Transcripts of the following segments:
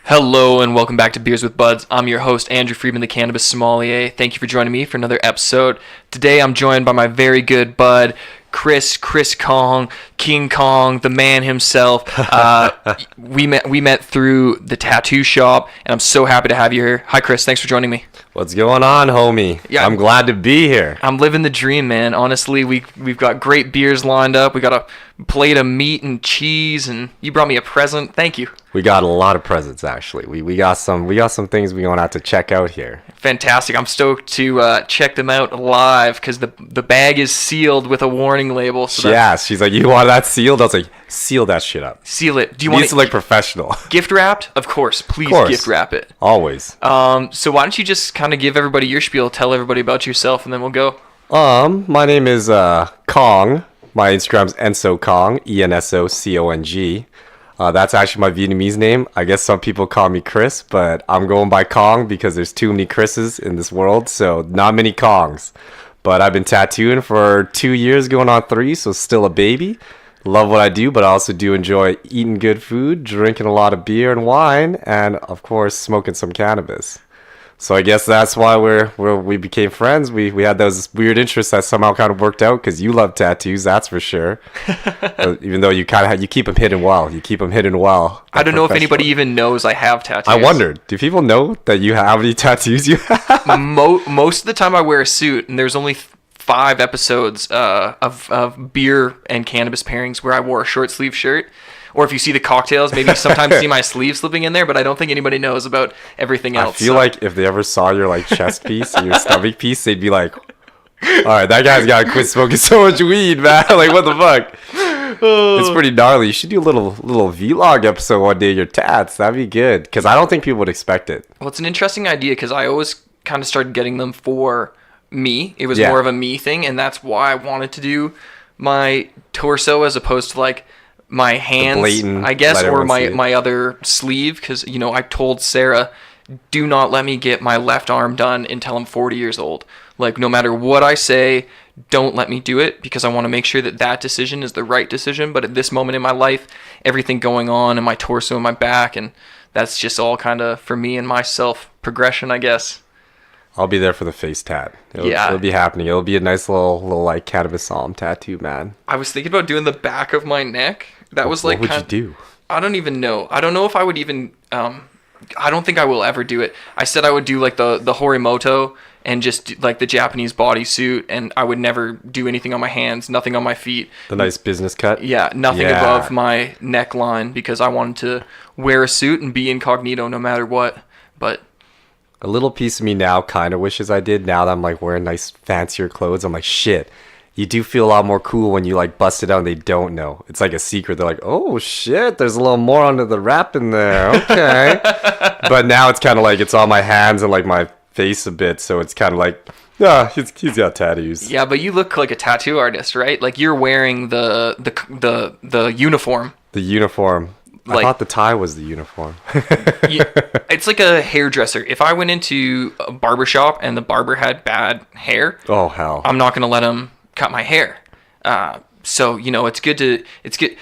Hello and welcome back to Beers with Buds. I'm your host, Andrew Freedman, the Cannabis Sommelier. Thank you for joining me for another episode. Today I'm joined by my very good bud, Chris Kong, King Kong, the man himself. We met through the tattoo shop, and I'm so happy to have you here. Hi, Chris. Thanks for joining me. What's going on, homie? Yeah, I'm glad to be here. I'm living the dream, man. Honestly, we've got great beers lined up. We got a plate of meat and cheese, and you brought me a present. Thank you. We got a lot of presents, actually. We got some things we're going to have to check out here. Fantastic. I'm stoked to check them out live because the bag is sealed with a warning label. So yeah, she's like, you want that sealed? I was like, seal that shit up. Seal it. Do you want it to look professional? Gift wrapped? Of course. Please gift wrap it. Always. So why don't you just kind of give everybody your spiel, tell everybody about yourself, and then we'll go. My name is Cong. My Instagram's Enso Cong, ENSOCONG. That's actually my Vietnamese name. I guess some people call me Chris, but I'm going by Cong because there's too many Chris's in this world, so not many Kongs. But I've been tattooing for 2 years, going on 3, so still a baby. Love what I do, but I also do enjoy eating good food, drinking a lot of beer and wine, and of course, smoking some cannabis. So I guess that's why we became friends. We had those weird interests that somehow kind of worked out because you love tattoos, that's for sure. Even though you kind of you keep them hidden well. I don't know if anybody even knows I have tattoos. I wondered, do people know that you have any tattoos you have? Most of the time I wear a suit, and there's only 5 episodes of beer and cannabis pairings where I wore a short sleeve shirt. Or if you see the cocktails, maybe you sometimes see my sleeve slipping in there, but I don't think anybody knows about everything else. I feel like if they ever saw your like chest piece or your stomach piece, they'd be like, all right, that guy's got to quit smoking so much weed, man. Like, what the fuck? It's pretty gnarly. You should do a little vlog episode one day of your tats. That'd be good, because I don't think people would expect it. Well, it's an interesting idea, because I always kind of started getting them for me. It was more of a me thing, and that's why I wanted to do my torso as opposed to like my hands, I guess, or my other sleeve, because I told Sarah, do not let me get my left arm done until I'm 40 years old. Like, no matter what I say, don't let me do it, because I want to make sure that decision is the right decision. But at this moment in my life, everything going on in my torso and my back, and that's just all kind of for me and my self progression, I guess. I'll be there for the face tat. It'll be happening. It'll be a nice little like cannabis psalm tattoo, man. I was thinking about doing the back of my neck. That was like, what would you do? I don't even know. I don't know if I would even. I don't think I will ever do it. I said I would do like the Horimoto and just do, like the Japanese bodysuit, and I would never do anything on my hands, nothing on my feet. The nice business cut. Yeah, nothing above my neckline, because I wanted to wear a suit and be incognito no matter what. But a little piece of me now kind of wishes I did. Now that I'm like wearing nice fancier clothes, I'm like, shit. You do feel a lot more cool when you like bust it out and they don't know. It's like a secret. They're like, oh shit, there's a little more under the wrap in there. Okay. But now it's kind of like it's on my hands and like my face a bit. So it's kind of like, he's got tattoos. Yeah, but you look like a tattoo artist, right? Like you're wearing the uniform. The uniform. I thought the tie was the uniform. It's like a hairdresser. If I went into a barbershop and the barber had bad hair, oh hell, I'm not gonna let him cut my hair. So it's good.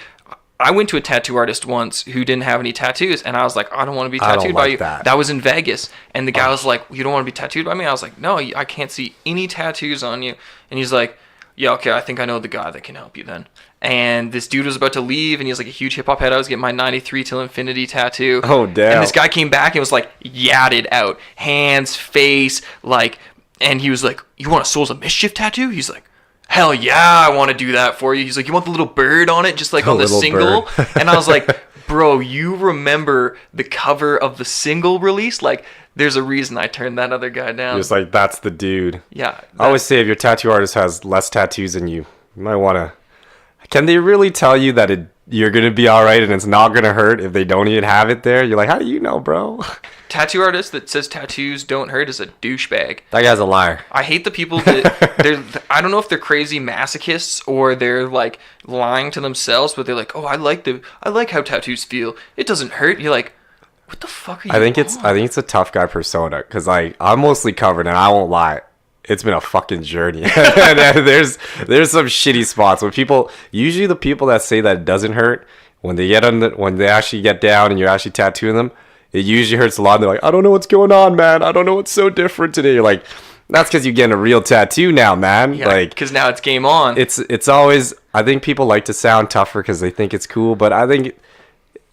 I went to a tattoo artist once who didn't have any tattoos, and I was like, I don't want to be tattooed by you. That was in Vegas, and the guy was like, you don't want to be tattooed by me? I was like, no, I can't see any tattoos on you. And he's like, yeah, okay, I think I know the guy that can help you then. And this dude was about to leave, and he was like a huge hip hop head. I was getting my 93 till infinity tattoo. Oh damn! And this guy came back and was like yadded out, hands, face, like, and he was like, you want a Souls of Mischief tattoo? He's like, hell yeah, I want to do that for you. He's like, you want the little bird on it, just like on the single? And I was like, bro, you remember the cover of the single release? Like, there's a reason I turned that other guy down. He was like, that's the dude. Yeah. I always say if your tattoo artist has less tattoos than you might want to... Can they really tell you that you're going to be all right and it's not going to hurt if they don't even have it there? You're like, how do you know, bro? Tattoo artist that says tattoos don't hurt is a douchebag. That guy's a liar. I hate the people that I don't know if they're crazy masochists or they're like lying to themselves, but they're like, oh, I like how tattoos feel. It doesn't hurt. You're like, what the fuck are you I think it's a tough guy persona, because like I'm mostly covered, and I won't lie, it's been a fucking journey. And there's some shitty spots where usually the people that say that it doesn't hurt, when they actually get down and you're actually tattooing them, it usually hurts a lot. And they're like, I don't know what's going on, man. I don't know what's so different today. You're like, that's because you're getting a real tattoo now, man. Yeah, like, because now it's game on. It's always, I think people like to sound tougher because they think it's cool, but I think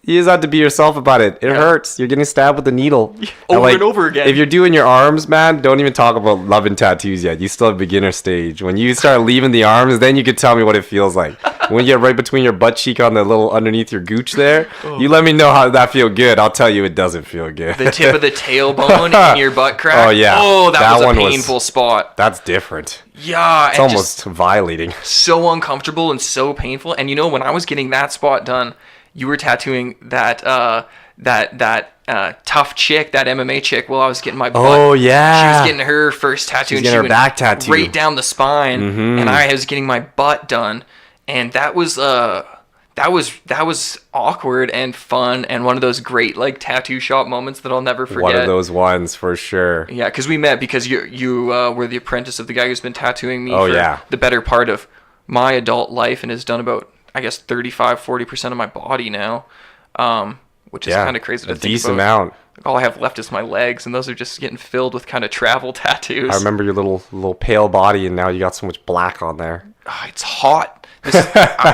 you just have to be yourself about it. It hurts. You're getting stabbed with a needle. Over and over again. If you're doing your arms, man, don't even talk about loving tattoos yet. You still have beginner stage. When you start leaving the arms, then you can tell me what it feels like. When you get right between your butt cheek on the little underneath your gooch there, you let me know how that feel good. I'll tell you it doesn't feel good. The tip of the tailbone in your butt crack. Oh, yeah. Oh, that was a painful spot. That's different. Yeah. It's almost violating. So uncomfortable and so painful. And when I was getting that spot done, you were tattooing that tough chick, that MMA chick, while I was getting my butt. Oh, yeah. She was getting her first tattoo. She's getting her back tattoo. Right down the spine. And I was getting my butt done. And that was awkward and fun and one of those great like tattoo shop moments that I'll never forget. One of those ones for sure. Yeah, because we met because you were the apprentice of the guy who's been tattooing me for the better part of my adult life and has done about, I guess, 35-40% of my body now, which is kind of crazy to think about. A decent amount. All I have left is my legs, and those are just getting filled with kind of travel tattoos. I remember your little pale body, and now you got so much black on there. Oh, it's hot.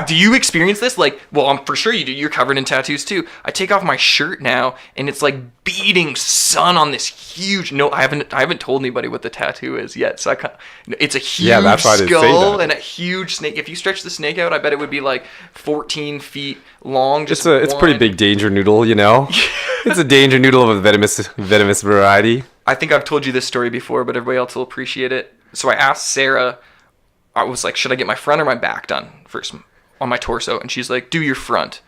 Do you experience this? Like, well, I'm for sure you do. You're covered in tattoos too. I take off my shirt now, and it's like beating sun on this huge. No, I haven't told anybody what the tattoo is yet. So it's a huge skull and a huge snake. If you stretch the snake out, I bet it would be like 14 feet long. It's a pretty big danger noodle, It's a danger noodle of a venomous variety. I think I've told you this story before, but everybody else will appreciate it. So I asked Sarah. I was like, should I get my front or my back done first on my torso? And she's like, do your front.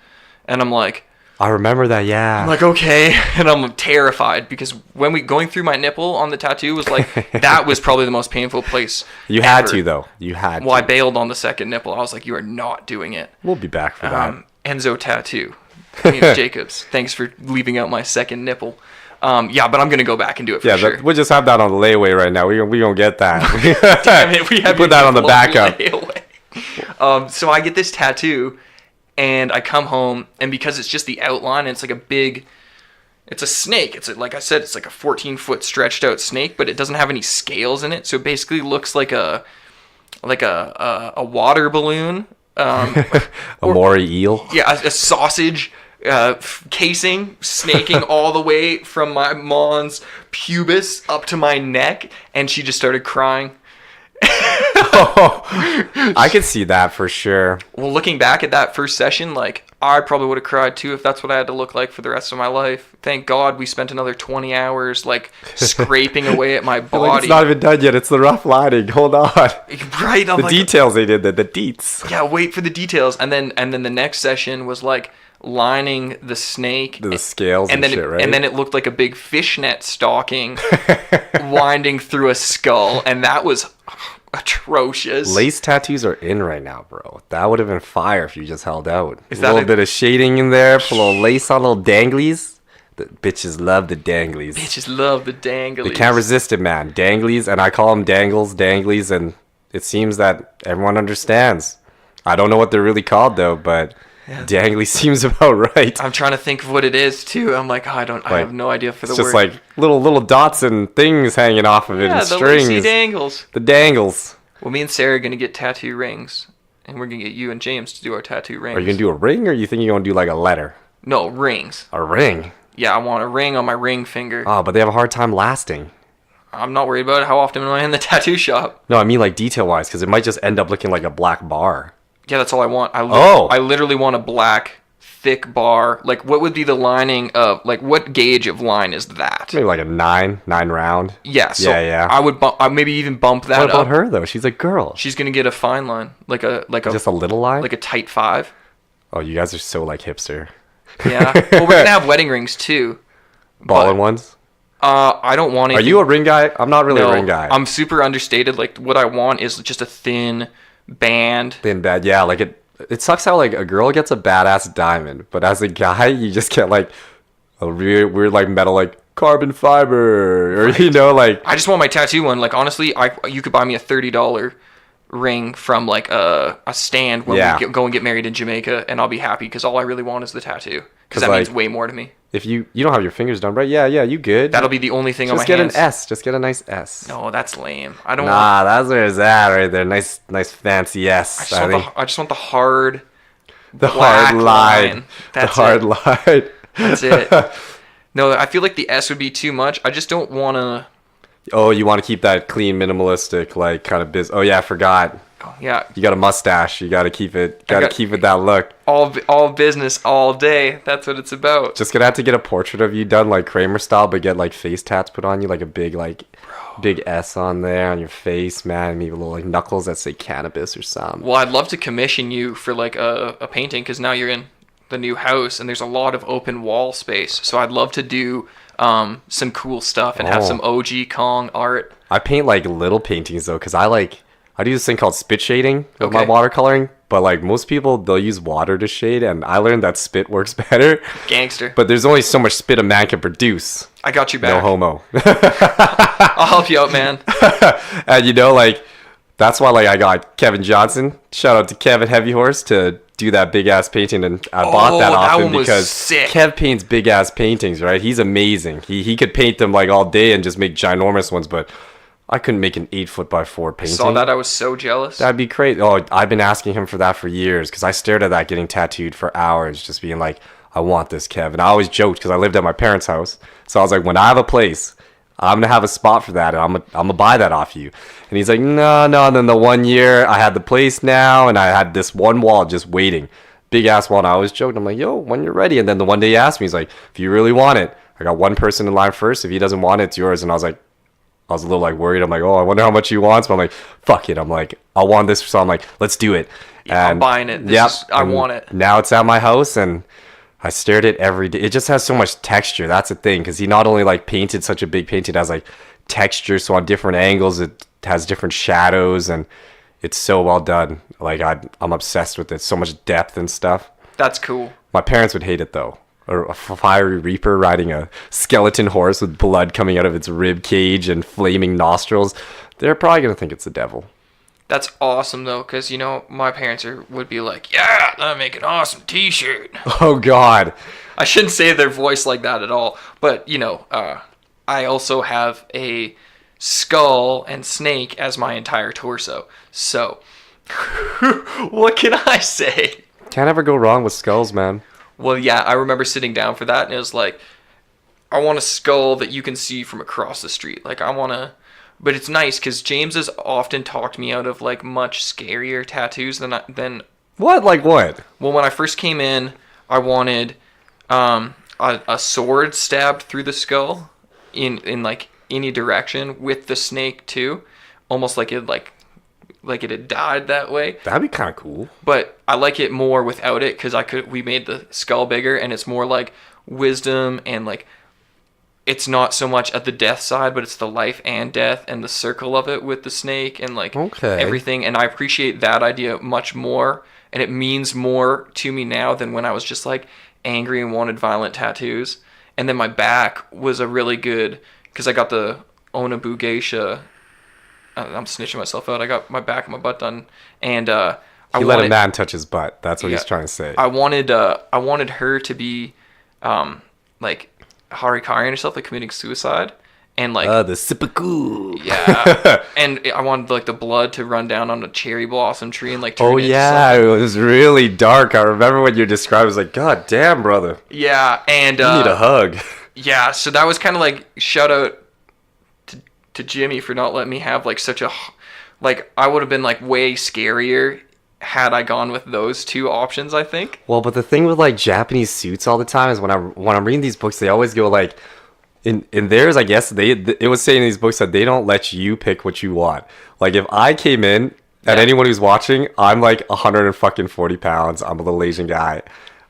And I'm like, I remember that, yeah. I'm like, okay. And I'm terrified because going through my nipple on the tattoo was like, that was probably the most painful place. You had to, though. You had to. Well, I bailed on the second nipple. I was like, you are not doing it. We'll be back for that. Enzo Tattoo. Jacobs. Thanks for leaving out my second nipple. Yeah, but I'm going to go back and do it for sure. We'll just have that on the layaway right now. We're going to get that. Damn it, we have put that on the backup. So I get this tattoo, and I come home, and because it's just the outline, and it's like it's a snake. It's like I said, it's like a 14-foot stretched out snake, but it doesn't have any scales in it, so it basically looks like a water balloon. A moray eel? Yeah, a sausage casing snaking all the way from my mom's pubis up to my neck, and she just started crying. I could see that for sure. Well, looking back at that first session, like, I probably would have cried too if that's what I had to look like for the rest of my life. Thank God we spent another 20 hours like scraping away at my body. Like, it's not even done yet. It's the rough lining. Hold on. Right. The details they did, the deets. Yeah, wait for the details. And then the next session was like lining the snake, the scales and shit, right? And then it looked like a big fishnet stocking winding through a skull, and that was atrocious. Lace tattoos are in right now, bro. That would have been fire if you just held out. A little bit of shading in there, put a little lace on, little danglies. The bitches love the danglies. Bitches love the danglies. They can't resist it, man. Danglies, and I call them dangles, danglies, and it seems that everyone understands. I don't know what they're really called though, but yeah. Dangly seems about right. I'm trying to think of what it is too. I'm like, I have no idea for the word. It's just like little dots and things hanging off of it and strings. Yeah, the dangles. The dangles. Well, me and Sarah are gonna get tattoo rings, and we're gonna get you and James to do our tattoo rings. Are you gonna do a ring, or you think you're gonna do like a letter? No, rings. A ring. Yeah, I want a ring on my ring finger. Oh, but they have a hard time lasting. I'm not worried about it. How often am I in the tattoo shop? No, I mean like detail-wise, because it might just end up looking like a black bar. Yeah, that's all I want. I literally want a black, thick bar. Like, what would be the lining of, like, what gauge of line is that? Maybe like a 9 round. Yeah, so yeah. I would maybe even bump that up. What about her, though? She's a girl. She's going to get a fine line. Like a just a little line? Like a tight 5. Oh, you guys are so, like, hipster. Yeah. Well, we're going to have wedding rings, too. Ball-in ones? I don't want anything. Are you a ring guy? I'm not really a ring guy. I'm super understated. Like, what I want is just a thin band. Thin band, yeah. Like, it sucks how, like, a girl gets a badass diamond, but as a guy, you just get, like, a weird, like, metal, like, carbon fiber, or, right. You know, like... I just want my tattoo one. Like, honestly, you could buy me a $30 ring from, like, a stand when we go and get married in Jamaica, and I'll be happy, because all I really want is the tattoo. Because that means way more to me. If you don't have your fingers done right, yeah, you good. That'll be the only thing on my hands. Just get an S. Just get a nice S. No, that's lame. I don't. Nah, that's where it's at right there. Nice fancy S. I just want the hard. The hard line. That's the hard line. That's it. No, I feel like the S would be too much. I just don't want to. Oh, you want to keep that clean, minimalistic, like kind of biz. Oh yeah, I forgot. Oh, yeah. You got a mustache. You got to keep it. Keep it that look. All business all day. That's what it's about. Just gonna have to get a portrait of you done like Kramer style, but get like face tats put on you, like a big big S on there on your face, man. Maybe little like knuckles that say cannabis or something. Well, I'd love to commission you for like a painting because now you're in the new house and there's a lot of open wall space. So I'd love to do some cool stuff and have some OG Kong art. I paint like little paintings though, because I do this thing called spit shading with my watercoloring, but like most people, they'll use water to shade, and I learned that spit works better. Gangster. But there's only so much spit a man can produce. I got you back. No homo. I'll help you out, man. And like, that's why like I got Kevin Johnson, shout out to Kevin Heavy Horse, to do that big ass painting, and I bought that off him because sick. Kev paints big ass paintings, right? He's amazing. He could paint them like all day and just make ginormous ones, but I couldn't make an 8'4" painting. I saw that. I was so jealous. That'd be great. Oh, I've been asking him for that for years because I stared at that getting tattooed for hours, just being like, I want this, Kev. And I always joked because I lived at my parents' house. So I was like, when I have a place, I'm going to have a spot for that, and I'm gonna buy that off you. And he's like, no. And then the 1 year, I had the place now, and I had this one wall just waiting. Big ass wall. And I always joked. I'm like, yo, when you're ready. And then the one day he asked me, he's like, if you really want it, I got one person in line first. If he doesn't want it, it's yours. And I was a little like worried. I'm like, oh, I wonder how much he wants. But I'm like, fuck it. I'm like, I want this. So I'm like, let's do it. Yeah, I'm buying it. I want it. Now it's at my house, and I stared at it every day. It just has so much texture. That's the thing. Because he not only like painted such a big painting, it has like texture. So on different angles, it has different shadows, and it's so well done. Like I'm obsessed with it. So much depth and stuff. That's cool. My parents would hate it though. Or a fiery reaper riding a skeleton horse with blood coming out of its rib cage and flaming nostrils. They're probably going to think it's the devil. That's awesome, though, because, my parents would be like, yeah, that'll make an awesome t-shirt. Oh, God. I shouldn't say their voice like that at all. But, I also have a skull and snake as my entire torso. So, what can I say? Can't ever go wrong with skulls, man. Well, yeah, I remember sitting down for that, and it was like, I want a skull that you can see from across the street. Like, but it's nice, because James has often talked me out of, like, much scarier tattoos than... What? Like what? Well, when I first came in, I wanted a sword stabbed through the skull in like, any direction, with the snake, too. Almost like it had died that way. That'd be kind of cool. But I like it more without it because we made the skull bigger, and it's more like wisdom, and like it's not so much at the death side, but it's the life and death and the circle of it with the snake and like everything. And I appreciate that idea much more, and it means more to me now than when I was just like angry and wanted violent tattoos. And then my back was a really good, because I got the Onabu Geisha. I'm snitching myself out. I got my back and my butt done, and he let a man touch his butt. That's what he's trying to say. I wanted her to be, like Harikari and herself, like committing suicide, and like the seppuku. Yeah, and I wanted like the blood to run down on a cherry blossom tree and like. Turn it was really dark. I remember when you described it, I was like, God damn, brother. Yeah, and you need a hug. Yeah, so that was kind of like shout out to Jimmy for not letting me have like such a, like I would have been like way scarier had I gone with those two options, I think. Well, but the thing with like Japanese suits all the time is when I'm reading these books, they always go like in theirs, I guess it was saying in these books that they don't let you pick what you want. Like if I came in, and anyone who's watching, I'm like 140 pounds. I'm a little Asian guy.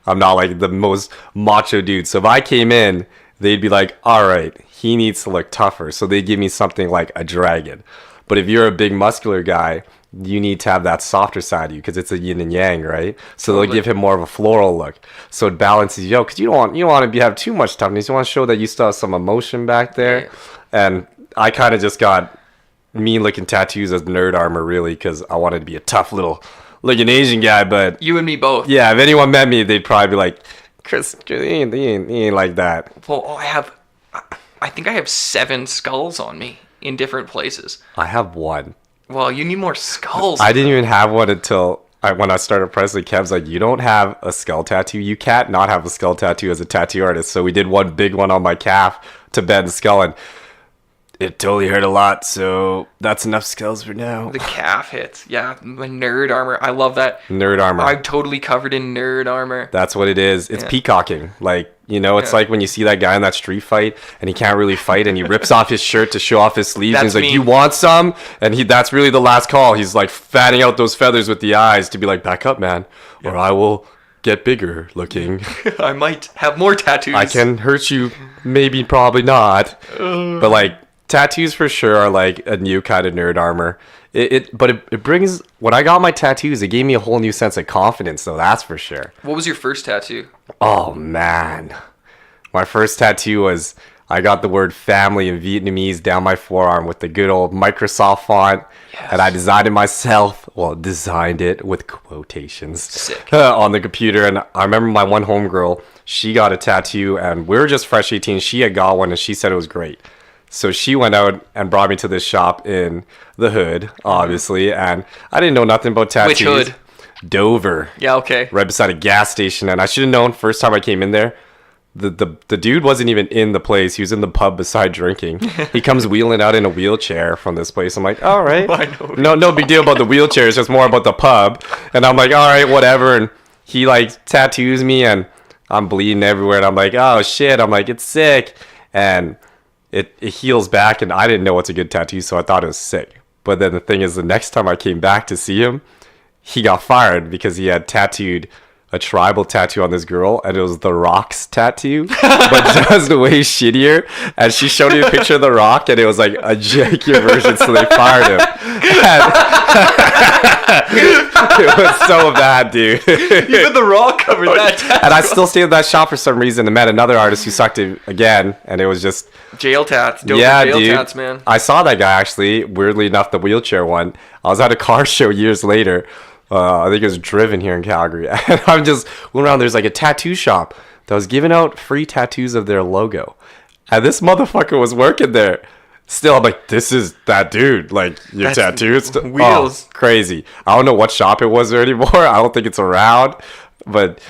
I'm not like the most macho dude. So if I came in, they'd be like, all right, he needs to look tougher. So they give me something like a dragon. But if you're a big muscular guy, you need to have that softer side of you because it's a yin and yang, right? So they'll give him more of a floral look. So it balances you out because you don't want to have too much toughness. You want to show that you still have some emotion back there. Yeah. And I kind of just got mean looking tattoos as nerd armor, really, because I wanted to be a tough little looking Asian guy. But you and me both. Yeah, if anyone met me, they'd probably be like, Chris, he ain't like that. Well, I think I have 7 skulls on me in different places. I have 1. Well, you need more skulls. I didn't even have one until when I started pressing. Kev's like, you don't have a skull tattoo. You can't not have a skull tattoo as a tattoo artist. So we did one big one on my calf to Ben's skull, and it totally hurt a lot. So that's enough skulls for now. The calf hits. Yeah, my nerd armor. I love that. Nerd armor. I'm totally covered in nerd armor. That's what it is. It's peacocking. Like, it's like when you see that guy in that street fight and he can't really fight and he rips off his shirt to show off his sleeves. And he's like, you want some? And that's really the last call. He's like fanning out those feathers with the eyes to be like, back up, man, or I will get bigger looking. I might have more tattoos. I can hurt you. Maybe, probably not. But like, tattoos for sure are like a new kind of nerd armor. But it brings, when I got my tattoos, it gave me a whole new sense of confidence, though, that's for sure. What was your first tattoo? Oh, man. My first tattoo was, I got the word family in Vietnamese down my forearm with the good old Microsoft font. Yes. And I designed it with quotations on the computer. And I remember my one homegirl, she got a tattoo, and we were just fresh 18. She had got one, and she said it was great. So she went out and brought me to this shop in the hood, obviously, and I didn't know nothing about tattoos. Which hood? Dover. Yeah, okay. Right beside a gas station, and I should have known first time I came in there. The dude wasn't even in the place. He was in the pub beside drinking. He comes wheeling out in a wheelchair from this place. I'm like, all right. No big deal about the wheelchair. It's just more about the pub. And I'm like, all right, whatever. And he like tattoos me, and I'm bleeding everywhere. And I'm like, oh shit. I'm like, it's sick. And it heals back, and I didn't know what's a good tattoo, so I thought it was sick. But then the thing is, the next time I came back to see him, he got fired because he had tattooed a tribal tattoo on this girl, and it was The Rock's tattoo, but just way shittier. And she showed me a picture of The Rock, and it was like a jankier version, so they fired him. It was so bad, dude. Even The Rock covered that tattoo. And I still stayed at that shop for some reason and met another artist who sucked it again, and it was just jail tats. Jail tats, man. I saw that guy actually, weirdly enough, the wheelchair one. I was at a car show years later. I think it was Driven here in Calgary. And I'm just going around. There's like a tattoo shop that was giving out free tattoos of their logo. And this motherfucker was working there. Still, I'm like, this is that dude. Like, your tattoos. Wheels. Oh, crazy. I don't know what shop it was there anymore. I don't think it's around. But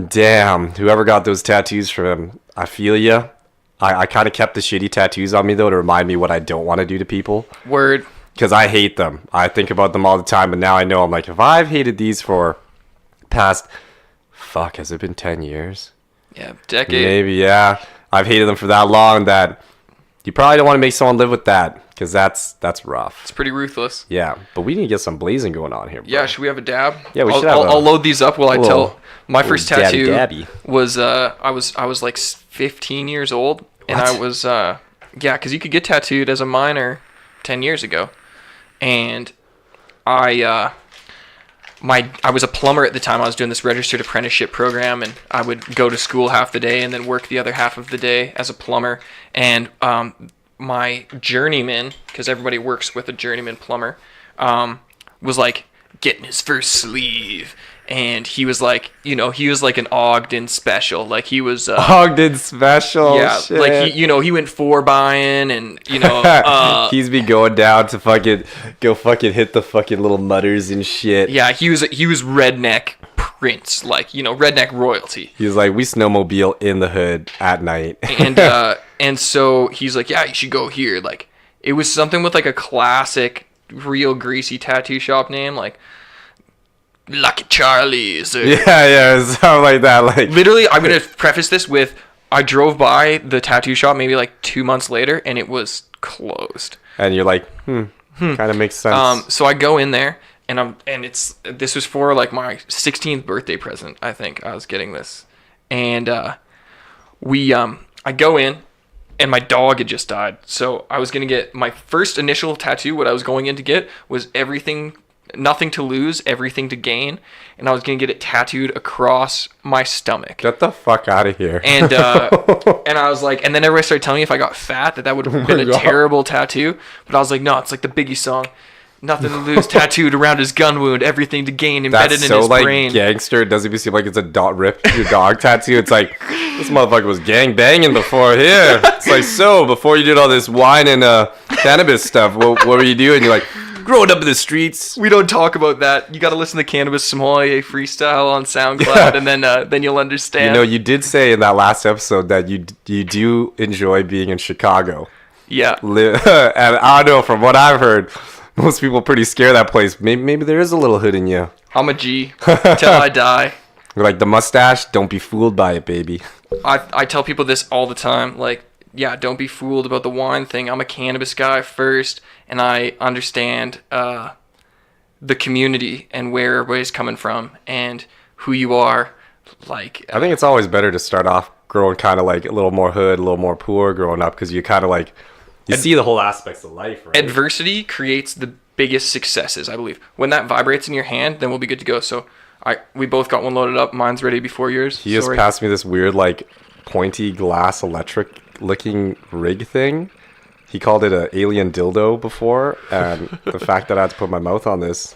damn, whoever got those tattoos from him, I feel ya. I kind of kept the shitty tattoos on me, though, to remind me what I don't want to do to people. Word. Because I hate them. I think about them all the time, but now I know, I'm like, if I've hated these for past, has it been 10 years? Yeah, decade. Maybe, yeah. I've hated them for that long that you probably don't want to make someone live with that, because that's rough. It's pretty ruthless. Yeah, but we need to get some blazing going on here, bro. Yeah, should we have a dab? Yeah, we should I'll load these up while I tell. My first tattoo dabby. was, I was like 15 years old, and I was, because you could get tattooed as a minor 10 years ago. And I was a plumber at the time. I was doing this registered apprenticeship program, and I would go to school half the day and then work the other half of the day as a plumber. And my journeyman, because everybody works with a journeyman plumber, was like getting his first sleeve. And he was like, he was like an Ogden special. Like he was Ogden special. Yeah, shit. Like he went 4-buying, and he's been going down to fucking hit the fucking little mutters and shit. Yeah, he was redneck prince, like redneck royalty. He was like, we snowmobile in the hood at night. and so he's like, yeah, you should go here. Like it was something with like a classic, real greasy tattoo shop name, like Lucky Charlie's. Yeah, something like that. Like literally, I'm gonna preface this with, I drove by the tattoo shop maybe like 2 months later, and it was closed. And you're like, kind of makes sense. So I go in there, and this was for like my 16th birthday present. I think I was getting this, and I go in, and my dog had just died. So I was gonna get my first initial tattoo. What I was going in to get was everything. Nothing to lose, everything to gain, and I was gonna get it tattooed across my stomach. Get the fuck out of here. And I was like, and then everybody started telling me if I got fat that would have been a terrible tattoo. But I was like, no, it's like the Biggie song. Nothing to lose, tattooed around his gun wound, everything to gain, embedded in his brain. Gangster. It doesn't even seem like it's a ripped your dog tattoo. It's like, this motherfucker was gang banging before here. It's like, so before you did all this wine and cannabis stuff, what were you doing? You're like, growing up in the streets. We don't talk about that. You got to listen to Cannabis Sommelier freestyle on SoundCloud, and then you'll understand. You know, you did say in that last episode that you do enjoy being in Chicago. Yeah. And I don't know, from what I've heard, most people are pretty scared of that place. Maybe there is a little hood in you. I'm a G till I die. Like the mustache, don't be fooled by it, baby. I tell people this all the time. Like, yeah, don't be fooled about the wine thing. I'm a cannabis guy first, and I understand the community and where everybody's coming from and who you are. Like, I think it's always better to start off growing kind of like a little more hood, a little more poor growing up, because you kind of like... You see the whole aspects of life, right? Adversity creates the biggest successes, I believe. When that vibrates in your hand, then we'll be good to go. So we both got one loaded up. Mine's ready before yours. He just passed me this weird, like, pointy glass electric-looking rig thing. He called it an alien dildo before, and the fact that I had to put my mouth on this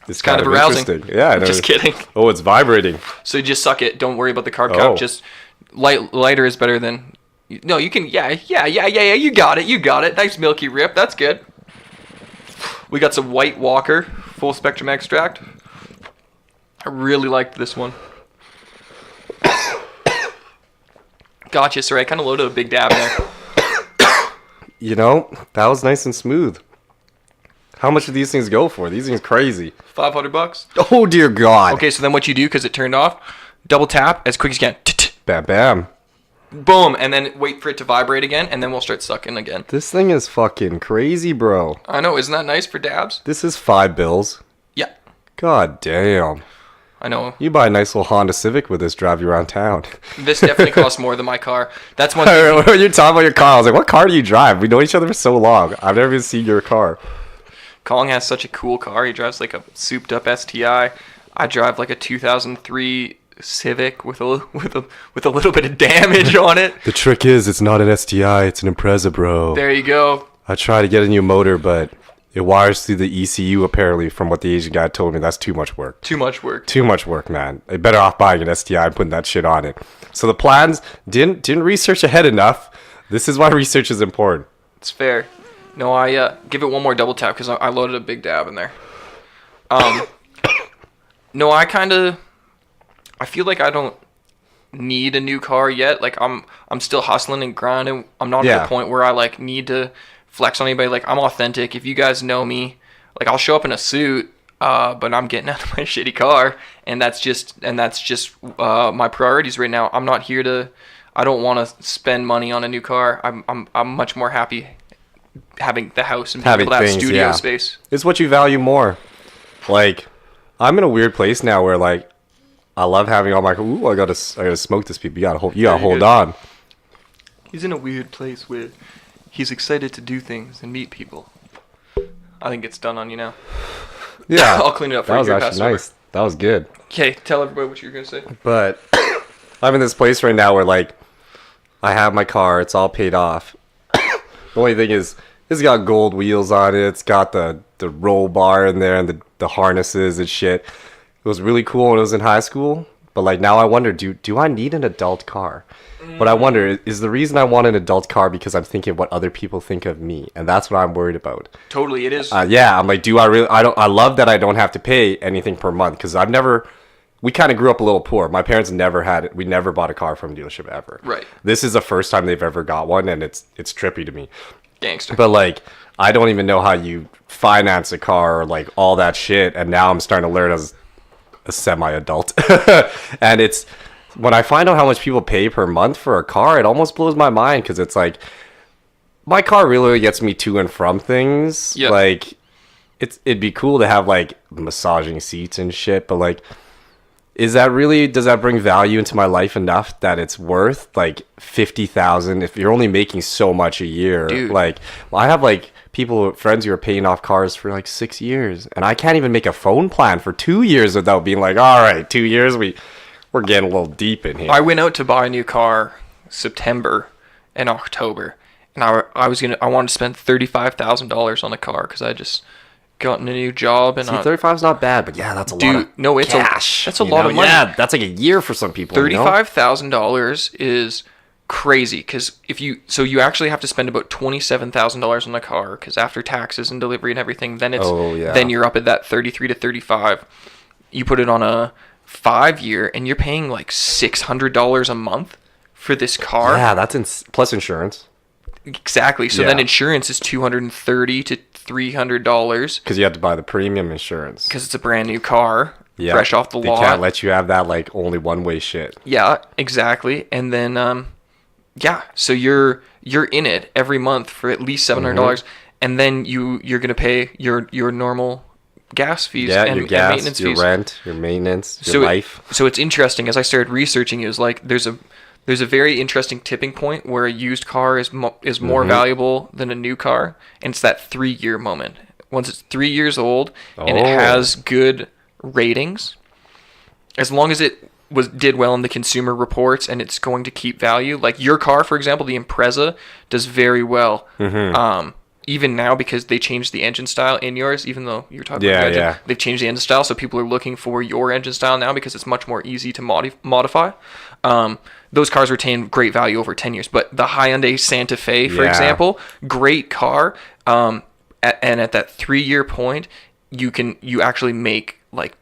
is kind of arousing. Interesting. Yeah, I know. Just kidding. Oh, it's vibrating. So you just suck it. Don't worry about the carb cup. Just lighter is better than... No, you can, yeah, you got it. Nice milky rip, that's good. We got some White Walker full spectrum extract. I really liked this one. Gotcha, sorry, I kind of loaded a big dab there. You know, that was nice and smooth. How much do these things go for? These things crazy. $500. Oh, dear God. Okay, so then what you do, because it turned off, double tap as quick as you can. Bam, bam. Boom, and then wait for it to vibrate again, and then we'll start sucking again. This thing is fucking crazy, bro. I know, isn't that nice for dabs? This is $5. Yeah. God damn. I know. You buy a nice little Honda Civic with this, drive you around town. This definitely costs more than my car. That's one thing. When you're talking about your car, I was like, what car do you drive? We know each other for so long. I've never even seen your car. Kong has such a cool car. He drives like a souped up STI. I drive like a 2003 Civic with a little bit of damage on it. The trick is, it's not an STI, it's an Impreza, bro. There you go. I tried to get a new motor, but it wires through the ECU, apparently, from what the Asian guy told me. That's too much work. Too much work, man. They're better off buying an STI and putting that shit on it. So the plans didn't research ahead enough. This is why research is important. It's fair. No, I give it one more double tap because I loaded a big dab in there. No, I feel like I don't need a new car yet. Like I'm still hustling and grinding. I'm not at the point where I like need to flex on anybody. Like I'm authentic. If you guys know me, like I'll show up in a suit, but I'm getting out of my shitty car, and that's just my priorities right now. I'm not here to. I don't want to spend money on a new car. I'm much more happy having the house and being able to have studio space. It's what you value more. Like I'm in a weird place now where like. I love having all my. Ooh, I gotta smoke this, people. You gotta hold on. He's in a weird place where he's excited to do things and meet people. I think it's done on you now. Yeah, I'll clean it up for you. That was actually nice. That was good. Okay, tell everybody what you're gonna say. But I'm in this place right now where like I have my car. It's all paid off. The only thing is, it's got gold wheels on it. It's got the roll bar in there and the harnesses and shit. It was really cool when I was in high school, but like now I wonder, do I need an adult car? But I wonder, is the reason I want an adult car because I'm thinking of what other people think of me, and that's what I'm worried about. Totally, it is. Yeah, I'm like, do I really? I love that I don't have to pay anything per month because we kind of grew up a little poor. My parents never had it. We never bought a car from a dealership ever. Right. This is the first time they've ever got one, and it's trippy to me. Gangster. But like, I don't even know how you finance a car or like all that shit, and now I'm starting to learn as a semi-adult. And it's when I find out how much people pay per month for a car, it almost blows my mind because it's like my car really gets me to and from things. Yeah. Like it'd be cool to have like massaging seats and shit, but like does that bring value into my life enough that it's worth like $50,000 if you're only making so much a year? Dude. Like I have like friends who are paying off cars for like 6 years, and I can't even make a phone plan for 2 years without being like, all right, 2 years, we're getting a little deep in here. I went out to buy a new car September and October, and I wanted to spend $35,000 on a car because gotten a new job and 35 is not bad, but yeah, that's a lot of cash. That's a lot of money. Yeah, that's like a year for some people. $35,000 is crazy because you actually have to spend about $27,000 on the car because after taxes and delivery and everything, then then you're up at that 33 to 35. You put it on a 5-year and you're paying like $600 a month for this car. Yeah, that's plus insurance. Exactly. So then insurance is $230 to $300 because you have to buy the premium insurance because it's a brand new car. Fresh off the lot. They can't let you have that like only one-way shit. Yeah, exactly. And then so you're in it every month for at least $700, and then you're gonna pay your normal gas fees and your gas, maintenance your fees, rent, your maintenance, your life. So it's interesting. As I started researching, it was like there's a very interesting tipping point where a used car is more valuable than a new car, and it's that 3-year moment. Once it's 3 years old and it has good ratings, as long as it did well in the consumer reports and it's going to keep value. Like your car, for example, the Impreza does very well. Even now because they changed the engine style in yours, even though you're talking about the engine, they've changed the engine style, so people are looking for your engine style now because it's much more easy to modify. Those cars retain great value over 10 years. But the Hyundai Santa Fe, for example, great car. And at that 3-year point, you actually make like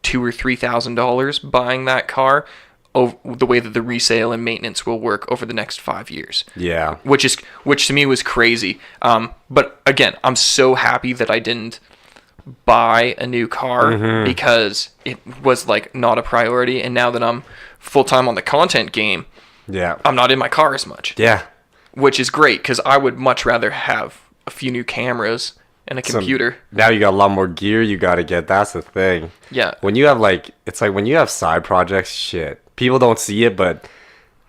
$2,000 or $3,000 buying that car over the way that the resale and maintenance will work over the next 5 years. Yeah. Which to me was crazy. But again, I'm so happy that I didn't buy a new car because it was like not a priority. And now that I'm full-time on the content game, I'm not in my car as much. Yeah. Which is great because I would much rather have a few new cameras and a computer. Now you got a lot more gear you got to get. That's the thing. Yeah. When you have it's like when you have side projects, shit. People don't see it, but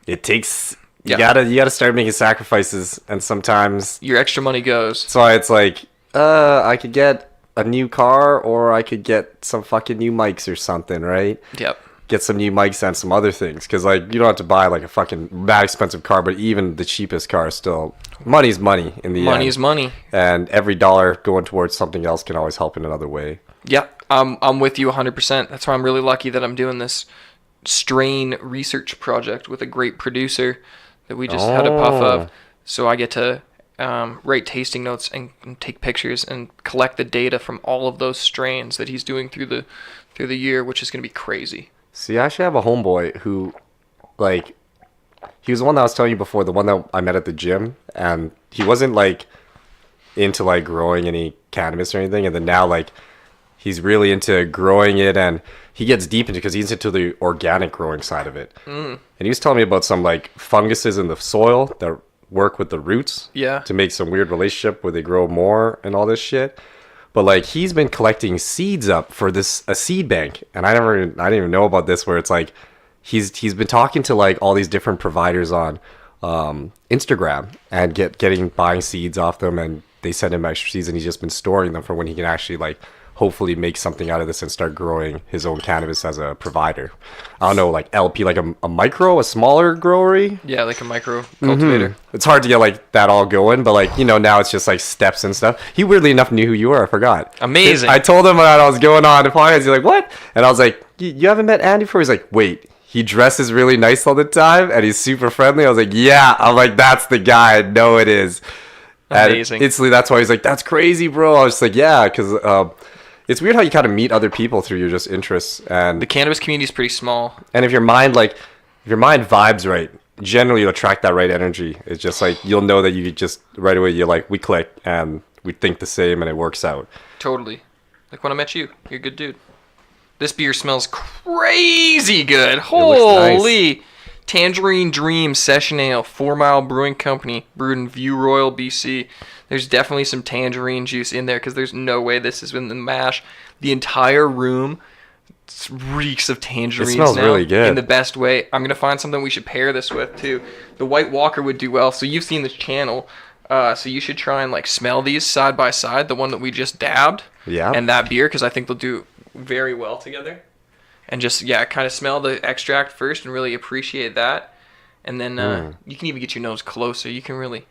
it takes you gotta start making sacrifices, and sometimes your extra money goes. So it's like, I could get a new car or I could get some fucking new mics or something, right? Yep. Get some new mics and some other things, because like you don't have to buy like a fucking bad expensive car, but even the cheapest car is still money's money in the end. Money is money, and every dollar going towards something else can always help in another way. Yeah, I'm with you 100%. That's why I'm really lucky that I'm doing this strain research project with a great producer that we just had a puff of. So I get to write tasting notes and take pictures and collect the data from all of those strains that he's doing through the year, which is going to be crazy. See, I actually have a homeboy who, like, he was the one that I was telling you before, the one that I met at the gym, and he wasn't, like, into, like, growing any cannabis or anything, and then now, like, he's really into growing it, and he gets deep into, because he's into the organic growing side of it. And he was telling me about some, like, funguses in the soil that work with the roots to make some weird relationship where they grow more and all this shit. But like he's been collecting seeds up for a seed bank, and I didn't even know about this, where it's like he's been talking to like all these different providers on Instagram and buying seeds off them, and they send him extra seeds, and he's just been storing them for when he can actually like hopefully make something out of this and start growing his own cannabis as a provider. I don't know, like LP, like a smaller growery. Yeah, like a micro cultivator. It's hard to get like that all going, but like, you know, now it's just like steps and stuff. He weirdly enough knew who you were. I forgot. Amazing. I told him that I was going on to podcast. He's like, what? And I was like, you haven't met Andy before? He's like, wait, he dresses really nice all the time and he's super friendly. I was like, yeah. I'm like, that's the guy. I know it is. Amazing. And instantly, that's why he's like, that's crazy, bro. I was just like, yeah, because it's weird how you kind of meet other people through your just interests. And the cannabis community is pretty small. And if your mind vibes right, generally you'll attract that right energy. It's just like you'll know that you just right away we click and we think the same and it works out. Totally. Like when I met you, you're a good dude. This beer smells crazy good. Holy. Nice. Tangerine Dream Session Ale, 4 Mile Brewing Company, brewed in View Royal, BC. There's definitely some tangerine juice in there because there's no way this is in the mash. The entire room reeks of tangerines. It smells really good. In the best way. I'm going to find something we should pair this with too. The White Walker would do well. So you've seen this channel. So you should try and like smell these side by side. The one that we just dabbed. Yeah. And that beer, because I think they'll do very well together. And just, kind of smell the extract first and really appreciate that. And then you can even get your nose closer. You can really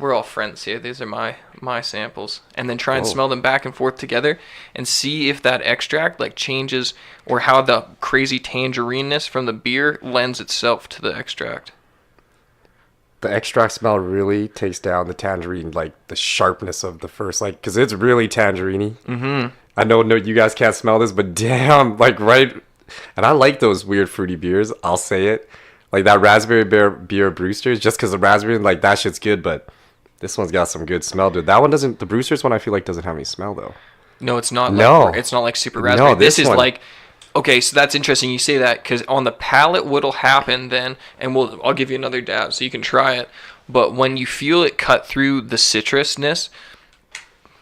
we're all friends here. These are my samples, and then try and smell them back and forth together, and see if that extract like changes, or how the crazy tangeriness from the beer lends itself to the extract. The extract smell really takes down the tangerine, like the sharpness of the first, like, because it's really tangerine-y. Mm-hmm. I know you guys can't smell this, but damn, like, right. And I like those weird fruity beers. I'll say it. Like that raspberry beer Brewster's, just because the raspberry, like, that shit's good, but this one's got some good smell, dude. That one doesn't, the Brewster's one I feel like doesn't have any smell, though. No, it's not. No. It's not like super raspberry. No, this is one. Like, okay, so that's interesting you say that, because on the palate what'll happen then, and I'll give you another dab so you can try it, but when you feel it cut through the citrusness,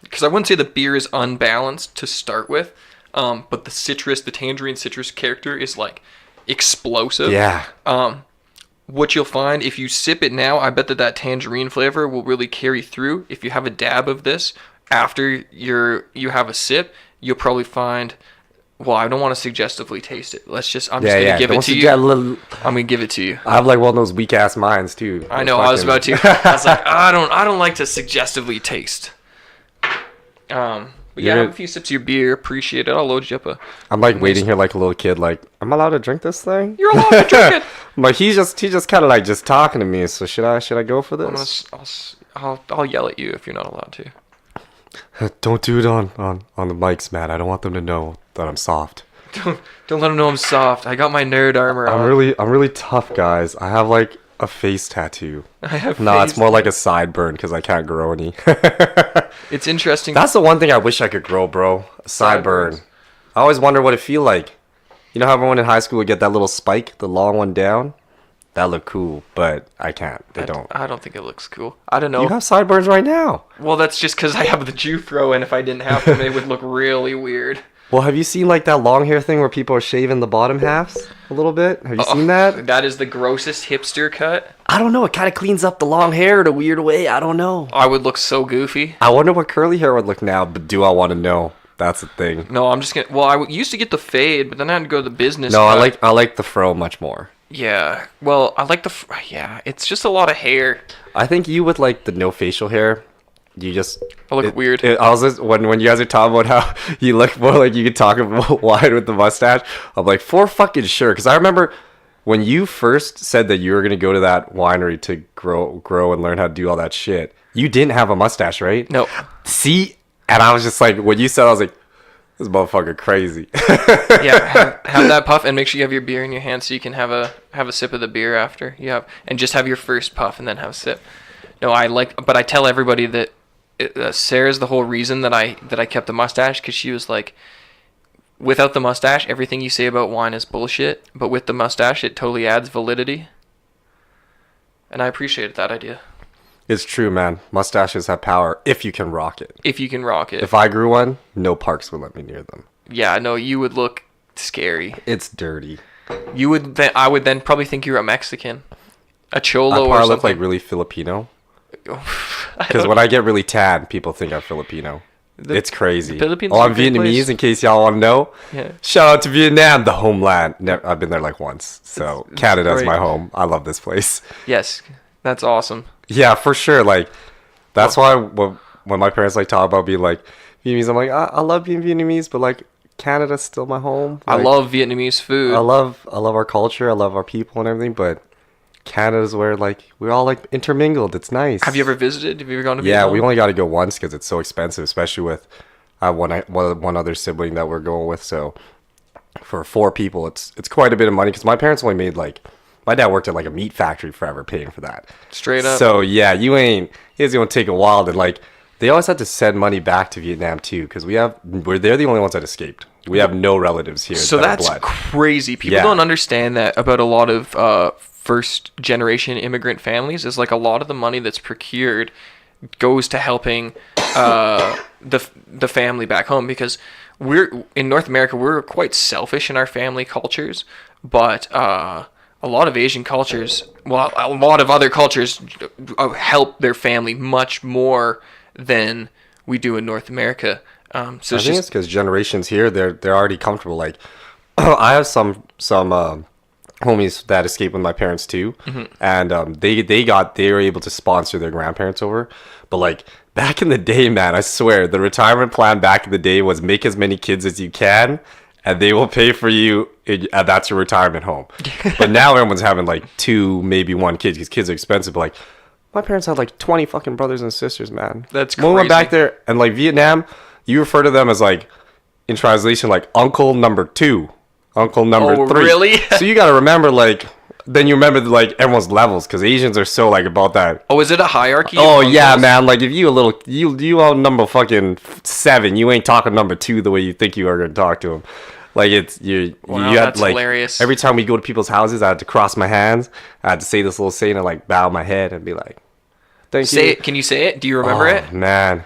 because I wouldn't say the beer is unbalanced to start with, but the tangerine citrus character is like explosive. Yeah. What you'll find if you sip it now, I bet that tangerine flavor will really carry through. If you have a dab of this after you have a sip, you'll probably find. Well, I don't want to suggestively taste it. I'm just gonna give it to you. I'm gonna give it to you. I have like one of those weak ass minds too. I know. I was about to. I was like, I don't like to suggestively taste. But yeah, have a few sips of your beer. Appreciate it. I'll load you up I'm like waiting here like a little kid. Like, I'm allowed to drink this thing? You're allowed to drink it. But he's just kind of like just talking to me. So should I go for this? I'll yell at you if you're not allowed to. Don't do it on the mics, man. I don't want them to know that I'm soft. Don't let them know I'm soft. I got my nerd armor on. I'm really tough, guys. I have like a face tattoo. It's more like a sideburn because I can't grow any. It's interesting. That's the one thing I wish I could grow, bro. A sideburn. I always wonder what it feel like. You know how everyone in high school would get that little spike, the long one down? That look cool, but I can't. They don't. I don't think it looks cool. I don't know. You have sideburns right now. Well, that's just because I have the Jufro, and if I didn't have them, it would look really weird. Well, have you seen like that long hair thing where people are shaving the bottom halves a little bit? Have you seen that? That is the grossest hipster cut. I don't know. It kind of cleans up the long hair in a weird way. I don't know. I would look so goofy. I wonder what curly hair would look now, but do I want to know? That's the thing. No, I'm just gonna. Well, I used to get the fade, but then I had to go to the business. No, cut. I like the fro much more. Yeah. Well, I like it's just a lot of hair. I think you with like the no facial hair. You just I look weird. I was just, when you guys are talking about how you look more like you could talk about wide with the mustache, I'm like, for fucking sure. Because I remember when you first said that you were gonna go to that winery to grow and learn how to do all that shit. You didn't have a mustache, right? No. See, and I was just like, when you said, I was like, this motherfucker crazy. Yeah, have that puff and make sure you have your beer in your hand so you can have a sip of the beer after and just have your first puff and then have a sip. No, but I tell everybody that. Sarah's the whole reason that I kept the mustache, because she was like, without the mustache, everything you say about wine is bullshit, but with the mustache, it totally adds validity. And I appreciated that idea. It's true, man. Mustaches have power if you can rock it. If I grew one, no parks would let me near them. Yeah, no, you would look scary. It's dirty. I would then probably think you're a Mexican, a cholo, or something. I probably look like really Filipino. Because when I get really tan, people think I'm Filipino. It's crazy. I'm Vietnamese, in case y'all want to know. Yeah. Shout out to Vietnam, the homeland. I've been there like once. So Canada's my home. I love this place. Yes, that's awesome. Yeah, for sure. Like, that's why when my parents like talk about being like Vietnamese, I'm like, I love being Vietnamese, but like Canada's still my home. Like, I love Vietnamese food. I love our culture. I love our people and everything, but Canada's where like we're all like intermingled. It's nice. Have you ever visited? Have you ever gone to Vietnam? Yeah, we only got to go once because it's so expensive, especially with one other sibling that we're going with. So for 4 people, it's quite a bit of money, because my parents only made like, my dad worked at like a meat factory forever paying for that. Straight up. So yeah, it's gonna take a while. And like, they always had to send money back to Vietnam too, because they're the only ones that escaped. We have no relatives here. So that's crazy. People don't understand that about a lot of first generation immigrant families, is like a lot of the money that's procured goes to helping the family back home, because we're in North America, we're quite selfish in our family cultures, but a lot of Asian cultures, well, a lot of other cultures help their family much more than we do in North America. So I think it's because generations here, they're already comfortable. Like, I have some homies that escaped with my parents too, and they were able to sponsor their grandparents over. But like back in the day, man, I swear the retirement plan back in the day was make as many kids as you can, and they will pay for you. That's your retirement home. But now everyone's having like 2, maybe 1 kid because kids are expensive. But like my parents had like 20 fucking brothers and sisters, man. That's crazy. When we went back there, and like Vietnam, you refer to them as like in translation like uncle number 2. Uncle number 3. Really? So you got to remember, like, then you remember like everyone's levels because Asians are so like about that. Oh, is it a hierarchy? Oh yeah, man. Like if you on number fucking 7, you ain't talking number 2 the way you think you are gonna talk to him. Like Wow, you had that's like hilarious. every time we go to people's houses, I had to cross my hands. I had to say this little saying and like bow my head and be like, "Thank you." Say it. Can you say it? Do you remember it? Man.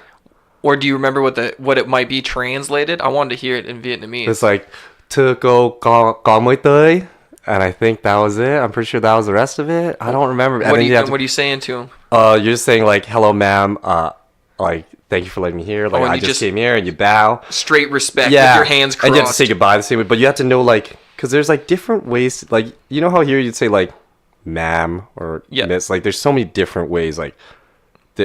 Or do you remember what it might be translated? I wanted to hear it in Vietnamese. It's like "Thưa cô con mới tới," and I think that was it. I'm pretty sure that was the rest of it. I don't remember. What are you saying to him? You're just saying like, "Hello, ma'am. Like, thank you for letting me here. Like, I just came here," and you bow. Straight respect with Yeah, your hands crossed. and you have to say goodbye the same way. But you have to know like, because there's like different ways. Like, you know how here you'd say like, "Ma'am" or "Miss." Like, there's so many different ways. Like,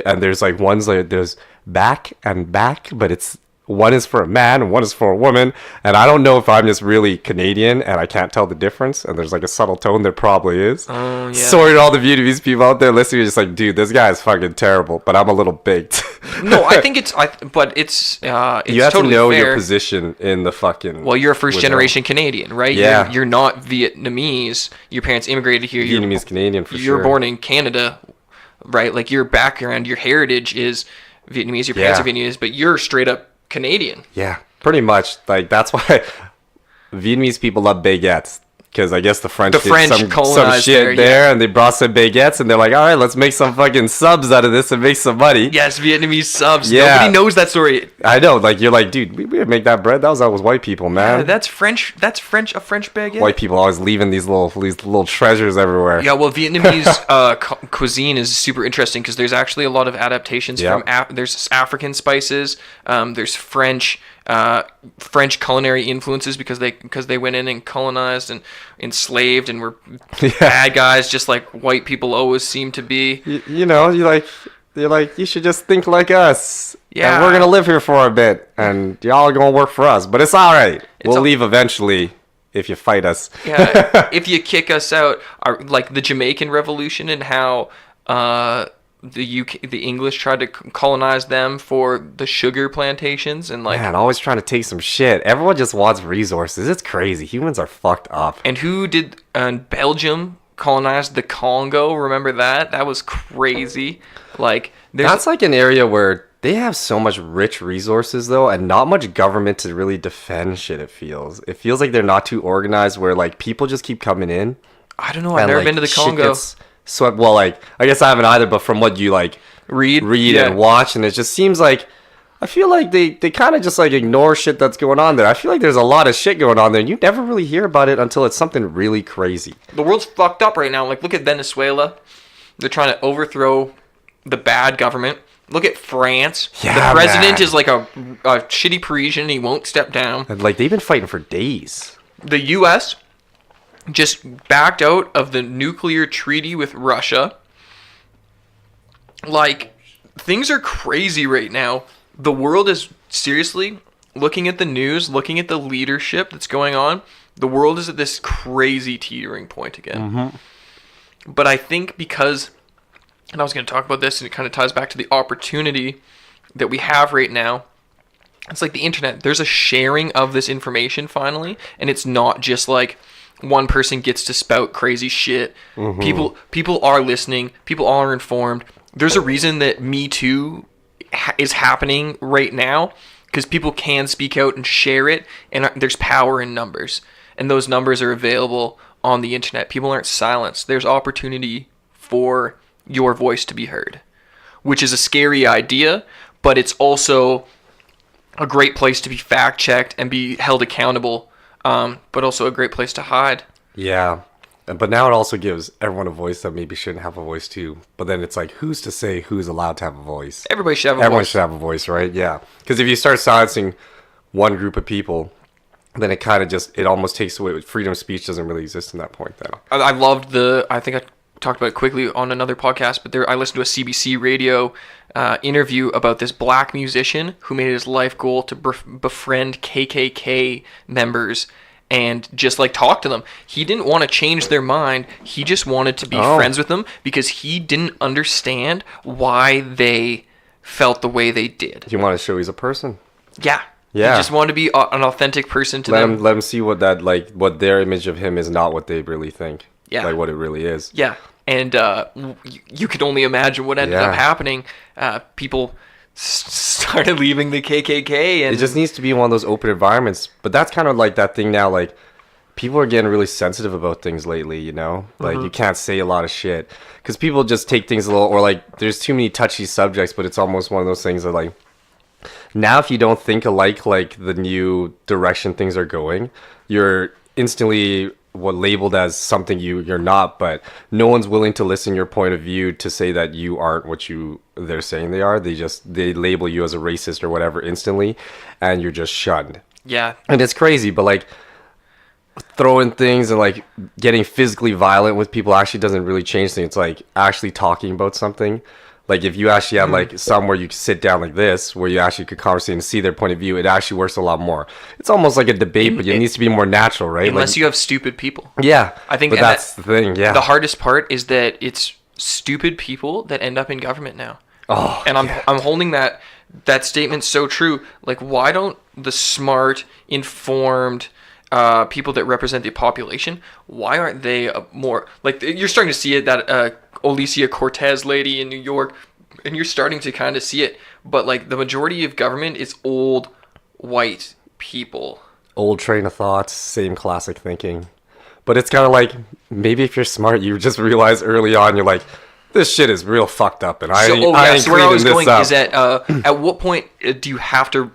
and there's like ones like there's back and back, but it's. One is for a man and one is for a woman. And I don't know if I'm just really Canadian and I can't tell the difference. And there's like a subtle tone. There probably is. Oh, yeah. Sorry to all the Vietnamese people out there listening. You're just like, dude, this guy is fucking terrible. But I'm a little baked. No, I think it's you have totally to know fair. your position in the fucking. Well, you're a first generation Canadian, right? Yeah. You're not Vietnamese. Your parents immigrated here. Vietnamese Canadian for sure. You're born in Canada, right? Like your background, your heritage is Vietnamese. Your parents are Vietnamese, but you're straight up Canadian. Yeah, pretty much. Like that's why Vietnamese people love baguettes. Because I guess the French did some shit there, and they brought some baguettes, and they're like, all right, let's make some fucking subs out of this and make some money. Yes, Vietnamese subs. Yeah. Nobody knows that story. I know. Like, you're like, dude, we didn't make that bread. That was white people, man. Yeah, that's French. That's French. A French baguette. White people always leaving these little treasures everywhere. Yeah, well, Vietnamese cuisine is super interesting because there's actually a lot of adaptations from. There's African spices. There's French culinary influences because they went in and colonized and enslaved and were bad guys, just like white people always seem to be. You know, you're like, you should just think like us. Yeah, and we're gonna live here for a bit, and y'all are gonna work for us. But it's all right. We'll leave eventually if you fight us. Yeah, if you kick us out, like the Jamaican Revolution and how the English tried to colonize them for the sugar plantations and like. Man, always trying to take some shit. Everyone just wants resources. It's crazy. Humans are fucked up. And who did Belgium colonized the Congo? Remember that? That was crazy. Like that's like an area where they have so much rich resources though, and not much government to really defend shit. It feels like they're not too organized. Where like people just keep coming in. I don't know. I've never been to the Congo. Swept. Well, like I guess I haven't either. But from what you like read and watch, and it just seems like I feel like they kind of just like ignore shit that's going on there. I feel like there's a lot of shit going on there, and you never really hear about it until it's something really crazy. The world's fucked up right now. Like look at Venezuela. They're trying to overthrow the bad government. Look at France. Yeah, the president is like a shitty Parisian. He won't step down. And like they've been fighting for days. The U.S. just backed out of the nuclear treaty with Russia. Like, things are crazy right now. The world is seriously looking at the news, looking at the leadership that's going on. The world is at this crazy teetering point again. Mm-hmm. But I think because, and I was going to talk about this, and it kind of ties back to the opportunity that we have right now. It's like the internet. There's a sharing of this information finally, and it's not just like one person gets to spout crazy shit. Mm-hmm. People are listening. People are informed. There's a reason that Me Too is happening right now because people can speak out and share it, and there's power in numbers, and those numbers are available on the internet. People aren't silenced. There's opportunity for your voice to be heard, which is a scary idea, but it's also a great place to be fact checked and be held accountable. But also a great place to hide. Yeah. But now it also gives everyone a voice that maybe shouldn't have a voice too. But then it's like, who's to say who's allowed to have a voice? Everybody should have a voice. Everyone should have a voice, right? Yeah. Because if you start silencing one group of people, then it kind of just, it almost takes away, freedom of speech doesn't really exist in that point then. I loved I think I talked about it quickly on another podcast, but I listened to a CBC radio interview about this black musician who made it his life goal to befriend KKK members and just like talk to them. He didn't want to change their mind. He just wanted to be friends with them because he didn't understand why they felt the way they did. He wanted to show he's a person. Yeah. Yeah. He just wanted to be an authentic person to them. Let them see what what their image of him is, not what they really think. Yeah. Like what it really is. Yeah. And you could only imagine what ended up happening. People started leaving the KKK. And it just needs to be one of those open environments. But that's kind of like that thing now. Like, people are getting really sensitive about things lately, you know? Like, you can't say a lot of shit. Because people just take things a little... Or, like, there's too many touchy subjects, but it's almost one of those things that, like... Now, if you don't think alike, like, the new direction things are going, you're instantly labeled as something you're not, but no one's willing to listen your point of view to say that you aren't what they're saying they are. They label you as a racist or whatever instantly, and you're just shunned. Yeah. And it's crazy, but, like, throwing things and, like, getting physically violent with people actually doesn't really change things. It's, like, actually talking about something. Like, if you actually have, like, somewhere you can sit down like this, where you actually could conversate and see their point of view, it actually works a lot more. It's almost like a debate, but it needs to be more natural, right? Unless like, you have stupid people. Yeah. I think but that's the thing, yeah. The hardest part is that it's stupid people that end up in government now. Oh, and I'm holding that statement so true. Like, why don't the smart, informed people that represent the population, why aren't they more... Like, you're starting to see it, that... Alicia Cortez lady in New York, and you're starting to kind of see it, but like the majority of government is old white people. Old train of thoughts, same classic thinking. But it's kind of like, maybe if you're smart, you just realize early on, you're like, this shit is real fucked up, and I ain't so where I was going up. Is that at what point do you have to...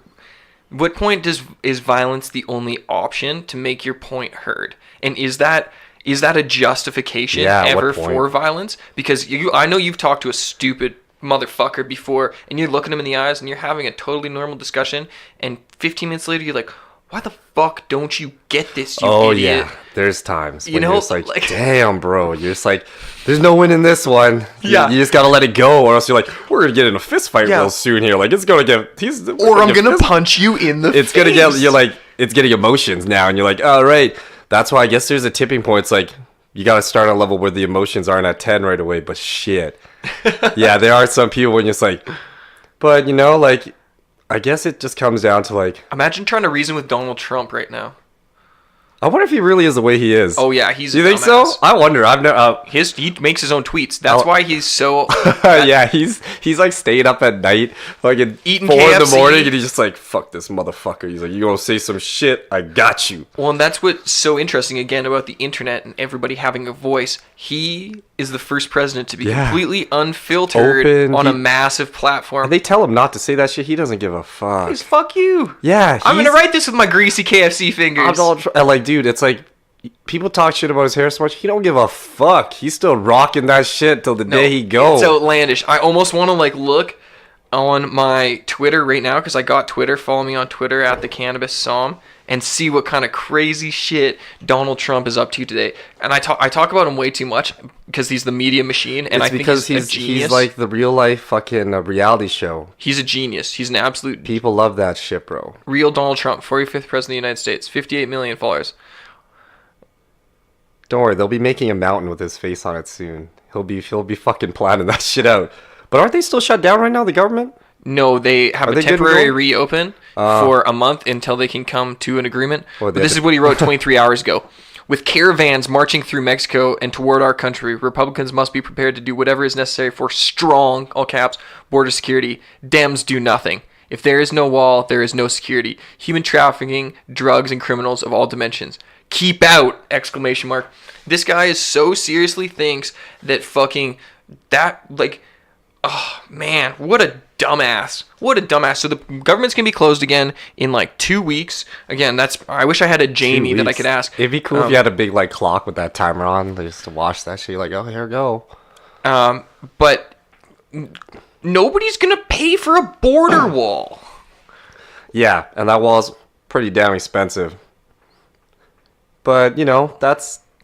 What point is violence the only option to make your point heard? And is that a justification ever for violence? Because I know you've talked to a stupid motherfucker before, and you're looking him in the eyes, and you're having a totally normal discussion, and 15 minutes later, you're like, why the fuck don't you get this, you idiot? Yeah. There's times when you know, you're just like, damn, bro. You're just like, there's no win in this one. Yeah. You just gotta let it go, or else you're like, we're gonna get in a fist fight real soon here. Like, it's gonna get... I'm gonna punch you in the face. It's gonna get... You're like, it's getting emotions now, and you're like, all right. That's why I guess there's a tipping point. It's like, you got to start on a level where the emotions aren't at 10 right away, but shit. Yeah, there are some people when you're just like, but, you know, like, I guess it just comes down to, like... Imagine trying to reason with Donald Trump right now. I wonder if he really is the way he is. Oh, yeah, he's You think so? I wonder. I've never... He makes his own tweets. That's why he's so... yeah, he's like staying up at night, like at eating 4 KFC. in the morning, and he's just like, fuck this motherfucker. He's like, you gonna say some shit? I got you. Well, and that's what's so interesting, again, about the internet and everybody having a voice. He is the first president to be completely unfiltered on a massive platform. And they tell him not to say that shit. He doesn't give a fuck. He's fuck you. Yeah. I'm gonna write this with my greasy KFC fingers. Like, dude, it's like, people talk shit about his hair so much. He don't give a fuck. He's still rocking that shit till the day he goes. It's outlandish. I almost want to like look on my Twitter right now, because I got Twitter. Follow me on Twitter at the Cannabis Som, and see what kind of crazy shit Donald Trump is up to today. And I talk about him way too much because he's the media machine, and I think he's a genius. He's like the real life fucking reality show. He's a genius. He's an absolute... People love that shit, bro. Real Donald Trump, 45th president of the United States, 58 million followers. Don't worry, they'll be making a mountain with his face on it soon. He'll be fucking planning that shit out. But aren't they still shut down right now, the government? No, they have a temporary reopen for a month until they can come to an agreement. But this is what he wrote 23 hours ago. With caravans marching through Mexico and toward our country, Republicans must be prepared to do whatever is necessary for strong, all caps, border security. Dems do nothing. If there is no wall, there is no security. Human trafficking, drugs, and criminals of all dimensions. Keep out! ! This guy is so seriously thinks that fucking... That, like... Oh, man, what a dumbass. What a dumbass. So the government's going to be closed again in like 2 weeks. Again, I wish I had a Jamie that I could ask. It'd be cool if you had a big like clock with that timer on just to watch that shit. Like, oh, here we go. But nobody's going to pay for a border wall. Yeah, and that wall's pretty damn expensive. But you know,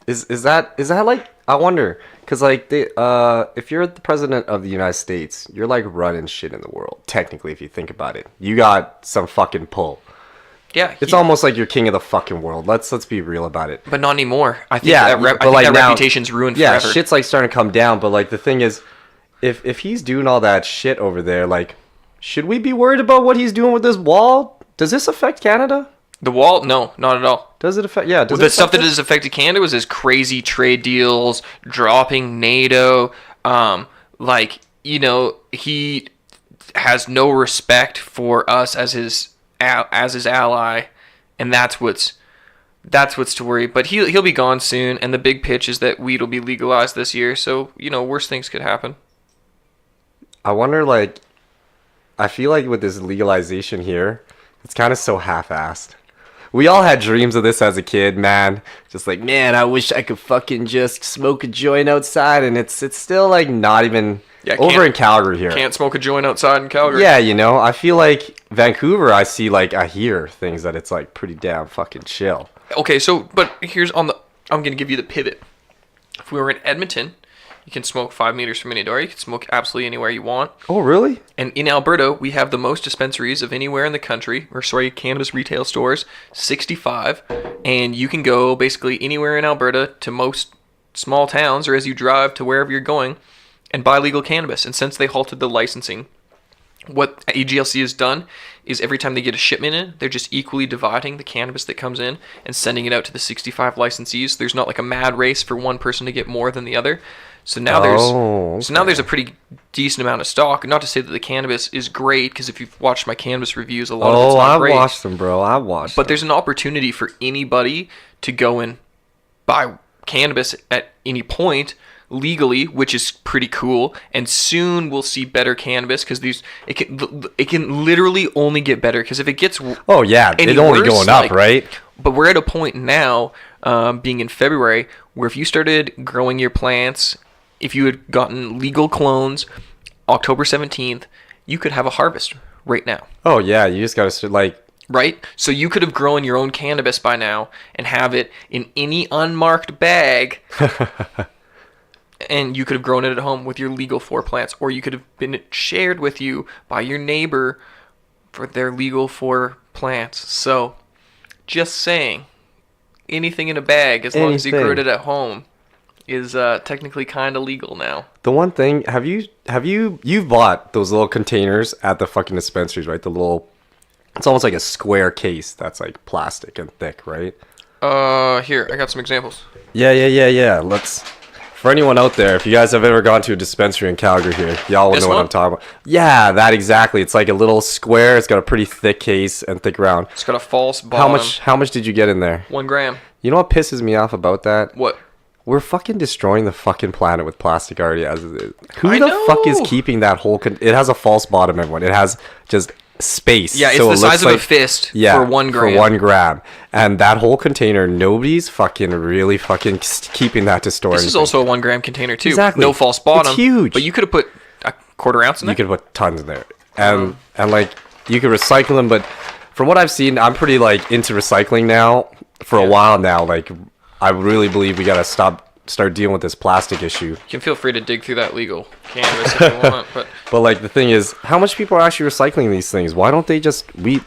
is that like, I wonder, because like if you're the president of the United States, you're like running shit in the world. Technically, if you think about it, you got some fucking pull. Yeah, it's almost like you're king of the fucking world. Let's be real about it. But not anymore. I think that reputation's ruined forever. Yeah, shit's like starting to come down. But like the thing is, if he's doing all that shit over there, like, should we be worried about what he's doing with this wall? Does this affect Canada? The wall? No, not at all. Does it affect? Yeah. The stuff that has affected Canada was his crazy trade deals, dropping NATO. Like, you know, he has no respect for us as his ally, and that's what's to worry. But he'll be gone soon, and the big pitch is that weed will be legalized this year. So, you know, worse things could happen. I wonder, like, I feel like with this legalization here, it's kind of so half-assed. We all had dreams of this as a kid, man. Just like, man, I wish I could fucking just smoke a joint outside, and it's still like not even over in Calgary here. Can't smoke a joint outside in Calgary. Yeah, you know, I feel like Vancouver, I hear things that it's like pretty damn fucking chill. Okay, so but I'm gonna give you the pivot. If we were in Edmonton, you can smoke 5 meters from any door. You can smoke absolutely anywhere you want. Oh, really? And in Alberta, we have the most dispensaries of anywhere in the country, cannabis retail stores, 65. And you can go basically anywhere in Alberta to most small towns, or as you drive to wherever you're going, and buy legal cannabis. And since they halted the licensing, what AGLC has done is every time they get a shipment in, they're just equally dividing the cannabis that comes in and sending it out to the 65 licensees. There's not like a mad race for one person to get more than the other. So now there's a pretty decent amount of stock. Not to say that the cannabis is great, because if you've watched my cannabis reviews, a lot of it's not great. I watched them, bro. I watched them. But there's an opportunity for anybody to go and buy cannabis at any point legally, which is pretty cool. And soon we'll see better cannabis, because it can literally only get better. Because if it gets it's only going up, right? But we're at a point now, being in February, where if you started growing your plants, if you had gotten legal clones October 17th, you could have a harvest right now. Oh, yeah. You just got to, like... Right? So you could have grown your own cannabis by now and have it in any unmarked bag. And you could have grown it at home with your legal 4 plants. Or you could have been shared with you by your neighbor for their legal 4 plants. So, just saying, anything in a bag, as long as you grew it at home, is technically kind of legal now. The one thing, you've bought those little containers at the fucking dispensaries, right? The little, it's almost like a square case that's like plastic and thick, right? Here, I got some examples. Yeah. For anyone out there, if you guys have ever gone to a dispensary in Calgary here, y'all will know what I'm talking about. Yeah, that exactly. It's like a little square. It's got a pretty thick case and thick round. It's got a false bottom. How much did you get in there? 1 gram. You know what pisses me off about that? What? We're fucking destroying the fucking planet with plastic already as it is. Who the fuck is keeping that whole... it has a false bottom, everyone. It has just space. Yeah, it's the size of a fist for 1 gram. For 1 gram. And that whole container, nobody's fucking really fucking keeping that to store. This is also a 1 gram container too. Exactly. No false bottom. It's huge. But you could have put a 1/4 ounce in there. You could put tons in there. And like, you could recycle them, but from what I've seen, I'm pretty like into recycling now for a while now. Like, I really believe we gotta start dealing with this plastic issue. You can feel free to dig through that legal cannabis if you want, but like, the thing is, how much people are actually recycling these things? Why don't they just weed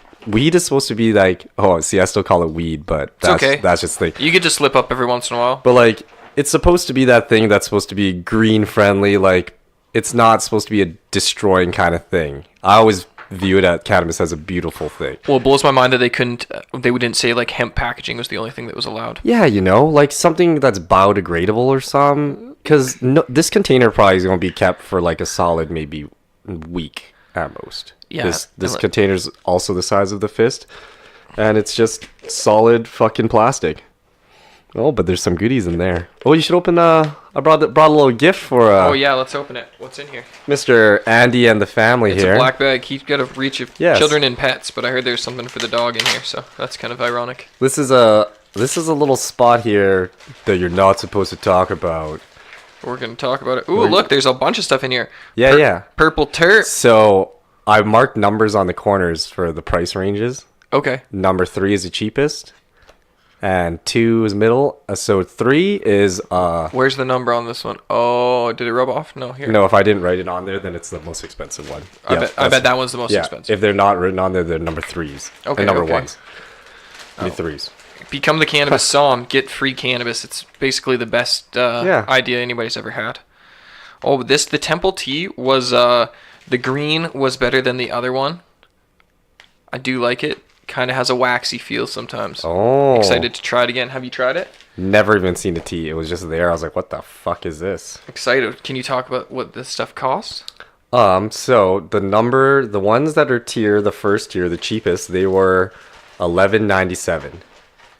is supposed to be like, I still call it weed, but that's okay. That's just the you could just slip up every once in a while. But like, it's supposed to be that thing that's supposed to be green friendly. Like, it's not supposed to be a destroying kind of thing. I always view it at cannabis as a beautiful thing. Well, it blows my mind that they didn't say like hemp packaging was the only thing that was allowed. Yeah, you know, like something that's biodegradable or something. Because this container probably is going to be kept for like a solid maybe week at most. Yeah. This container's also the size of the fist, and it's just solid fucking plastic. Oh, but there's some goodies in there. Oh, you should open. I brought a little gift for. Oh yeah, let's open it. What's in here? Mr. Andy and the family here. It's a black bag. He's got to reach children and pets, but I heard there's something for the dog in here, so that's kind of ironic. This is a little spot here that you're not supposed to talk about. We're gonna talk about it. Ooh, look, there's a bunch of stuff in here. Yeah. Purple terp. So I marked numbers on the corners for the price ranges. Okay. Number 3 is the cheapest. and 2 is middle. So 3 is Where's the number on this one? Oh, did it rub off? No, here. no. If I didn't write it on there, then it's the most expensive one. I bet that one's the most expensive. If they're not written on there, they're number 3s. Okay, number okay. 1s. Number 3s. Become the cannabis psalm. Get free cannabis. It's basically the best idea anybody's ever had. Oh, the Temple tea was the green was better than the other one. I do like it. Kind of has a waxy feel sometimes. Oh. Excited to try it again. Have you tried it? Never even seen the tea. It was just there. I was like, what the fuck is this? Excited. Can you talk about what this stuff costs? So the ones that are the first tier, the cheapest, they were $11.97.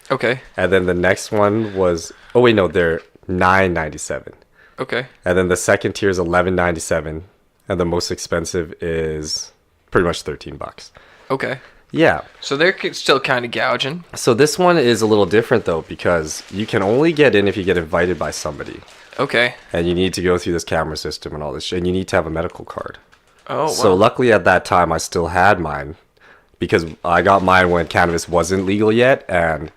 Okay. And then the next one was they're $9.97. Okay. And then the second tier is $11.97, and the most expensive is pretty much $13. Okay. Yeah. So they're still kind of gouging. So this one is a little different though, because you can only get in if you get invited by somebody. Okay. And you need to go through this camera system and all this shit, and you need to have a medical card. Oh, wow. So luckily at that time I still had mine, because I got mine when cannabis wasn't legal yet, and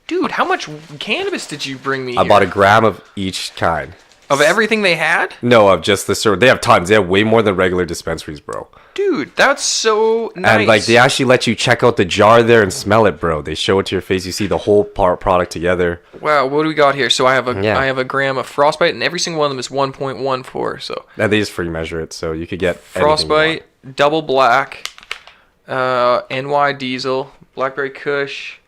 dude, how much cannabis did you bring me? I bought a gram of each kind. Of everything they had? No, of just the syrup. They have tons. They have way more than regular dispensaries, bro. Dude, that's so nice. And like they actually let you check out the jar there and smell it, bro. They show it to your face. You see the whole product together. Wow, what do we got here? So I have a gram of Frostbite, and every single one of them is 1.14. So and they just free measure it, so you could get Frostbite, Double Black, NY Diesel, Blackberry Kush,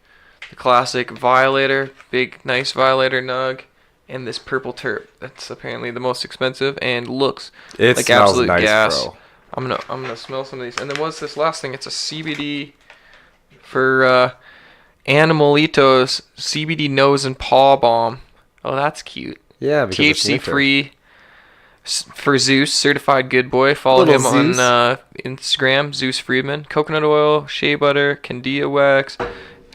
the classic Violator, big nice Violator nug, and this Purple Terp. That's apparently the most expensive and looks it like smells absolute nice, gas. bro. I'm gonna smell some of these. And then what's this last thing? It's a CBD for Animalitos CBD nose and paw balm. Oh, that's cute. Yeah, because THC free for Zeus, certified good boy. Follow him Zeus. on Instagram, Zeus Freedman. Coconut oil, shea butter, Candida wax,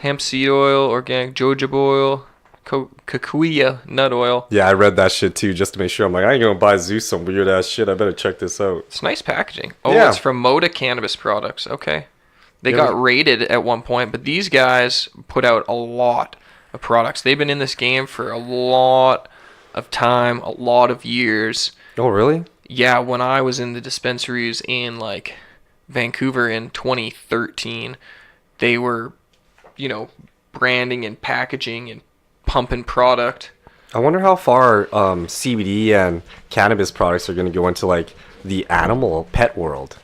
hemp seed oil, organic jojoba oil, Kikuya nut oil. Yeah, I read that shit too, just to make sure. I'm like, I ain't gonna buy Zeus some weird ass shit. I better check this out. It's nice packaging. Oh, yeah. It's from Moda Cannabis Products. Okay. They got raided at one point, but these guys put out a lot of products. They've been in this game for a lot of time, a lot of years. Oh, really? Yeah, when I was in the dispensaries in like Vancouver in 2013, they were, branding and packaging and pumping product. I wonder how far CBD and cannabis products are going to go into like the animal pet world.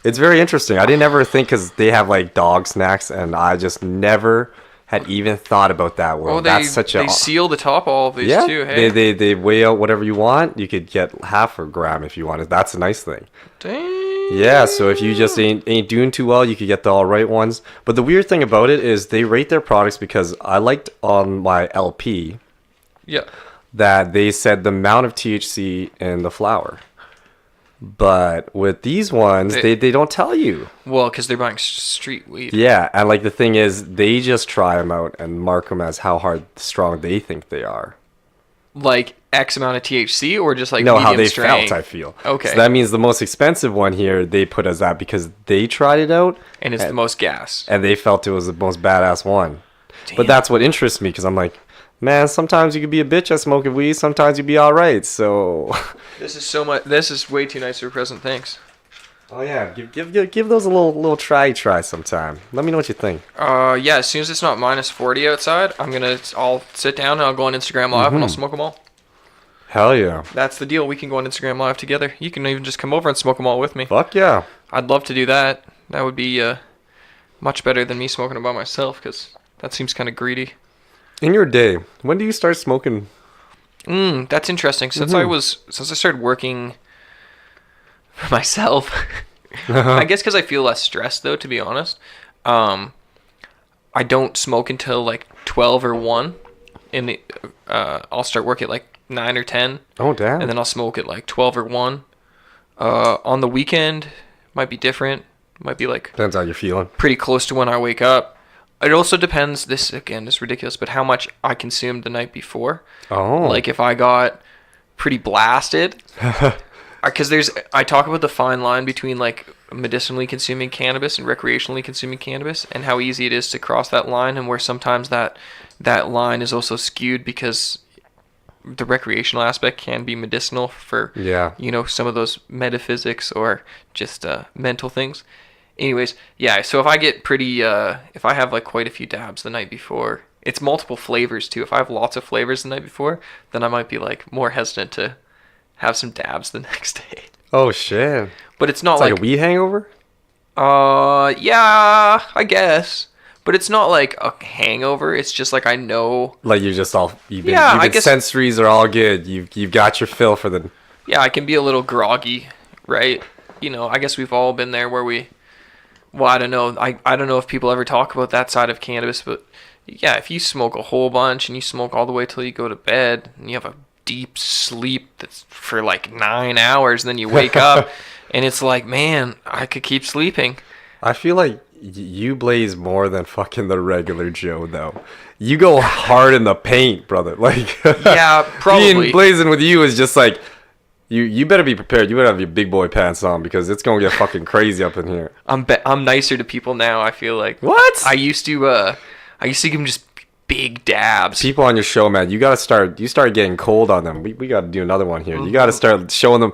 It's very interesting. I didn't ever think, because they have like dog snacks, and I just never had even thought about that world. They seal the top all of these too. Hey, they weigh out whatever you want. You could get half a gram if you wanted. That's a nice thing. Dang. Yeah, so if you just ain't doing too well, you could get the all right ones. But the weird thing about it is they rate their products, because I liked on my LP that they said the amount of THC in the flower. But with these ones, they don't tell you. Well, because they're buying street weed. Yeah, and like the thing is, they just try them out and mark them as how strong they think they are. Like X amount of THC, or just like no, how they strength? felt, I feel. Okay. So that means the most expensive one here, they put as that because they tried it out. And it's the most gas. And they felt it was the most badass one. Damn. But that's what interests me, because I'm like, man, sometimes you could be a bitch at smoking weed, sometimes you'd be all right, so... This is way too nice for a present, thanks. Oh yeah, give those a little try sometime. Let me know what you think. Yeah, as soon as it's not minus 40 outside, I'll sit down and I'll go on Instagram Live and I'll smoke them all. Hell yeah. That's the deal. We can go on Instagram Live together. You can even just come over and smoke them all with me. Fuck yeah. I'd love to do that. That would be much better than me smoking them by myself, because that seems kind of greedy. In your day, when do you start smoking? That's interesting. Since I started working for myself, I guess because I feel less stressed, though, to be honest. I don't smoke until like 12 or 1. I'll start work at like 9 or 10. Oh, damn. And then I'll smoke at like 12 or 1. On the weekend, might be different. Might be like... Depends how you're feeling. Pretty close to when I wake up. It also depends, this again is ridiculous, but how much I consumed the night before. Oh. Like if I got pretty blasted, because I talk about the fine line between like medicinally consuming cannabis and recreationally consuming cannabis, and how easy it is to cross that line, and where sometimes that that line is also skewed because the recreational aspect can be medicinal for, some of those metaphysics or just mental things. Anyways, yeah, so if I get if I have like quite a few dabs the night before, it's multiple flavors too. If I have lots of flavors the night before, then I might be like more hesitant to have some dabs the next day. Oh shit. But it's not like a weed hangover? Yeah, I guess. But it's not like a hangover. It's just like I know. Like you're just all sensories are all good. You've got your fill for the. Yeah, I can be a little groggy, right? I guess we've all been there where we. Well, I don't know. I don't know if people ever talk about that side of cannabis, but yeah, if you smoke a whole bunch and you smoke all the way till you go to bed and you have a deep sleep that's for like 9 hours, and then you wake up and it's like, man, I could keep sleeping. I feel like you blaze more than fucking the regular Joe, though. You go hard in the paint, brother. Like, yeah, probably. Being blazing with you is just like, you better be prepared. You better have your big boy pants on because it's gonna get fucking crazy up in here. I'm nicer to people now. I feel like what I used to give them just big dabs. People on your show, man, you start getting cold on them. We got to do another one here. You got to start showing them.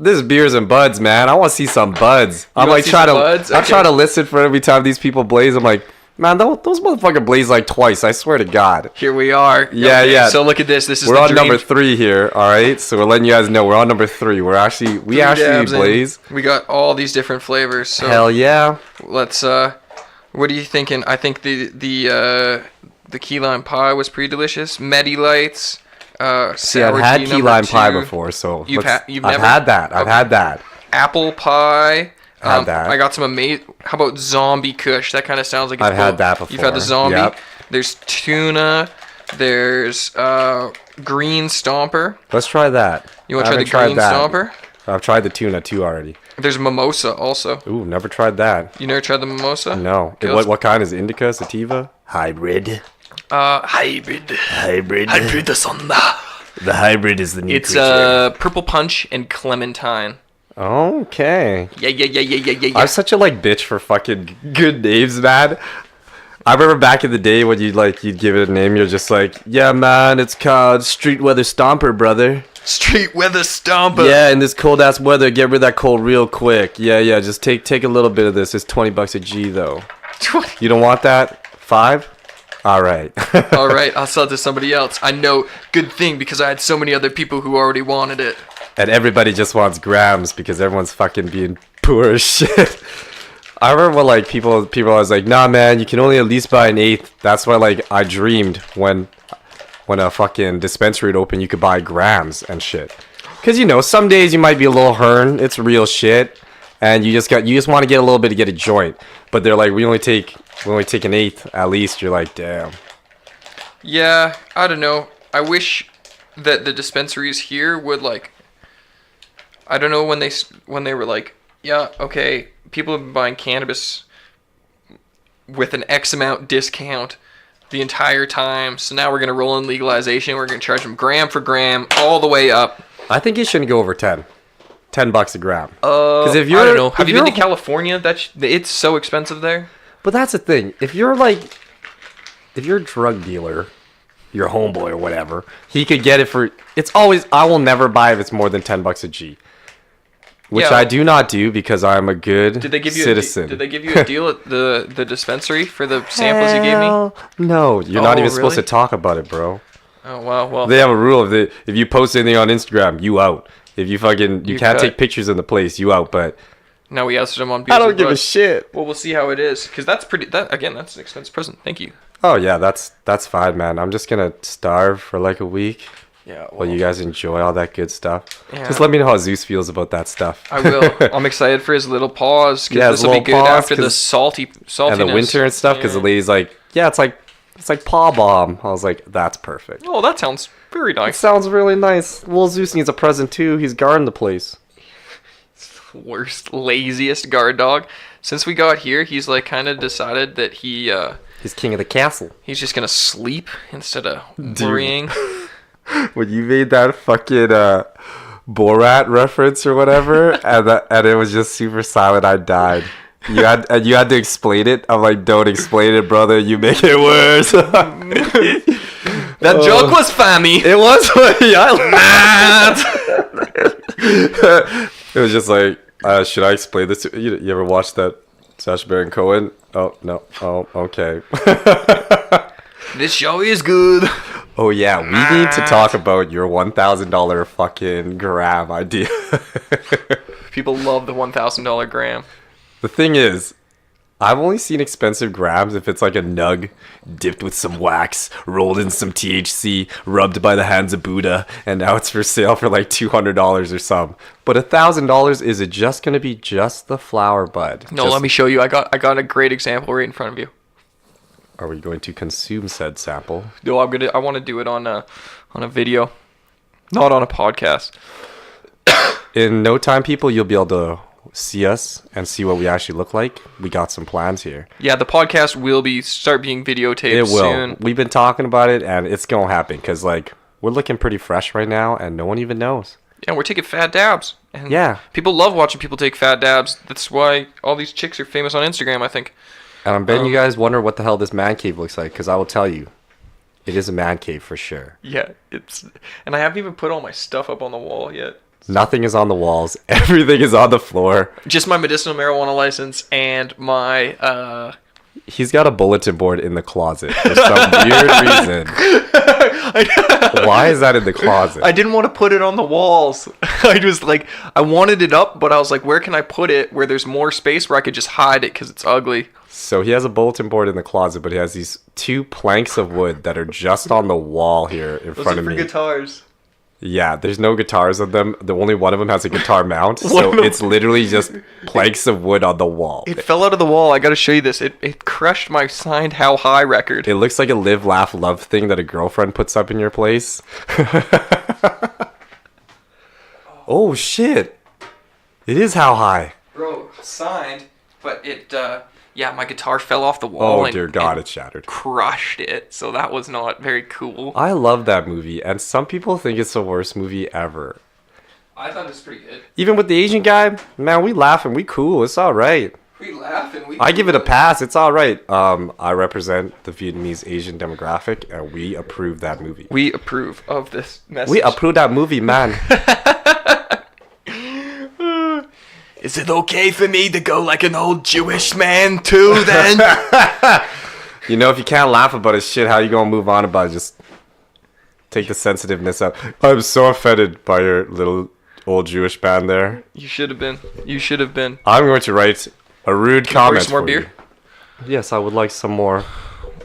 This is beers and buds, man. I want to see some buds. I'm like try to listen for every time these people blaze. I'm like, man, those motherfuckers blaze like twice. I swear to God. Here we are. Yeah, okay, yeah. So look at this. This is we're on number 3 here. All right. So we're letting you guys know we're on number 3. We actually blaze. We got all these different flavors. So hell yeah. Let's. What are you thinking? I think the key lime pie was pretty delicious. Medi Lights. See, I've had key lime pie before, so I've had that. Apple pie. Had that. I got some amazing. How about zombie kush? That kind of sounds like it's I've had that before. You've had the zombie. Yep. There's tuna. There's green stomper. Let's try that. You want to try the green stomper? I've tried the tuna too already. There's mimosa also. Ooh, never tried that. You never tried the mimosa? No. What kind is it? Indica, sativa? Hybrid. Hybrid. The hybrid is the new It's creature. purple punch and clementine. Okay. Yeah. I'm such a bitch for fucking good names, man. I remember back in the day when you'd give it a name, you're just like, yeah, man, it's called Street Weather Stomper, brother. Street Weather Stomper. Yeah, in this cold ass weather, get rid of that cold real quick. Yeah, just take a little bit of this. It's $20 a G though. 20. You don't want that? 5? All right. All right, I'll sell it to somebody else. I know, good thing, because I had so many other people who already wanted it. And everybody just wants grams because everyone's fucking being poor as shit. I remember when people was like, nah, man, you can only at least buy an eighth. That's why I dreamed when a fucking dispensary would open, you could buy grams and shit. Because some days you might be a little hern. It's real shit, and you just want to get a little bit to get a joint. But they're like, we only take an eighth at least. You're like, damn. Yeah, I don't know. I wish that the dispensaries here would I don't know when they were like, yeah, okay, people have been buying cannabis with an X amount discount the entire time. So now we're gonna roll in legalization. We're gonna charge them gram for gram all the way up. I think it shouldn't go over $10 a gram. Because if you're, I don't know. Have you been to California? It's so expensive there. But that's the thing. If you're a drug dealer, your homeboy or whatever, he could get it for. It's always. I will never buy if it's more than $10 a G. Which I do not do because I'm a good citizen. Did they give you a deal at the dispensary for the samples you gave me? No, you're not even supposed to talk about it, bro. Oh wow, well. They have a rule if you post anything on Instagram, you out. If you can't take pictures in the place, you out. But now we asked them on. I don't give a shit. Well, we'll see how it is because that's pretty. That's an expensive present. Thank you. Oh yeah, that's fine, man. I'm just gonna starve for a week. Yeah. Well, you guys enjoy all that good stuff. Yeah. Just let me know how Zeus feels about that stuff. I will. I'm excited for his little paws because this will be good after the saltiness. And the winter and stuff because the lady's like, yeah, it's like paw balm. I was like, that's perfect. Oh, that sounds very nice. It sounds really nice. Well, Zeus needs a present too. He's guarding the place. Worst, laziest guard dog. Since we got here, he's kind of decided that he's king of the castle. He's just gonna sleep instead of worrying. When you made that fucking Borat reference or whatever, and it was just super silent, I died. You had to explain it. I'm like, don't explain it, brother. You make it worse. That joke was funny. It was funny. It was just like, should I explain this to you? You ever watch that Sacha Baron Cohen? Oh, no. Oh, okay. This show is good. Oh, yeah. We need to talk about your $1,000 fucking gram idea. People love the $1,000 gram. The thing is, I've only seen expensive grams if it's like a nug dipped with some wax, rolled in some THC, rubbed by the hands of Buddha, and now it's for sale for like $200 or something. But $1,000, is it just gonna be just the flower bud? No, let me show you. I got a great example right in front of you. Are we going to consume said sample? No, I want to do it on a video, not on a podcast. In no time, people, you'll be able to see us and see what we actually look like. We got some plans here. Yeah, the podcast will start being videotaped it will. soon. We've been talking about it, and it's gonna happen because like we're looking pretty fresh right now, and no one even knows. Yeah, we're taking fat dabs. And yeah, people love watching people take fat dabs. That's why all these chicks are famous on Instagram, I think. And I'm betting you guys wonder what the hell this man cave looks like, because I will tell you, it is a man cave for sure. Yeah, and I haven't even put all my stuff up on the wall yet. Nothing is on the walls. Everything is on the floor. Just my medicinal marijuana license and my... He's got a bulletin board in the closet for some weird reason. Why is that in the closet? I didn't want to put it on the walls. I wanted it up, but I was like, where can I put it where there's more space where I could just hide it because it's ugly? So he has a bulletin board in the closet, but he has these 2 planks of wood that are just on the wall here in front of me. Those are for guitars. Yeah, there's no guitars on them. The only one of them has a guitar mount, so it's literally just planks of wood on the wall. It fell out of the wall. I gotta show you this. It crushed my signed How High record. It looks like a live, laugh, love thing that a girlfriend puts up in your place. Oh, shit. It is How High. Bro, signed, but yeah, my guitar fell off the wall. Oh, dear God, it shattered. Crushed it, so that was not very cool. I love that movie, and some people think it's the worst movie ever. I thought it was pretty good. Even with the Asian guy, man, we laugh and we cool. It's all right. We laugh and we I give it a pass. It's all right. I represent the Vietnamese Asian demographic, and we approve that movie. We approve of this message. We approve that movie, man. Is it okay for me to go like an old Jewish man too then? You know, if you can't laugh about his shit, how you gonna move on about it? Just take the sensitiveness out. I'm so offended by your little old Jewish band there. You should have been. You should have been. I'm going to write a rude comment. Some more beer? Yes, I would like some more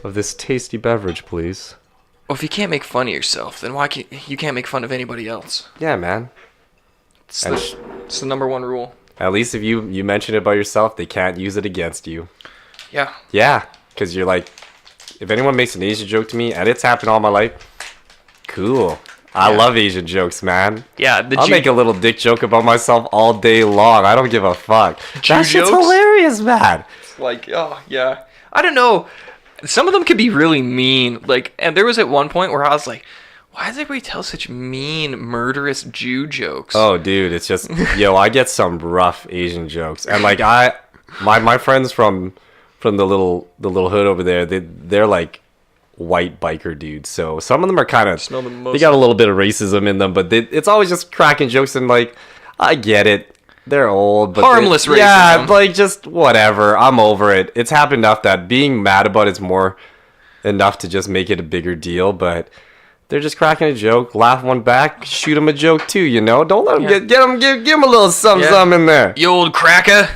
of this tasty beverage, please. Well, if you can't make fun of yourself, then why can't you make fun of anybody else? Yeah, man. It's the number one rule. At least if you mention it by yourself, they can't use it against you. Yeah. Yeah, because you're like, if anyone makes an Asian joke to me, and it's happened all my life, cool. I love Asian jokes, man. Yeah, I'll make a little dick joke about myself all day long. I don't give a fuck. That shit's hilarious, man. Like, oh, yeah. I don't know. Some of them could be really mean. Like, and there was at one point where I was like, why does everybody tell such mean, murderous Jew jokes? Oh, dude, it's just, yo, I get some rough Asian jokes. And like, my friends from the little hood over there, they're like white biker dudes. So some of them are kind of, they got a little bit of racism in them, but it's always just cracking jokes and like, I get it. They're old, but harmless racism. Yeah, like just whatever. I'm over it. It's happened enough that being mad about it's more enough to just make it a bigger deal, but they're just cracking a joke, laugh one back, shoot them a joke too, you know? Don't let them give them a little something in there. You old cracker.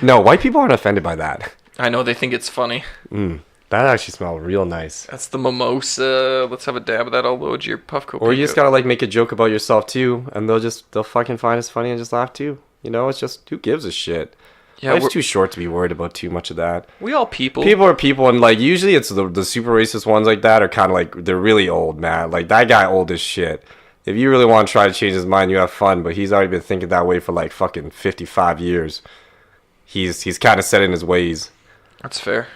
No, white people aren't offended by that. I know, they think it's funny. That actually smells real nice. That's the mimosa. Let's have a dab of that. I'll load your Puffco. Or you just gotta like make a joke about yourself too, and they'll fucking find us funny and just laugh too. You know, it's just, who gives a shit? Yeah, life's too short to be worried about too much of that. We all people. People are people, and like usually it's the super racist ones like that are kind of like, they're really old, man. Like that guy old as shit. If you really want to try to change his mind, you have fun, but he's already been thinking that way for like fucking 55 years. He's kind of set in his ways. That's fair.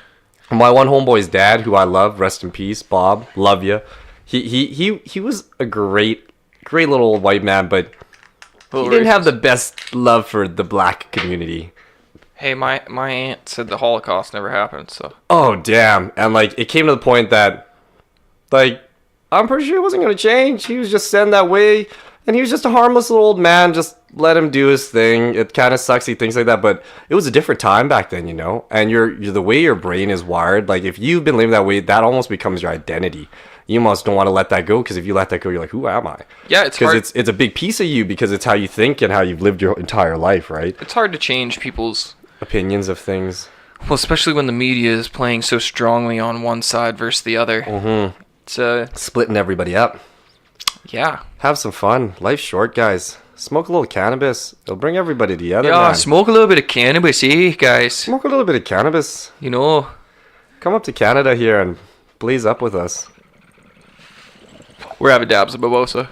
My one homeboy's dad, who I love, rest in peace, Bob, love you. He was a great little old white man, but he didn't have the best love for the black community. Hey, my aunt said the Holocaust never happened, so. Oh, damn. And, like, it came to the point that, like, I'm pretty sure he wasn't going to change. He was just sent that way. And he was just a harmless little old man. Just let him do his thing. It kind of sucks, he things like that. But it was a different time back then, you know? And you're the way your brain is wired, like, if you've been living that way, that almost becomes your identity. You almost don't want to let that go, because if you let that go, you're like, who am I? Yeah, it's hard. Because it's a big piece of you, because it's how you think and how you've lived your entire life, right? It's hard to change people's opinions of things. Well, especially when the media is playing so strongly on one side versus the other. Mm-hmm. It's splitting everybody up. Yeah. Have some fun. Life's short, guys. Smoke a little cannabis. It'll bring everybody together, yeah, man. Smoke a little bit of cannabis, eh, guys? Smoke a little bit of cannabis. You know. Come up to Canada here and blaze up with us. We're having dabs of mimosa.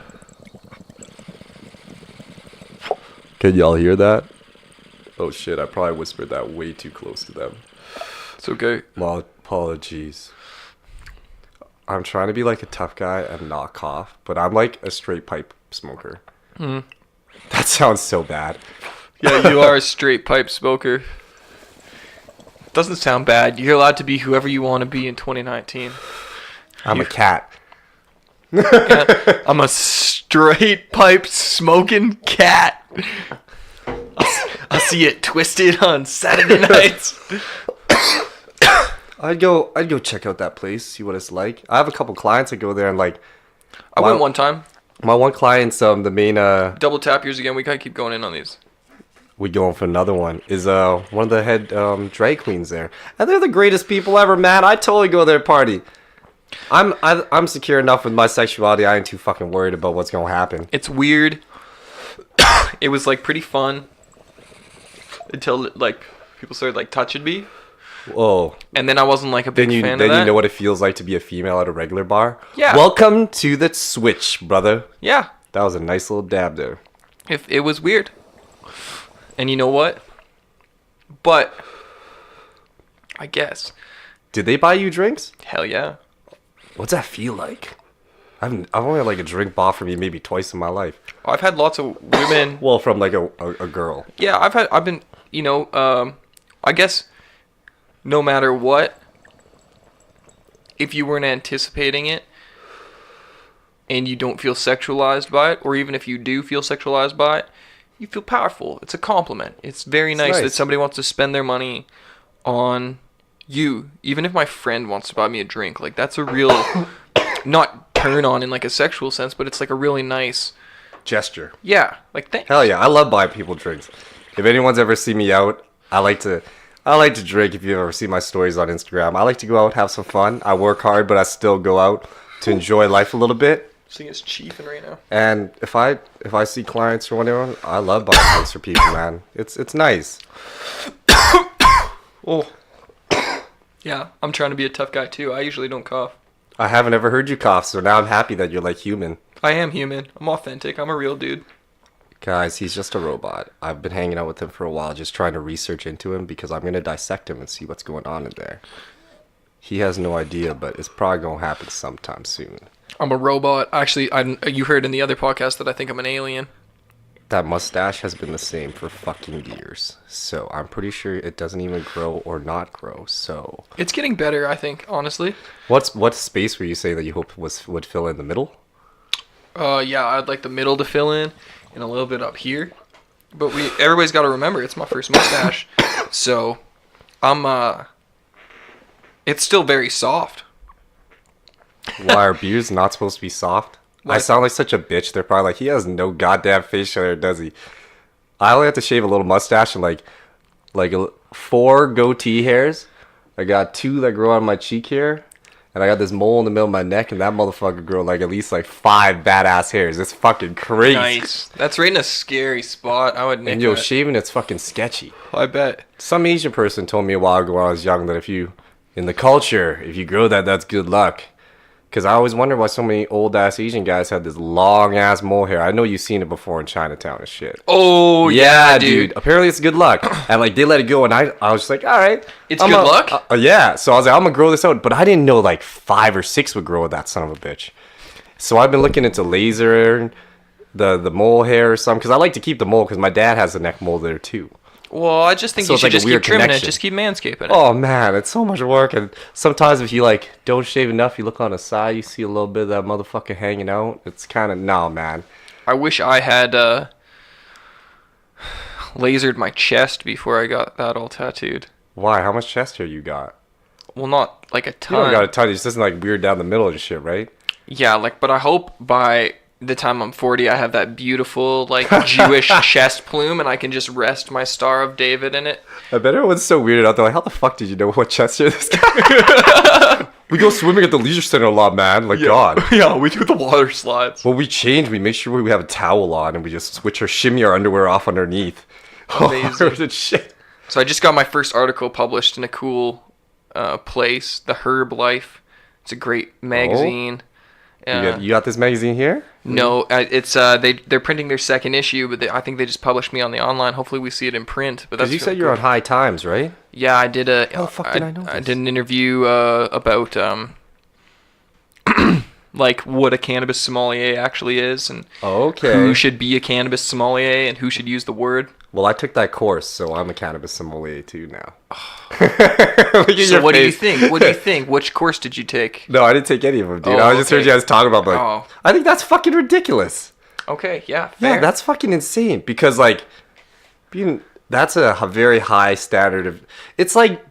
Can y'all hear that? Oh shit, I probably whispered that way too close to them. It's okay. Well, apologies. I'm trying to be like a tough guy and not cough, but I'm like a straight pipe smoker. Mm. That sounds so bad. Yeah, you are a straight pipe smoker. Doesn't sound bad. You're allowed to be whoever you want to be in 2019. I'm a cat. Yeah, I'm a straight pipe smoking cat. I'll see it twisted on Saturday nights. I'd go check out that place, see what it's like. I have a couple clients that go there and like. I went one time. My one client's the main double tap yours again. We gotta keep going in on these. We going for another one. Is one of the head drag queens there, and they're the greatest people ever, man. I totally go there party. I'm secure enough with my sexuality. I ain't too fucking worried about what's gonna happen. It's weird. It was like pretty fun until like people started like touching me. Whoa. And then I wasn't like a big fan of that. Then you know what it feels like to be a female at a regular bar? Yeah. Welcome to the switch, brother. Yeah. That was a nice little dab there. If it was weird. And you know what? But I guess. Did they buy you drinks? Hell yeah. What's that feel like? I've only had like a drink bought for me maybe twice in my life. I've had lots of women. Well, from like a girl. Yeah, I've been, you know, I guess no matter what, if you weren't anticipating it and you don't feel sexualized by it, or even if you do feel sexualized by it, you feel powerful. It's a compliment. It's very nice that somebody wants to spend their money on you. Even if my friend wants to buy me a drink, like that's a real, not turn on in like a sexual sense, but it's like a really nice gesture. Yeah, like thanks. Hell yeah, I love buying people drinks. If anyone's ever seen me out, I like to drink. If you've ever seen my stories on Instagram, I like to go out, have some fun. I work hard, but I still go out to enjoy life a little bit. This thing is chiefing right now. And if I see clients or whatever, I love buying drinks for people, man. It's nice. Oh. Yeah, I'm trying to be a tough guy too. I usually don't cough. I haven't ever heard you cough, so now I'm happy that you're like human. I am human. I'm authentic. I'm a real dude. Guys, he's just a robot. I've been hanging out with him for a while, just trying to research into him because I'm going to dissect him and see what's going on in there. He has no idea, but it's probably going to happen sometime soon. I'm a robot. Actually, you heard in the other podcast that I think I'm an alien. That mustache has been the same for fucking years. So I'm pretty sure it doesn't even grow or not grow. So it's getting better, I think, honestly. What space were you saying that you hoped would fill in the middle? Yeah, I'd like the middle to fill in and a little bit up here. But everybody's got to remember it's my first mustache. So it's still very soft. Why are beards not supposed to be soft? What? I sound like such a bitch. They're probably like, he has no goddamn facial hair, does he? I only have to shave a little mustache and like 4 goatee hairs. I got 2 that grow on my cheek here. And I got this mole in the middle of my neck, and that motherfucker grew like at least like 5 badass hairs. It's fucking crazy. Nice. That's right in a scary spot. I would nick And shaving it's fucking sketchy. I bet. Some Asian person told me a while ago when I was young that if you grow that's good luck. Because I always wonder why so many old-ass Asian guys had this long-ass mole hair. I know you've seen it before in Chinatown and shit. Oh, yeah, dude. Apparently it's good luck. And, like, they let it go, and I was just like, all right. It's good luck? Yeah. So I was like, I'm going to grow this out. But I didn't know, like, 5 or 6 would grow with that son of a bitch. So I've been looking into laser, the mole hair or something. Because I like to keep the mole, because my dad has a neck mole there, too. Well, I just think So you it's should like a just keep weird trimming connection. it. Just keep manscaping it. Oh man, it's so much work, and sometimes if you like don't shave enough, you look on the side, you see a little bit of that motherfucker hanging out. It's kind of man. I wish I had lasered my chest before I got that all tattooed. Why? How much chest hair you got? Well, not like a You ton. don't got a ton. It's just like weird down the middle and shit, right? Yeah, like, but I hope by the time I'm 40, I have that beautiful, like, Jewish chest plume, and I can just rest my Star of David in it. I bet everyone's so weirded out. They're like, how the fuck did you know what chest hair this guy? We go swimming at the leisure center a lot, man. Like, God. Yeah, we do the water slides. Well, we change. We make sure we have a towel on, and we just shimmy our underwear off underneath. Amazing. Shit. So I just got my first article published in a cool place, The Herb Life. It's a great magazine. You got this magazine here? No, it's they're printing their second issue, but I think they just published me on the online. Hopefully, we see it in print. But that's Because you said you're on High Times, right? Yeah, I did a. How the fuck did I know this? I did an interview about like what a cannabis sommelier actually is, and who should be a cannabis sommelier, and who should use the word. Well, I took that course, so I'm a cannabis sommelier too now. So what do you think? What do you think? Which course did you take? No, I didn't take any of them, dude. Oh, I just heard you guys talking about, like, Oh. I think that's fucking ridiculous. Okay, yeah, fair. Yeah, that's fucking insane. Because, like, that's a very high standard of. It's like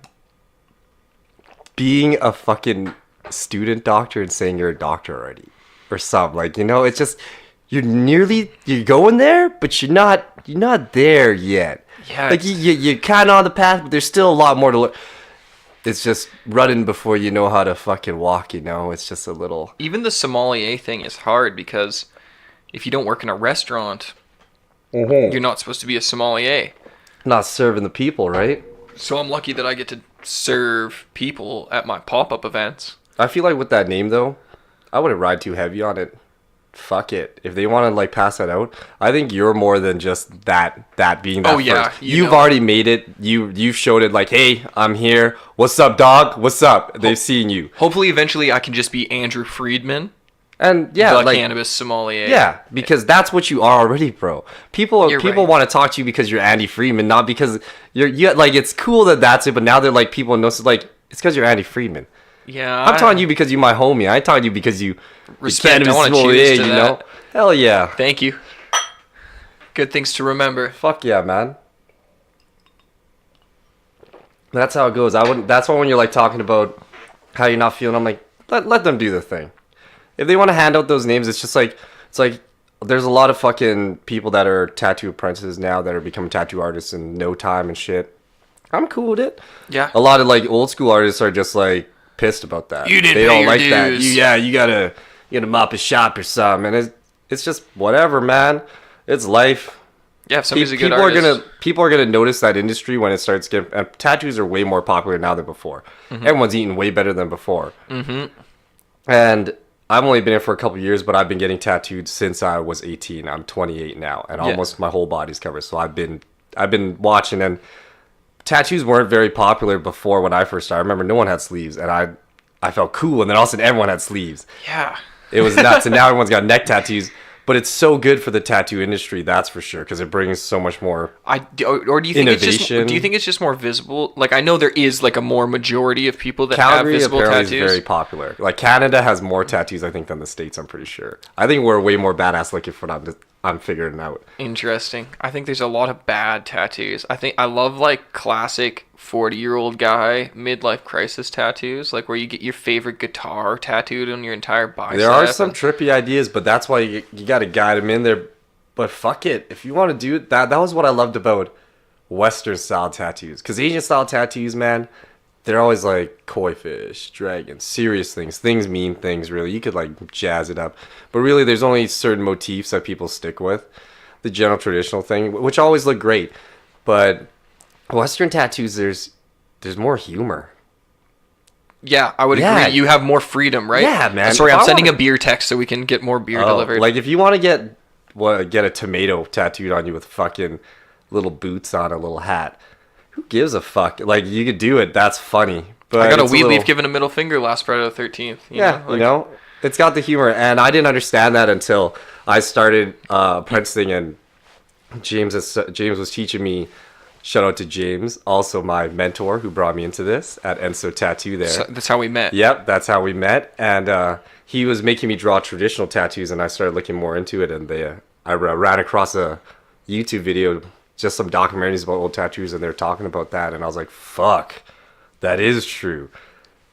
being a fucking student doctor and saying you're a doctor already, or something. Like, it's just you're going there, but you're not there yet. Yeah, like you're kind of on the path, but there's still a lot more to learn. It's just running before you know how to fucking walk. It's just a little. Even the sommelier thing is hard because if you don't work in a restaurant, you're not supposed to be a sommelier. Not serving the people, right? So I'm lucky that I get to serve people at my pop-up events. I feel like with that name though, I wouldn't ride too heavy on it. Fuck it. If they want to like pass that out, I think you're more than just that being that. Oh yeah, first. You've already made it. You've showed it. Like, hey, I'm here. What's up, dog? What's up? They've seen you. Hopefully, eventually, I can just be Andrew Freedman. And yeah, the like cannabis sommelier. Yeah, because that's what you are already, bro. People right. want to talk to you because you're Andy Freedman, not because you like. It's cool that that's it, but now they're like people know. It's like it's because you're Andy Freedman. Yeah, I'm talking to you because you're my homie. I ain't talking to you because you respect. I want to cheers to that. Hell yeah. Thank you. Good things to remember. Fuck yeah, man. That's how it goes. That's why when you're like talking about how you're not feeling, I'm like, let them do the thing. If they want to hand out those names, it's like there's a lot of fucking people that are tattoo apprentices now that are becoming tattoo artists in no time and shit. I'm cool with it. Yeah. A lot of like old school artists are just like pissed about that. You didn't they pay don't your like dues. that. You gotta mop his shop or something. And it's just whatever, man. It's life. Yeah, if somebody's a good artist. People are gonna notice that industry when it starts getting. And tattoos are way more popular now than before. Mm-hmm. Everyone's eating way better than before. Mm-hmm. And I've only been here for a couple of years, but I've been getting tattooed since I was 18. I'm 28 now, and almost my whole body's covered. So I've been watching, and tattoos weren't very popular before when I first started. I remember no one had sleeves, and I felt cool, and then all of a sudden everyone had sleeves. Yeah. It was nuts, and now everyone's got neck tattoos. But it's so good for the tattoo industry, that's for sure, because it brings so much more or do you think innovation. Do you think it's just more visible? Like, I know there is like a more majority of people that Calgary have visible apparently tattoos. is very popular. Like Canada has more tattoos, I think, than the States. I'm pretty sure. I think we're way more badass looking for what I'm figuring it out. Interesting. I think there's a lot of bad tattoos. I love like classic 40-year-old guy midlife crisis tattoos, like where you get your favorite guitar tattooed on your entire bicep. There are some trippy ideas, but that's why you got to guide them in there. But fuck it, if you want to do it, that was what I loved about Western style tattoos. Because Asian style tattoos, man, they're always like koi fish, dragons, serious things mean things, really. You could like jazz it up. But really, there's only certain motifs that people stick with. The general traditional thing, which always look great. But Western tattoos, there's more humor. Yeah, I would agree. You have more freedom, right? Yeah, man. Sorry, I'm sending a beer text so we can get more beer delivered. Like if you want to get a tomato tattooed on you with fucking little boots on a little hat, who gives a fuck? Like you could do it. That's funny. But I got a weed leaf giving a middle finger last Friday the 13th. You know, it's got the humor, and I didn't understand that until I started apprenticing, and James was teaching me Shout out to James, also my mentor who brought me into this at Enso Tattoo there. So that's how we met. Yep, that's how we met. And he was making me draw traditional tattoos, and I started looking more into it. And I ran across a YouTube video, just some documentaries about old tattoos, and they're talking about that. And I was like, fuck, that is true.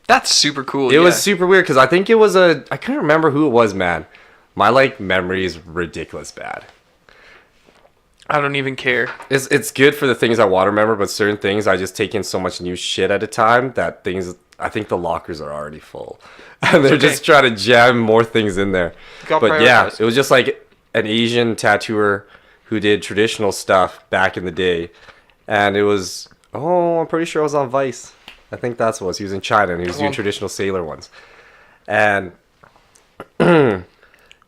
That's super cool. It was super weird because I think it was I can't remember who it was, man. My memory is ridiculous bad. I don't even care. It's good for the things I want to remember, but certain things I just take in so much new shit at a time that I think the lockers are already full. And they're just trying to jam more things in there. But yeah, it was just like an Asian tattooer who did traditional stuff back in the day. And it was, I'm pretty sure it was on Vice. I think that's what it was. He was in China and he was doing traditional sailor ones. And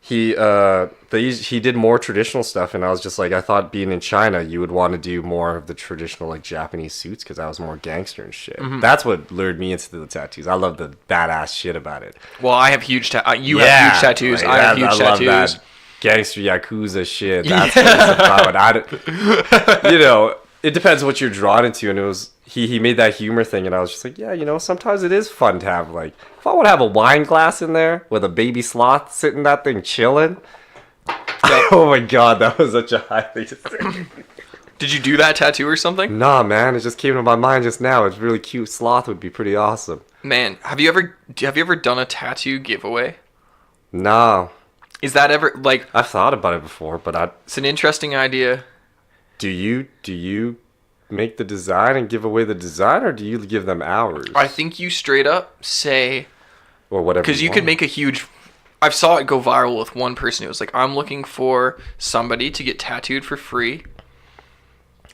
he did more traditional stuff, and I was just like, I thought being in China, you would want to do more of the traditional like Japanese suits because I was more gangster and shit. Mm-hmm. That's what lured me into the tattoos. I love the badass shit about it. Well, I have huge you have huge tattoos. Like, I have huge tattoos. Love that gangster Yakuza shit. That's what it's about. You know, it depends what you're drawn into, and it was he made that humor thing, and I was just like, yeah, you know, sometimes it is fun to have like, if I would have a wine glass in there with a baby sloth sitting that thing chilling. Oh my god, that was such a high thing to say. Did you do that tattoo or something? Nah, man, it just came to my mind just now. It's really cute. Sloth would be pretty awesome. Man, have you ever done a tattoo giveaway? No. Is that ever like? I've thought about it before, but it's an interesting idea. Do you make the design and give away the design, or do you give them hours? I think you straight up say, or whatever. Because you could make a huge. I saw it go viral with one person. It was like, I'm looking for somebody to get tattooed for free.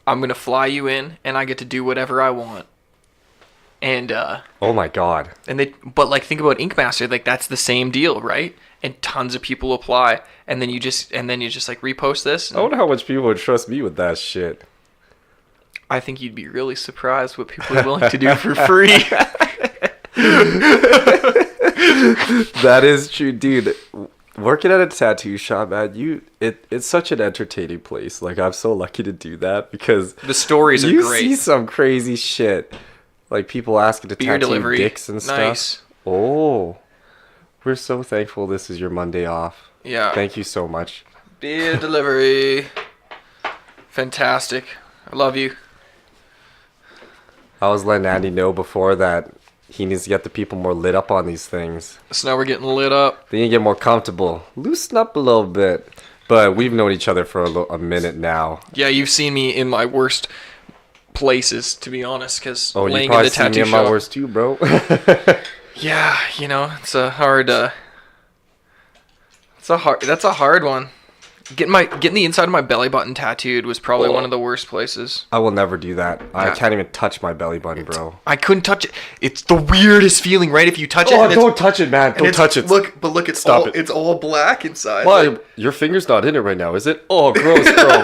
I'm gonna fly you in, and I get to do whatever I want. And oh my god. But like, think about Ink Master. Like, that's the same deal, right? And tons of people apply, and then you just like repost this. I wonder how much people would trust me with that shit. I think you'd be really surprised what people are willing to do for free. That is true, dude. Working at a tattoo shop, man, it's such an entertaining place. Like, I'm so lucky to do that because the stories are great. You see some crazy shit, like people asking to beer tattoo delivery. Dicks and stuff. Nice. Oh, we're so thankful this is your Monday off. Yeah. Thank you so much. Beer delivery. Fantastic. I love you. I was letting Andy know before that he needs to get the people more lit up on these things. So now we're getting lit up. They need to get more comfortable. Loosen up a little bit. But we've known each other for a minute now. Yeah, you've seen me in my worst places, to be honest, because laying in the tattoo shop. Oh, you probably seen me in my worst too, bro. Yeah, you know, it's a hard. That's a hard one. Getting the inside of my belly button tattooed was probably one of the worst places. I will never do that. I can't even touch my belly button, bro. I couldn't touch it. It's the weirdest feeling, right? If you touch it. Oh, don't touch it, man. Don't touch it. Look, it's all black inside. Well, like, your finger's not in it right now, is it? Oh, gross, bro.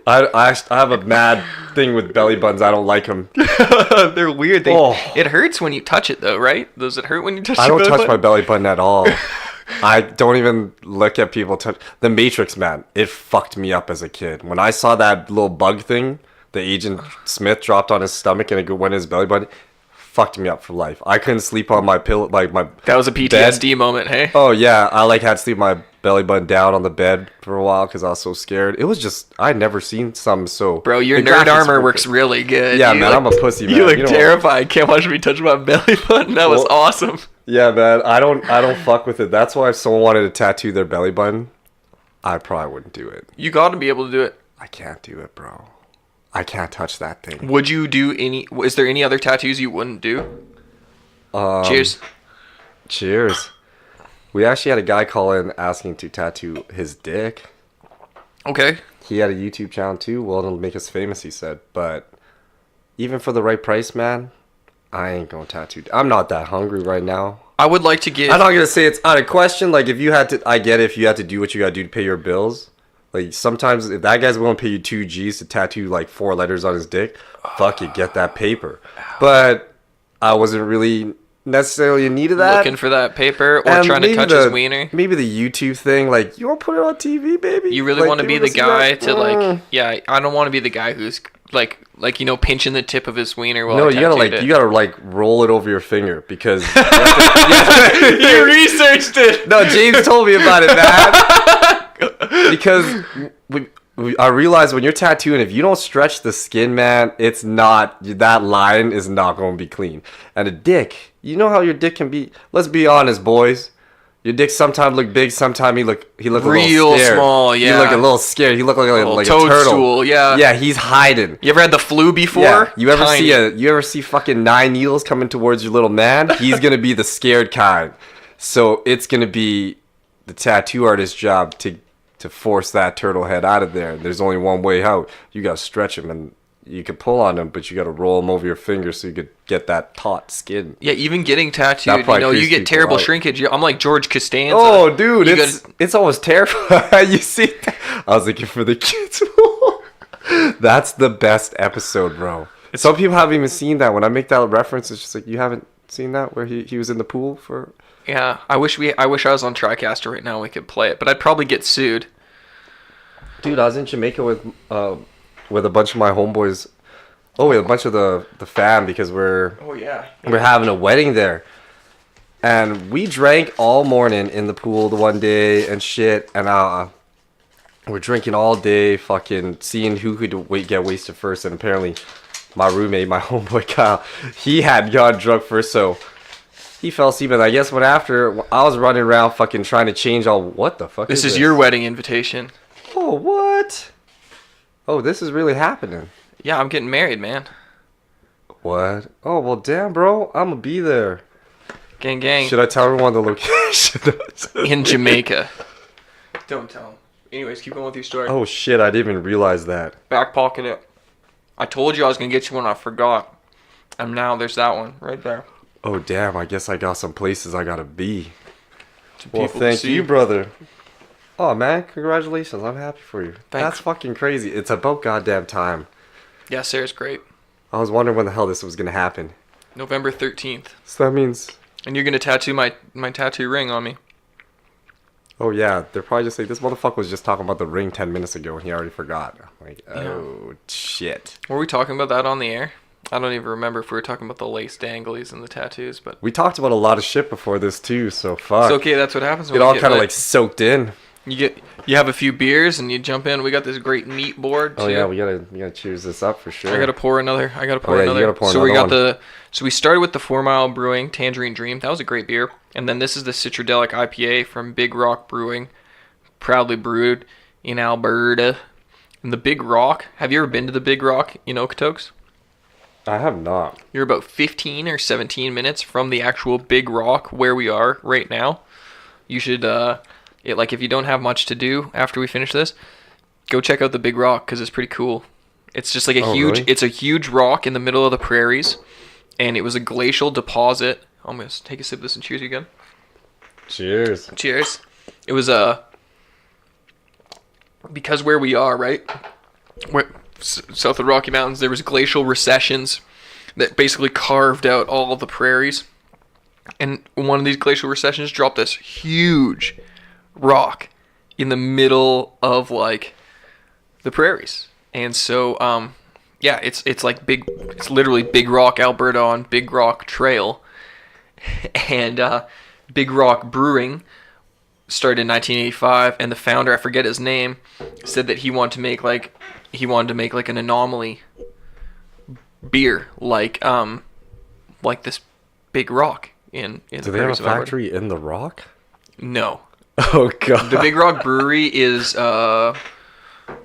I have a mad thing with belly buttons. I don't like them. They're weird. It hurts when you touch it, though, right? Does it hurt when you touch? I don't touch my belly button at all. I don't even look at people touch. The Matrix, man, it fucked me up as a kid. When I saw that little bug thing, the Agent Smith dropped on his stomach and it went in his belly button, fucked me up for life. I couldn't sleep on my pillow, like my That was a PTSD moment, hey? Oh, yeah. I had to sleep my belly button down on the bed for a while because I was so scared. It was just, I'd never seen something so... Bro, your nerd armor works really good. Yeah, man, I'm a pussy, man. You look terrified. Can't watch me touch my belly button. That was awesome. Yeah, man, I don't fuck with it. That's why if someone wanted to tattoo their belly button, I probably wouldn't do it. You got to be able to do it. I can't do it, bro. I can't touch that thing. Would you do is there any other tattoos you wouldn't do? Cheers. Cheers. We actually had a guy call in asking to tattoo his dick. Okay. He had a YouTube channel too. Well, it'll make us famous, he said. But even for the right price, man, I ain't gonna tattoo. I'm not that hungry right now. I would like to get... I'm not gonna say it's out of question. Like, if you had to... I get it if you had to do what you gotta do to pay your bills. Like, sometimes if that guy's willing to pay you 2 G's to tattoo, like, 4 letters on his dick, fuck it, get that paper. But I wasn't really necessarily in need of that. Looking for that paper or trying to touch his wiener. Maybe the YouTube thing, like, you want to put it on TV, baby? You really want to be the guy to, like... Yeah, I don't want to be the guy who's like pinching the tip of his wiener while no, I you gotta roll it over your finger because you researched it. No, James told me about it, man. Because I realized when you're tattooing, if you don't stretch the skin, man, it's not, that line is not going to be clean. And a dick, you know how your dick can be. Let's be honest, boys. Your dick sometimes look big, sometimes he look a little scared. Small, yeah. He look a little scared. He look like a turtle. Yeah. Yeah, he's hiding. You ever had the flu before? Yeah. You ever see fucking 9 needles coming towards your little man? He's gonna be the scared kind. So it's gonna be the tattoo artist's job to force that turtle head out of there. There's only one way out. You gotta stretch him, and you can pull on him, but you gotta roll him over your finger so you could get that taut skin. Yeah, even getting tattooed, you get terrible shrinkage. I'm like George Costanza. Oh, dude, it's almost terrifying. You see, I was looking for the kids. That's the best episode, bro. Some people haven't even seen that. When I make that reference, it's just like, you haven't seen that where he was in the pool for. Yeah, I wish I was on TriCaster right now. We could play it, but I'd probably get sued. Dude, I was in Jamaica with a bunch of my homeboys. Oh, with a bunch of the fam, because we're having a wedding there, and we drank all morning in the pool the one day and shit, and we're drinking all day, fucking seeing who could get wasted first, and apparently my roommate, my homeboy Kyle, he had got drunk first, so. He fell asleep, and I guess after I was running around fucking trying to change all. What the fuck? This is your wedding invitation. Oh, what? Oh, this is really happening. Yeah, I'm getting married, man. What? Oh, well, damn, bro. I'm gonna be there. Gang, gang. Should I tell everyone the location? In Jamaica. Don't tell them. Anyways, keep going with your story. Oh, shit. I didn't even realize that. Back pocket it. I told you I was gonna get you one. I forgot. And now there's that one right there. Oh, damn, I guess I got some places I gotta be. Well, thank you, brother. Oh, man, congratulations. I'm happy for you. Thanks. That's fucking crazy. It's about goddamn time. Yeah, Sarah's great. I was wondering when the hell this was gonna happen. November 13th. So that means... And you're gonna tattoo my tattoo ring on me. Oh, yeah. They're probably just like, this motherfucker was just talking about the ring 10 minutes ago and he already forgot. I'm like, oh, shit. Were we talking about that on the air? I don't even remember if we were talking about the lace danglies and the tattoos, but... We talked about a lot of shit before this, too, so fuck. It's okay, that's what happens when it all kind of, like, soaked in. You have a few beers and you jump in. We got this great neat board, too. Oh, yeah, we gotta cheers this up for sure. I gotta pour another. You gotta pour another So we started with the 4 Mile Brewing Tangerine Dream. That was a great beer. And then this is the Citradelic IPA from Big Rock Brewing. Proudly brewed in Alberta. And the Big Rock, have you ever been to the Big Rock in Okotoks? I have not. You're about 15 or 17 minutes from the actual Big Rock where we are right now. You should, if you don't have much to do after we finish this, go check out the Big Rock because it's pretty cool. It's just like it's a huge rock in the middle of the prairies, and it was a glacial deposit. I'm going to take a sip of this and cheers you again. Cheers. Cheers. It was, because where we are, right? South of the Rocky Mountains, there was glacial recessions that basically carved out all of the prairies. And one of these glacial recessions dropped this huge rock in the middle of, like, the prairies. And so, it's like it's literally Big Rock, Alberta on Big Rock Trail. And Big Rock Brewing started in 1985, and the founder, I forget his name, said that he wanted to make like an anomaly beer, like this Big Rock in the Do they have a factory in the Rock? No. Oh god. The Big Rock Brewery is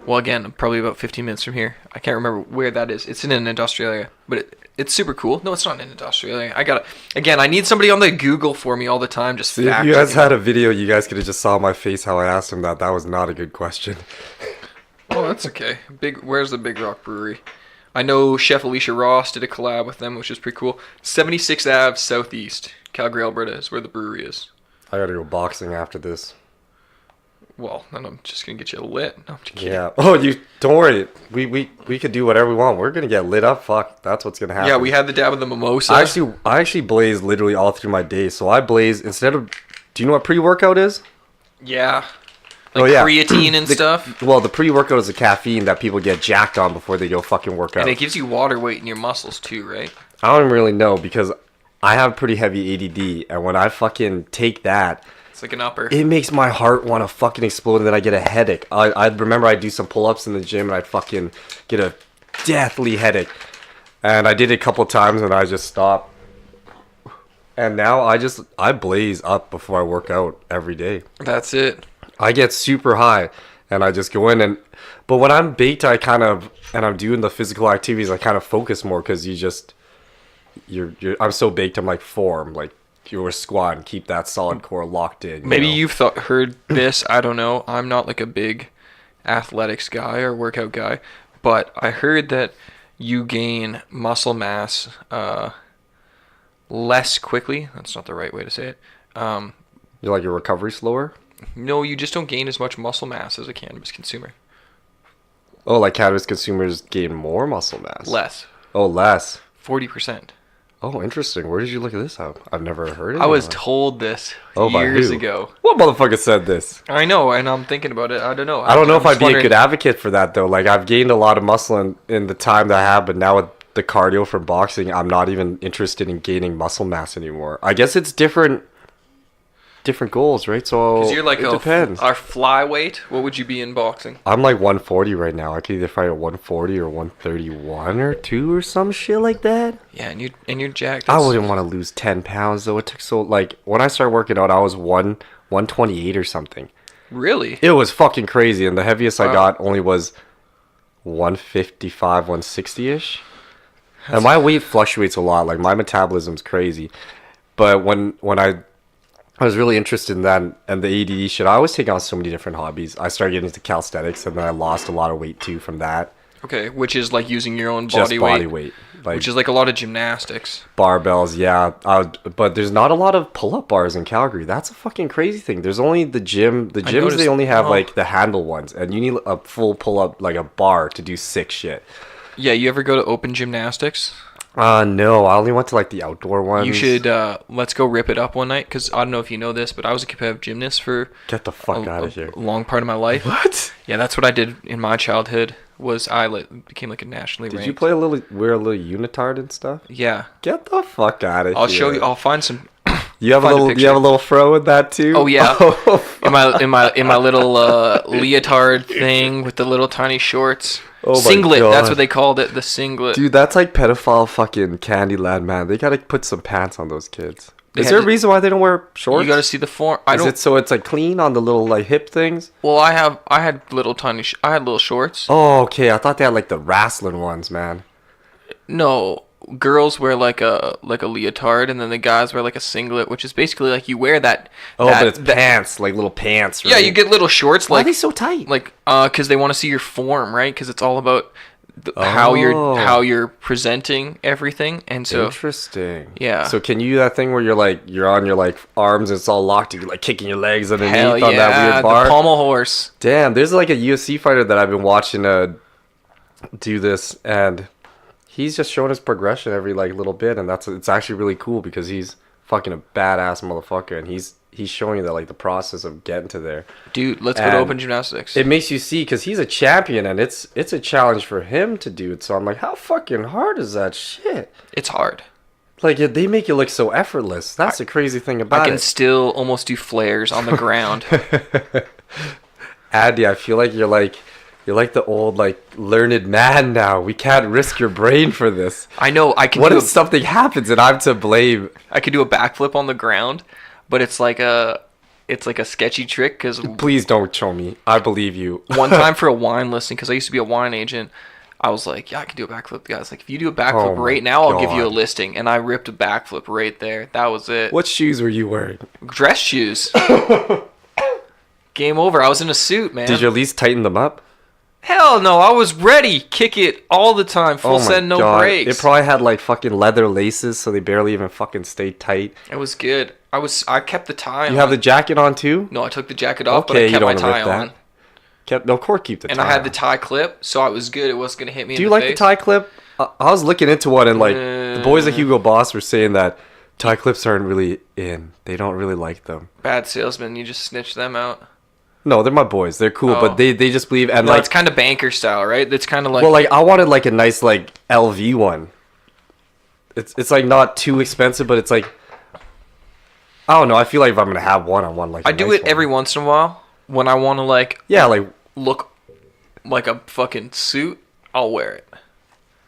again, probably about 15 minutes from here. I can't remember where that is. It's in an industrial area, but it's super cool. No, it's not in an industrial area. I need somebody on the Google for me all the time. Just see, if you guys had a video, you guys could have just saw my face how I asked him that. That was not a good question. Oh, that's okay. Where's the Big Rock Brewery? I know Chef Alicia Ross did a collab with them, which is pretty cool. 76 Ave Southeast, Calgary, Alberta is where the brewery is. I gotta go boxing after this. Well, then I'm just gonna get you lit. No, I'm just kidding. Yeah. Oh, don't worry. We could do whatever we want. We're gonna get lit up. Fuck, that's what's gonna happen. Yeah, we had the dab of the mimosa. I actually blaze literally all through my day. So I blaze instead of. Do you know what pre-workout is? Yeah. creatine and stuff. Well, the pre-workout is the caffeine that people get jacked on before they go fucking work out. And it gives you water weight in your muscles too, right? I don't really know because I have pretty heavy ADD, and when I fucking take that, it's like an upper. It makes my heart want to fucking explode, and then I get a headache. I remember I'd do some pull-ups in the gym, and I'd fucking get a deathly headache. And I did it a couple times, and I just stopped. And now I blaze up before I work out every day. That's it. I get super high, and I just go in but when I'm baked, and I'm doing the physical activities, I kind of focus more because I'm so baked. I'm like form, like you're a squat and keep that solid core locked in. Maybe you've heard this. I don't know. I'm not like a big athletics guy or workout guy, but I heard that you gain muscle mass less quickly. That's not the right way to say it. You're like your recovery slower? No, you just don't gain as much muscle mass as a cannabis consumer. Oh, like cannabis consumers gain more muscle mass? Less. Oh, less. 40%. Oh, interesting. Where did you look at this up? I've never heard of it. I was told this years ago. What motherfucker said this? I know, and I'm thinking about it. I don't know. I don't know if I'd be a good advocate for that, though. Like, I've gained a lot of muscle in the time that I have, but now with the cardio from boxing, I'm not even interested in gaining muscle mass anymore. I guess it's different goals, right? So because you're like it depends. Our flyweight, what would you be in boxing? I'm like 140 right now. I could either fight at 140 or 131 or 2 or some shit like that. Yeah, and you're jacked. I wouldn't want to lose 10 pounds though. It took so like when I started working out, I was 128 or something. Really? It was fucking crazy, and the heaviest I got only was 155, 160 ish. And my weight fluctuates a lot. Like my metabolism's crazy, but when I was really interested in that and the ADD shit. I always take on so many different hobbies. I started getting into calisthenics, and then I lost a lot of weight too from that. Okay, which is like using your own body weight. Like, which is like a lot of gymnastics. Barbells, yeah. But there's not a lot of pull-up bars in Calgary. That's a fucking crazy thing. There's only the gyms, they only have like the handle ones, and you need a full pull-up, like a bar to do sick shit. Yeah, you ever go to open gymnastics? No, I only went to like the outdoor ones. You should, let's go rip it up one night, because I don't know if you know this, but I was a competitive gymnast for Get the fuck out of here. A long part of my life. What? Yeah, that's what I did in my childhood, was I became like a nationally ranked. Did you wear a little unitard and stuff? Yeah. Get the fuck out of here. I'll show you, I'll find some... You have a little fro with that too? Oh yeah. in my little leotard thing with the little tiny shorts. Oh singlet, my God. That's what they called it, the singlet. Dude, that's like pedophile fucking Candyland, man. They gotta put some pants on those kids. Is there a reason why they don't wear shorts? You gotta see the form. So it's like clean on the little like hip things? Well, I had little tiny. I had little shorts. Oh, okay. I thought they had like the wrestling ones, man. No, girls wear like a leotard, and then the guys wear like a singlet, which is basically like you wear that. But it's pants, like little pants. Right? Yeah, you get little shorts. Why like are they so tight? Like, because they want to see your form, right? Because it's all about how you're presenting everything, and so interesting. Yeah. So can you do that thing where you're on your like arms and it's all locked, and you're like kicking your legs underneath on that weird bar? The pommel horse. Damn, there's like a UFC fighter that I've been watching do this, and he's just showing his progression every like little bit, and it's actually really cool because he's fucking a badass motherfucker, and he's showing you that like the process of getting to there. Dude, let's go to open gymnastics. It makes you see, because he's a champion, and it's a challenge for him to do it. So I'm like, how fucking hard is that shit? It's hard. Like, they make it look so effortless. That's the crazy thing about it. I can still almost do flares on the ground. Andy, I feel like you're like the old like learned man now. We can't risk your brain for this. I know. What if something happens and I'm to blame? I could do a backflip on the ground, but it's like a sketchy trick. Because please don't show me. I believe you. One time for a wine listing, because I used to be a wine agent, I was like, yeah, I can do a backflip. The guy's like, if you do a backflip right now, I'll give you a listing. And I ripped a backflip right there. That was it. What shoes were you wearing? Dress shoes. Game over. I was in a suit, man. Did you at least tighten them up? Hell no, I was ready. Kick it all the time. Full send, no brakes. It probably had like fucking leather laces, so they barely even fucking stayed tight. It was good. I kept the tie on. You have the jacket on too? No, I took the jacket off, but I kept my tie on. Of course keep the tie. And I had the tie clip, so I was good. It wasn't going to hit me in the face. Do you like the tie clip? I was looking into one, and like the boys at Hugo Boss were saying that tie clips aren't really in. They don't really like them. Bad salesman. You just snitch them out. No, they're my boys. They're cool, but they just believe and no, it's kind of banker style, right? It's kind of like well, like I wanted like a nice like LV one. It's like not too expensive, but it's like I don't know. I feel like if I'm gonna have one, I want like I do it every once in a while when I want to like look like a fucking suit. I'll wear it.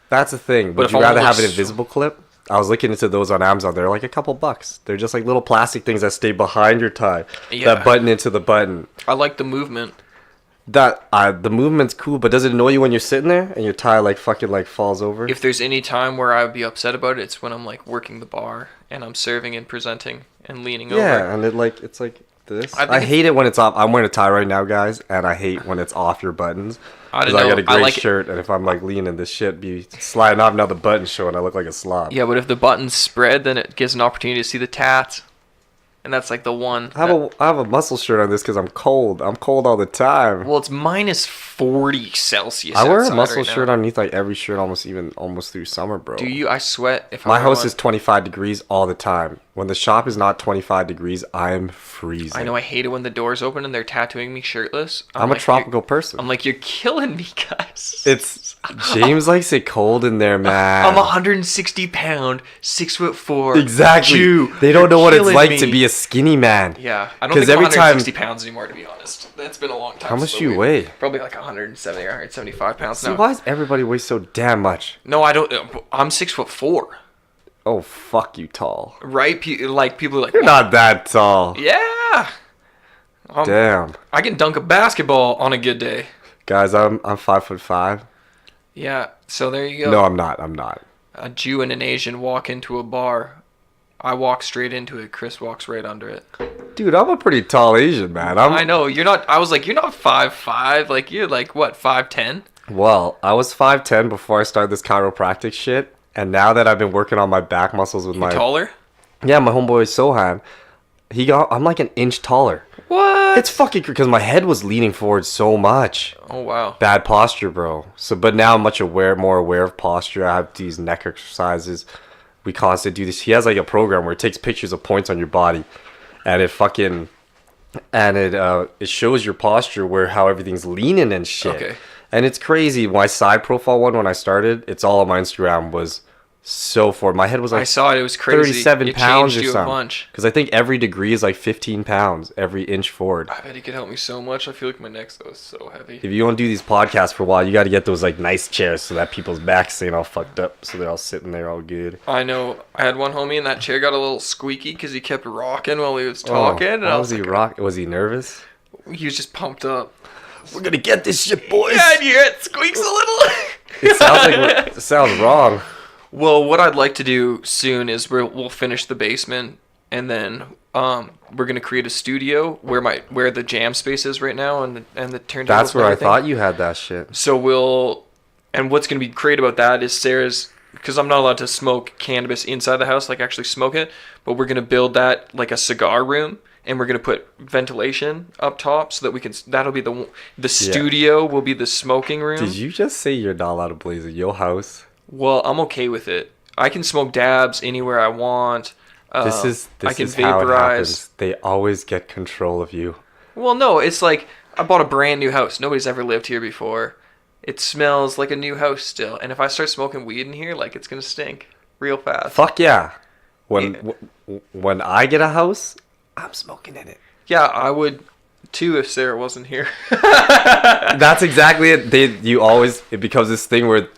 That's the thing. Would you rather have an invisible clip? I was looking into those on Amazon. They're like a couple bucks. They're just like little plastic things that stay behind your tie that button into the button. I like the movement. The movement's cool, but does it annoy you when you're sitting there and your tie like fucking like falls over? If there's any time where I would be upset about it, it's when I'm like working the bar and I'm serving and presenting and leaning over. Yeah, and it's like this. I hate it when it's off. I'm wearing a tie right now, guys, and I hate when it's off your buttons. I got a great shirt, and if I'm like leaning, this shit be sliding off. Now the button's showing. I look like a slob. Yeah, but if the buttons spread, then it gives an opportunity to see the tats. And that's like the one. I have a muscle shirt on this because I'm cold. I'm cold all the time. Well, it's minus 40 Celsius. I wear a muscle shirt underneath like every shirt almost through summer, bro. Do you? I sweat if my house is 25 degrees all the time. When the shop is not 25 degrees, I'm freezing. I know. I hate it when the doors open and they're tattooing me shirtless. I'm a tropical person. I'm like, you're killing me, guys. It's James likes it cold in there, man. I'm 160 pound, 6'4". Exactly. Jew. They don't know what it's like to be a skinny man. Yeah, I don't think I'm 160 pounds anymore, to be honest. That's been a long time. How much do you weigh? Probably like 170 or 175 pounds now. See, why does everybody weigh so damn much? No, I don't. I'm 6'4". Oh, fuck you, tall. Right? Like people are like, you're not that tall. Yeah. Damn. I can dunk a basketball on a good day. Guys, I'm 5'5". Yeah. So there you go. No, I'm not. A Jew and an Asian walk into a bar. I walk straight into it. Chris walks right under it. Dude, I'm a pretty tall Asian, man. I know. You're not. I was like, you're not 5'5". Like, you're like, what, 5'10"? Well, I was 5'10" before I started this chiropractic shit. And now that I've been working on my back muscles with You're taller? Yeah, my homeboy Sohan. I'm like an inch taller. What? It's fucking because my head was leaning forward so much. Oh, wow. Bad posture, bro. But now I'm more aware of posture. I have these neck exercises. We constantly do this. He has like a program where it takes pictures of points on your body, and it shows your posture how everything's leaning and shit. Okay. And it's crazy. My side profile one when I started, it's all on my Instagram, was so forward. My head was like, I saw it. It was crazy. 37 pounds or something. Because I think every degree is like 15 pounds every inch forward. I bet he could help me so much. I feel like my neck's so heavy. If you want to do these podcasts for a while, you got to get those like nice chairs so that people's backs ain't all fucked up, so they're all sitting there all good. I know. I had one homie and that chair got a little squeaky because he kept rocking while he was talking. Why was he rocking? Was he nervous? He was just pumped up. We're gonna get this shit, boys. Yeah, and you hear it squeaks a little. It sounds wrong. Well, what I'd like to do soon is we'll finish the basement, and then we're gonna create a studio where the jam space is right now, and the turntable. That's where I thought you had that shit. So and what's gonna be great about that is Sarah's, because I'm not allowed to smoke cannabis inside the house, like actually smoke it, but we're gonna build that like a cigar room. And we're gonna put ventilation up top so that we can. That'll be the studio will be the smoking room. Did you just say you're not allowed to blaze at your house? Well, I'm okay with it. I can smoke dabs anywhere I want. This is how it happens. They always get control of you. Well, no, it's like I bought a brand new house. Nobody's ever lived here before. It smells like a new house still. And if I start smoking weed in here, like it's gonna stink real fast. Fuck yeah! When I get a house, I'm smoking in it. Yeah, I would too if Sarah wasn't here. That's exactly it. It becomes this thing where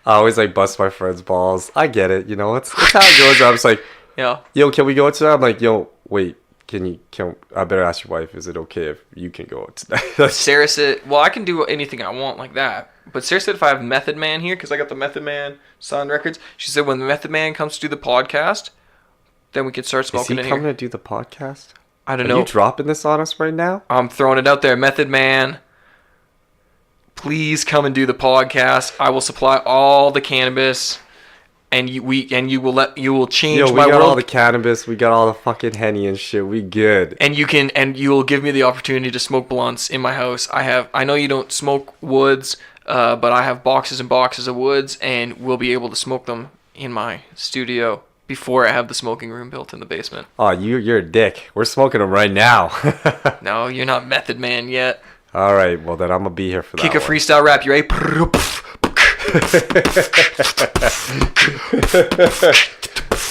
I always like bust my friend's balls. I get it, it's how it goes. I was like, yeah, yo, can we go tonight? I'm like, yo, wait, I better ask your wife, is it okay if you can go tonight? Sarah said, well, I can do anything I want like that. But Sarah said if I have Method Man here, because I got the Method Man Sound Records, she said when the Method Man comes to do the podcast, then we could start smoking in here. Is he coming to do the podcast? I don't know. Are you dropping this on us right now? I'm throwing it out there. Method Man, please come and do the podcast. I will supply all the cannabis, and you will change my world. We got all the cannabis. We got all the fucking Henny and shit. We good. And you will give me the opportunity to smoke blunts in my house. I know you don't smoke woods, but I have boxes and boxes of woods, and we'll be able to smoke them in my studio. before I have the smoking room built in the basement. Oh, you're a dick. We're smoking them right now. No, you're not Method Man yet. All right, well then I'm gonna be here for that. Kick a freestyle rap, you ready?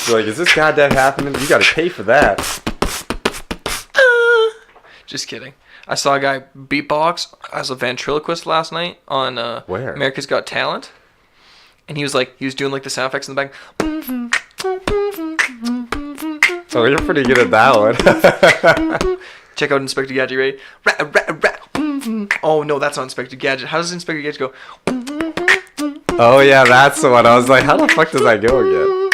You're like, is this goddamn happening? You gotta pay for that. Just kidding. I saw a guy beatbox as a ventriloquist last night on Where? America's Got Talent. And he was doing like the sound effects in the back. Oh, you're pretty good at that one. Check out Inspector Gadget, right? Oh no, that's not Inspector Gadget. How does Inspector Gadget go? Oh yeah, that's the one. I was like, how the fuck does that go again?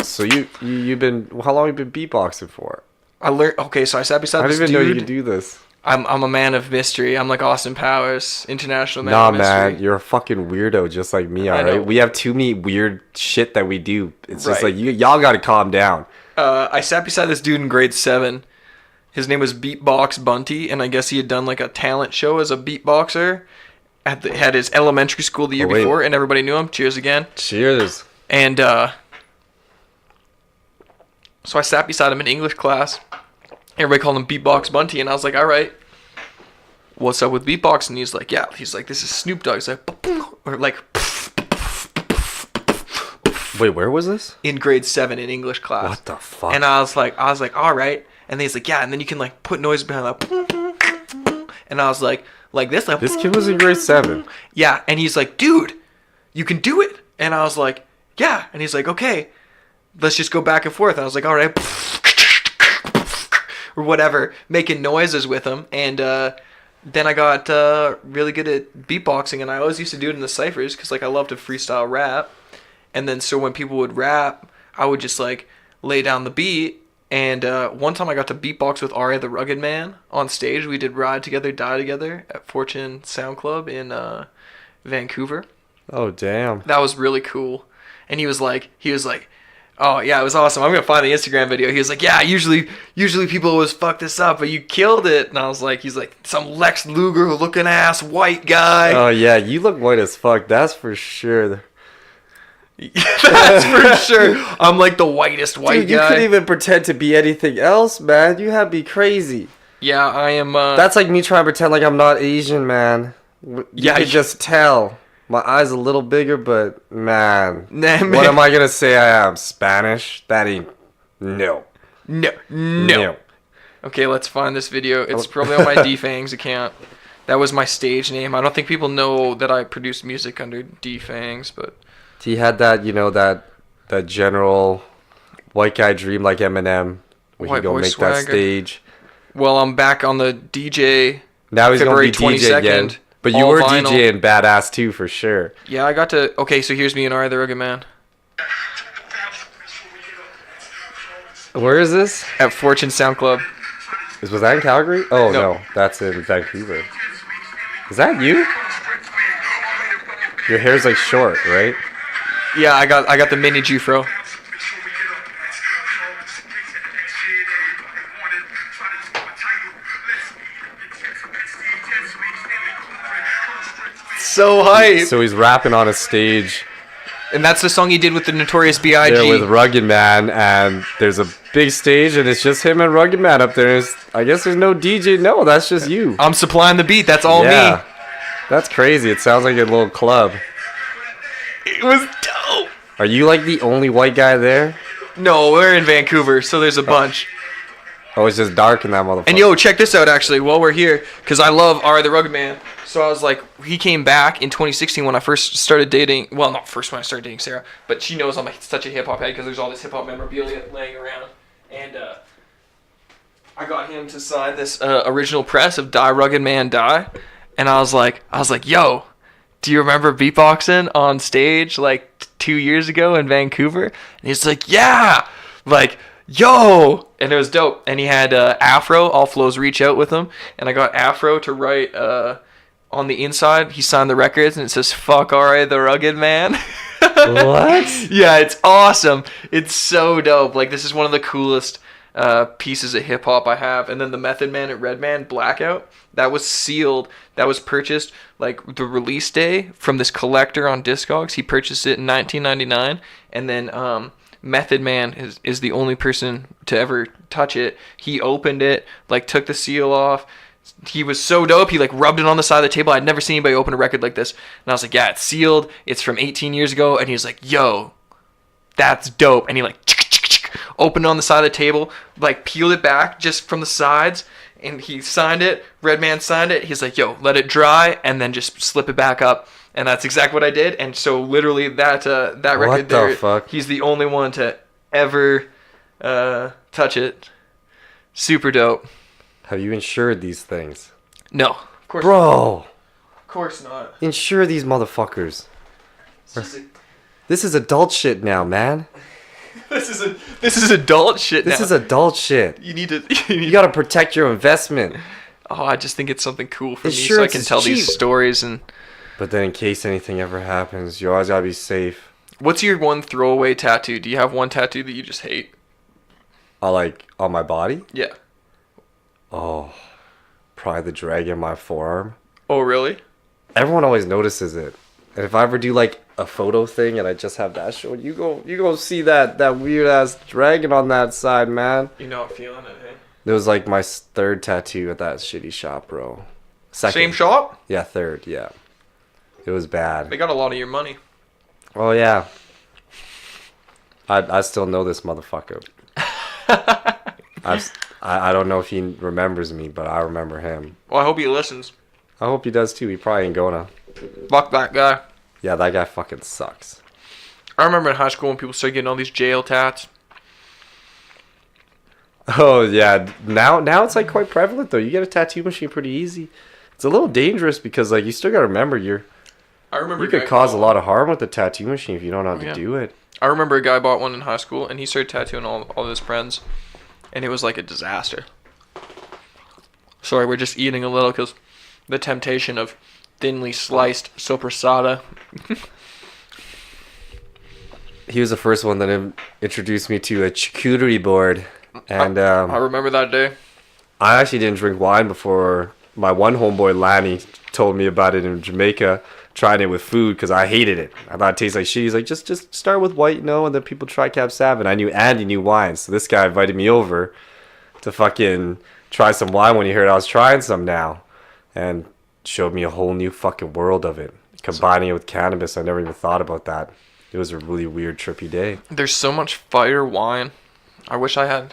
So you've been, how long have you been beatboxing for? I learned. Okay, so I sat beside this dude. I didn't even know you could do this. I'm a man of mystery. I'm like Austin Powers, international man of mystery. Nah, man, you're a fucking weirdo just like me, alright? We have too many weird shit that we do. It's just like, y'all gotta calm down. I sat beside this dude in grade 7. His name was Beatbox Bunty, and I guess he had done like a talent show as a beatboxer. Had his elementary school the year before, and everybody knew him. Cheers again. Cheers. And so I sat beside him in English class. Everybody called him Beatbox Bunty, and I was like, all right, what's up with beatbox? And he's like, yeah. He's like, this is Snoop Dogg. He's like, or like. Wait, where was this? In grade 7 in English class. What the fuck? And I was like, all right. And then he's like, yeah. And then you can like put noise behind that. And I was like this. Like, this kid was in grade 7. Yeah. And he's like, dude, you can do it. And I was like, yeah. And he's like, okay, let's just go back and forth. And I was like, all right. Or whatever, making noises with him. And then I got really good at beatboxing. And I always used to do it in the ciphers because like I love to freestyle rap. And then so when people would rap, I would just like lay down the beat. And one time I got to beatbox with Ari the Rugged Man on stage. We did Ride Together, Die Together at Fortune Sound Club in Vancouver. Oh, damn. That was really cool. And he was like, oh yeah, it was awesome. I'm gonna find the Instagram video. He was like, yeah, usually people always fuck this up, but you killed it. And I was like, he's like some Lex Luger looking ass white guy. Oh yeah, you look white as fuck. That's for sure. That's for sure. I'm like the whitest white guy. You couldn't even pretend to be anything else, man. You have to be crazy. Yeah, I am. That's like me trying to pretend like I'm not Asian, man. You could just tell. My eyes a little bigger, but man, what am I gonna say I am? Spanish? That ain't no. Okay, let's find this video. It's probably on my DFangs account. That was my stage name. I don't think people know that I produced music under DFangs, but he had that, you know, that general white guy dream like Eminem, where he go make swagger. That stage. Well, I'm back on the DJ. Now he's February gonna be DJ again. But you were vinyl. DJing badass too, for sure. Yeah, I got to. Okay, so here's me and Ari the Rugged Man. Where is this? At Fortune Sound Club. Was that in Calgary? Oh no, that's in Vancouver. Is that you? Your hair's like short, right? Yeah, I got the mini Jufro. So hype. So he's rapping on a stage. And that's the song he did with the Notorious B.I.G. There with Rugged Man, and there's a big stage, and it's just him and Rugged Man up there. I guess there's no DJ. No, that's just you. I'm supplying the beat. That's all me. That's crazy. It sounds like a little club. It was dope. Are you like the only white guy there? No, we're in Vancouver, so there's a bunch. Oh, it's just dark in that motherfucker. And yo, check this out actually while we're here, because I love Ari the Rugged Man. So I was like, he came back in 2016 when I first started dating. Well, not first when I started dating Sarah, but she knows I'm like such a hip hop head because there's all this hip hop memorabilia laying around. And I got him to sign this original press of Die Rugged Man Die. And I was like, yo, do you remember beatboxing on stage like 2 years ago in Vancouver? And he's like, yeah, like, yo. And it was dope. And he had Afro, All Flows Reach Out with him. And I got Afro to write on the inside. He signed the records and it says, fuck R.A. the Rugged Man. What? Yeah, it's awesome. It's so dope. Like, this is one of the coolest pieces of hip hop I have, and then the Method Man and Redman Blackout, that was sealed. That was purchased like the release day from this collector on Discogs. He purchased it in 1999, and then Method Man is the only person to ever touch it. He opened it, like took the seal off. He was so dope. He like rubbed it on the side of the table. I'd never seen anybody open a record like this, and I was like, yeah, it's sealed. It's from 18 years ago, and he was like, yo, that's dope. And he like opened it on the side of the table, like peeled it back just from the sides, and he signed it. Redman signed it. He's like, yo, let it dry, and then just slip it back up. And that's exactly what I did. And so literally that record what the fuck? He's the only one to ever touch it. Super dope. Have you insured these things? No, of course. Bro, of course not. Insure these motherfuckers. This is adult shit now, man. This is adult shit now. This is adult shit. You gotta protect your investment. Oh, I just think it's something cool for me, Insurance so I can tell cheap. these stories. And But then in case anything ever happens, you always gotta be safe. What's your one throwaway tattoo? Do you have one tattoo that you just hate? Like on my body? Yeah. Oh, probably the dragon in my forearm. Oh, really? Everyone always notices it. And if I ever do like a photo thing and I just have that shown, you go see that weird ass dragon on that side, man. You're not feeling it, hey? It was like my third tattoo at that shitty shop, bro. Second. Same shop? Yeah, third, yeah. It was bad. They got a lot of your money. Oh, yeah. I still know this motherfucker. I don't know if he remembers me, but I remember him. Well, I hope he listens. I hope he does too. He probably ain't gonna. Fuck that guy. Yeah, that guy fucking sucks. I remember in high school when people started getting all these jail tats. Oh, yeah. Now it's like quite prevalent, though. You get a tattoo machine pretty easy. It's a little dangerous because like you still gotta remember you could cause a lot of harm with the tattoo machine if you don't know how to do it. I remember a guy bought one in high school and he started tattooing all his friends, and it was like a disaster. Sorry, we're just eating a little because the temptation of thinly sliced sopressata. He was the first one that introduced me to a charcuterie board, and I remember that day. I actually didn't drink wine before my one homeboy Lanny told me about it in Jamaica, trying it with food because I hated it. I thought it tasted like shit. He's like, just start with white, and then people try Cab Sav. I knew Andy knew wine, so this guy invited me over to fucking try some wine when he heard I was trying some now, and showed me a whole new fucking world of it. Combining it with cannabis, I never even thought about that. It was a really weird, trippy day. There's so much fire wine. I wish I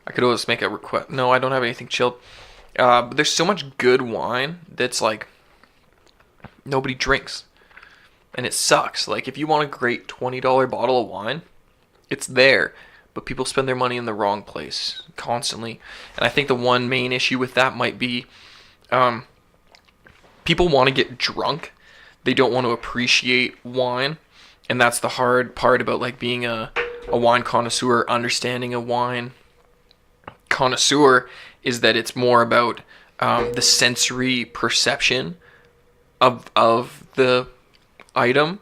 could always make a request. No, I don't have anything chilled. But there's so much good wine that's like nobody drinks, and it sucks. Like if you want a great $20 bottle of wine, it's there, but people spend their money in the wrong place constantly. And I think the one main issue with that might be people want to get drunk. They don't want to appreciate wine, and that's the hard part about like being a wine connoisseur, understanding a wine connoisseur, is that it's more about the sensory perception of the item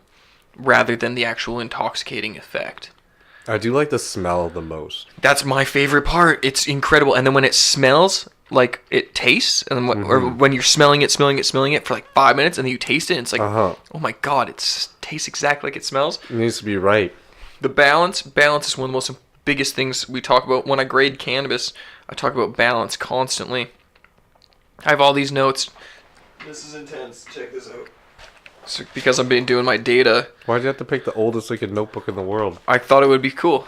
rather than the actual intoxicating effect. I do like the smell the most. That's my favorite part. It's incredible. And then when it smells, like it tastes, and or when you're smelling it for like 5 minutes, and then you taste it, and it's like, oh my god, it tastes exactly like it smells. It needs to be right. The balance is one of the most biggest things we talk about. When I grade cannabis, I talk about balance constantly. I have all these notes. This is intense. Check this out. So, because I've been doing my data. Why'd you have to pick the oldest looking notebook in the world? I thought it would be cool.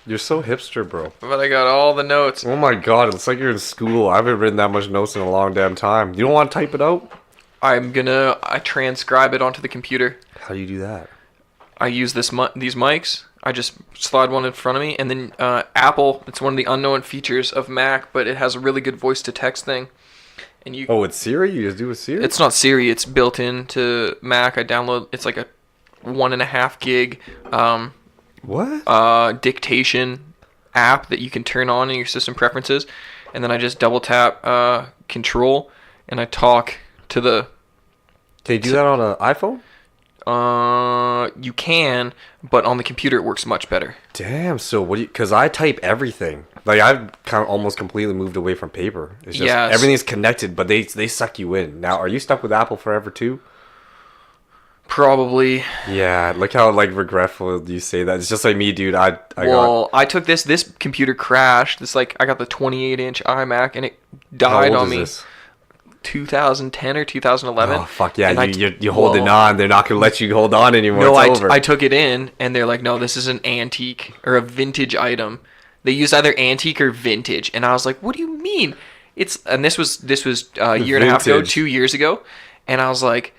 You're so hipster, bro. But I got all the notes. Oh my god, it's like you're in school. I haven't written that much notes in a long damn time. You don't want to type it out? I transcribe it onto the computer. How do you do that? I use these mics. I just slide one in front of me, and then Apple, it's one of the unknown features of Mac, but it has a really good voice-to-text thing. And you. Oh, it's Siri? You just do a Siri? It's not Siri. It's built into Mac. I download. It's like a 1.5 gig. Dictation app that you can turn on in your system preferences, and then I just double tap Control, and I talk to the. Can you do that on an iPhone? You can, but on the computer it works much better. Damn. So what do you? Because I type everything. Like I've kind of almost completely moved away from paper. It's just everything's connected, but they suck you in. Now, are you stuck with Apple forever too? Probably. Yeah. Look how like regretful you say that. It's just like me, dude. I took this computer crashed. I got the 28-inch iMac and it died on me. This? 2010 or 2011. Oh fuck yeah! You're holding on. They're not gonna let you hold on anymore. No, it's over. I took it in, and they're like, no, this is an antique or a vintage item. They use either antique or vintage, and I was like, what do you mean? This was a year and a half ago, 2 years ago, and I was like,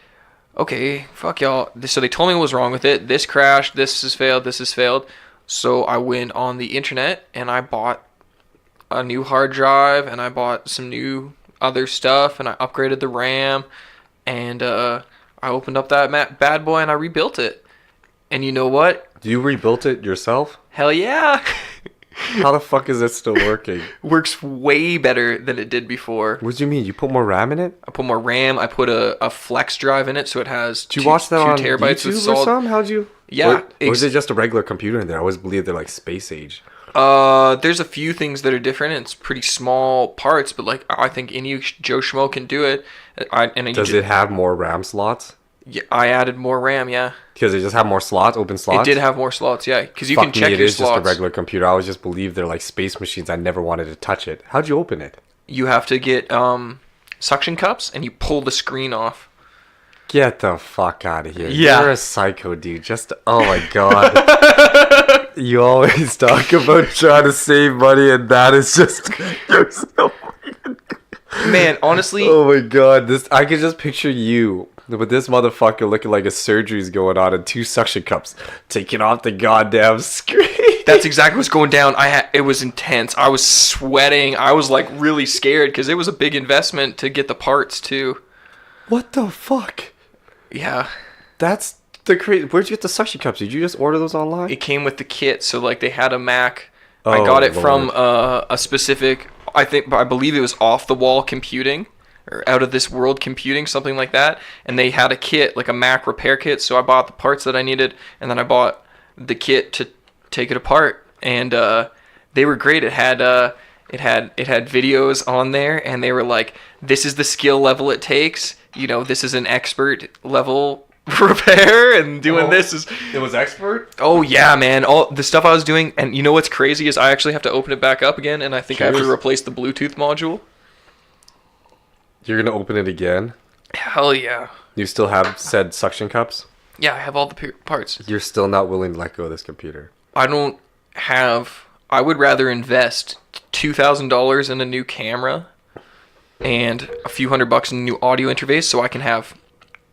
okay, fuck y'all. So they told me what was wrong with it. This crashed. This has failed. This has failed. So I went on the internet and I bought a new hard drive, and I bought some new other stuff, and I upgraded the RAM, and I opened up that bad boy and I rebuilt it. And you know what? You rebuilt it yourself? Hell yeah. How the fuck is it still working? Works way better than it did before. What do you mean? You put more RAM in it? I put more RAM. I put a flex drive in it, so it has Did you watch that on 2 terabytes YouTube or something? How'd you? Yeah. Or is it just a regular computer in there? I always believe they're like space age. There's a few things that are different. It's pretty small parts, but like I think any Joe Schmo can do it. Does it have more RAM slots? Yeah, I added more RAM. Yeah. Because it just have more slots, open slots. It did have more slots. Yeah, because you can check your slots. It is just a regular computer. I always just believe they're like space machines. I never wanted to touch it. How'd you open it? You have to get suction cups and you pull the screen off. Get the fuck out of here. Yeah. You're a psycho, dude. Oh my god. You always talk about trying to save money, and that is just... Man, honestly... Oh my god. I could just picture you with this motherfucker looking like a surgery's going on and 2 suction cups taking off the goddamn screen. That's exactly what's going down. It was intense. I was sweating. I was like really scared because it was a big investment to get the parts too. What the fuck? Yeah. That's the crazy. Where'd you get the suction cups? Did you just order those online? It came with the kit. So like they had a Mac. I got it from a specific, I believe it was Off the Wall Computing or Out of This World Computing, something like that. And they had a kit, like a Mac repair kit. So I bought the parts that I needed, and then I bought the kit to take it apart. And they were great. It had videos on there, and they were like, this is the skill level it takes. You know, this is an expert level repair, and doing this is... It was expert? Oh, yeah, man. All the stuff I was doing, and you know what's crazy is I actually have to open it back up again, and I think I have to replace the Bluetooth module. You're going to open it again? Hell yeah. You still have said suction cups? Yeah, I have all the parts. You're still not willing to let go of this computer? I would rather invest $2,000 in a new camera and a few $100 in a new audio interface so I can have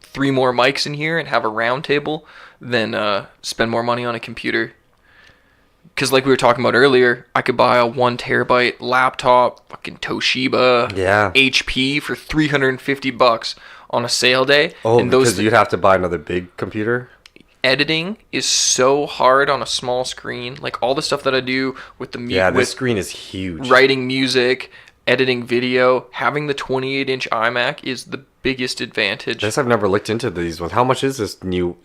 3 more mics in here and have a round table than spend more money on a computer. Because like we were talking about earlier, I could buy a 1 terabyte laptop, fucking Toshiba, HP for $350 on a sale day. Oh, and because you'd have to buy another big computer? Editing is so hard on a small screen. Like all the stuff that I do with the music. Yeah, this screen is huge. Writing music, editing video, having the 28-inch iMac is the biggest advantage. I guess I've never looked into these ones. How much is this new?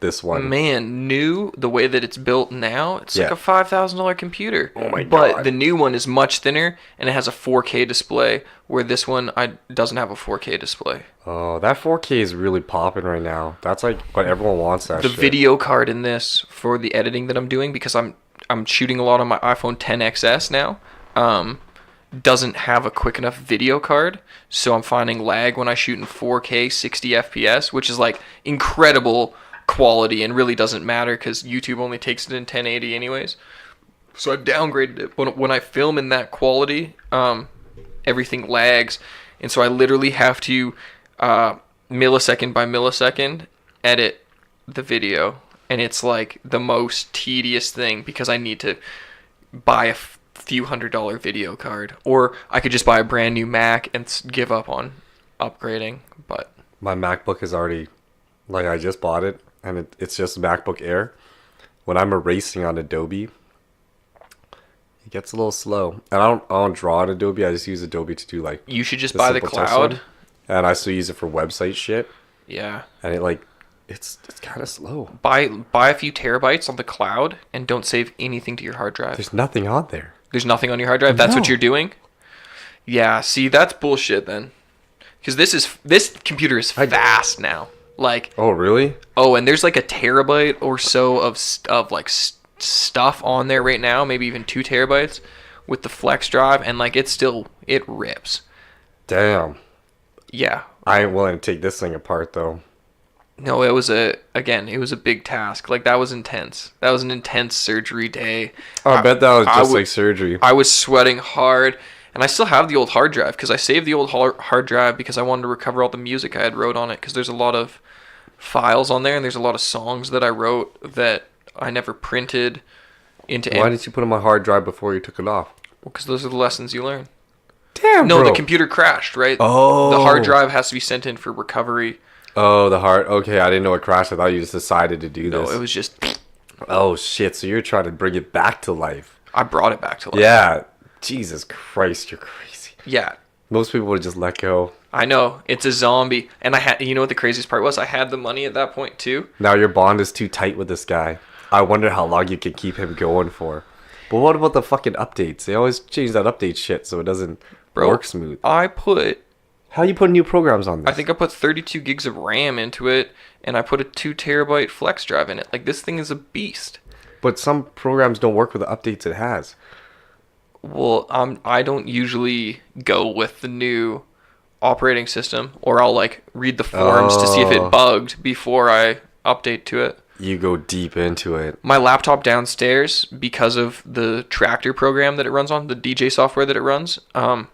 This one? Man, new, the way that it's built now, it's like a $5,000 computer. Oh my god. But the new one is much thinner, and it has a 4K display, where this one doesn't have a 4K display. Oh, that 4K is really popping right now. That's like what everyone wants. The video card in this for the editing that I'm doing, because I'm shooting a lot on my iPhone XS now, doesn't have a quick enough video card, so I'm finding lag when I shoot in 4K 60 FPS, which is like incredible quality and really doesn't matter because YouTube only takes it in 1080 anyways. So I've downgraded it. When I film in that quality, everything lags, and so I literally have to millisecond by millisecond edit the video, and it's like the most tedious thing because I need to buy a few $100 video card, or I could just buy a brand new Mac and give up on upgrading. But my MacBook is already, like, I just bought it, and it's just MacBook Air. When I'm erasing on Adobe, it gets a little slow, and I don't draw on Adobe. I just use Adobe to do like. You should just buy the cloud. And I still use it for website shit. Yeah. And it like It's kind of slow. Buy a few terabytes on the cloud and don't save anything to your hard drive. There's nothing on there. There's nothing on your hard drive? That's what you're doing? Yeah, see, that's bullshit then. Because this computer is fast now. Like, oh, really? Oh, and there's like a terabyte or so of stuff on there right now, maybe even 2 terabytes with the flex drive, and like it rips. Damn. Yeah. I ain't willing to take this thing apart though. No, it was a big task. Like, that was intense. That was an intense surgery day. Oh, I bet that was just like surgery. I was sweating hard, and I still have the old hard drive because I saved the old hard drive because I wanted to recover all the music I had wrote on it, because there's a lot of files on there and there's a lot of songs that I wrote that I never printed into. Why didn't you put on my hard drive before you took it off? Well, because those are the lessons you learn. Damn, no, bro. The computer crashed, right? Oh. The hard drive has to be sent in for recovery. Oh, okay, I didn't know it crashed. I thought you just decided to do this. No, it was just... Oh, shit, so you're trying to bring it back to life. I brought it back to life. Yeah, Jesus Christ, you're crazy. Yeah. Most people would just let go. I know, it's a zombie. And you know what the craziest part was? I had the money at that point, too. Now your bond is too tight with this guy. I wonder how long you can keep him going for. But what about the fucking updates? They always change that update shit so it doesn't work smooth. How you put new programs on this? I think I put 32 gigs of RAM into it, and I put a 2 terabyte flex drive in it. Like, this thing is a beast. But some programs don't work with the updates it has. Well, I don't usually go with the new operating system, or I'll like read the forums to see if it bugged before I update to it. You go deep into it. My laptop downstairs, because of the Tractor program that it runs on, the DJ software that it runs, and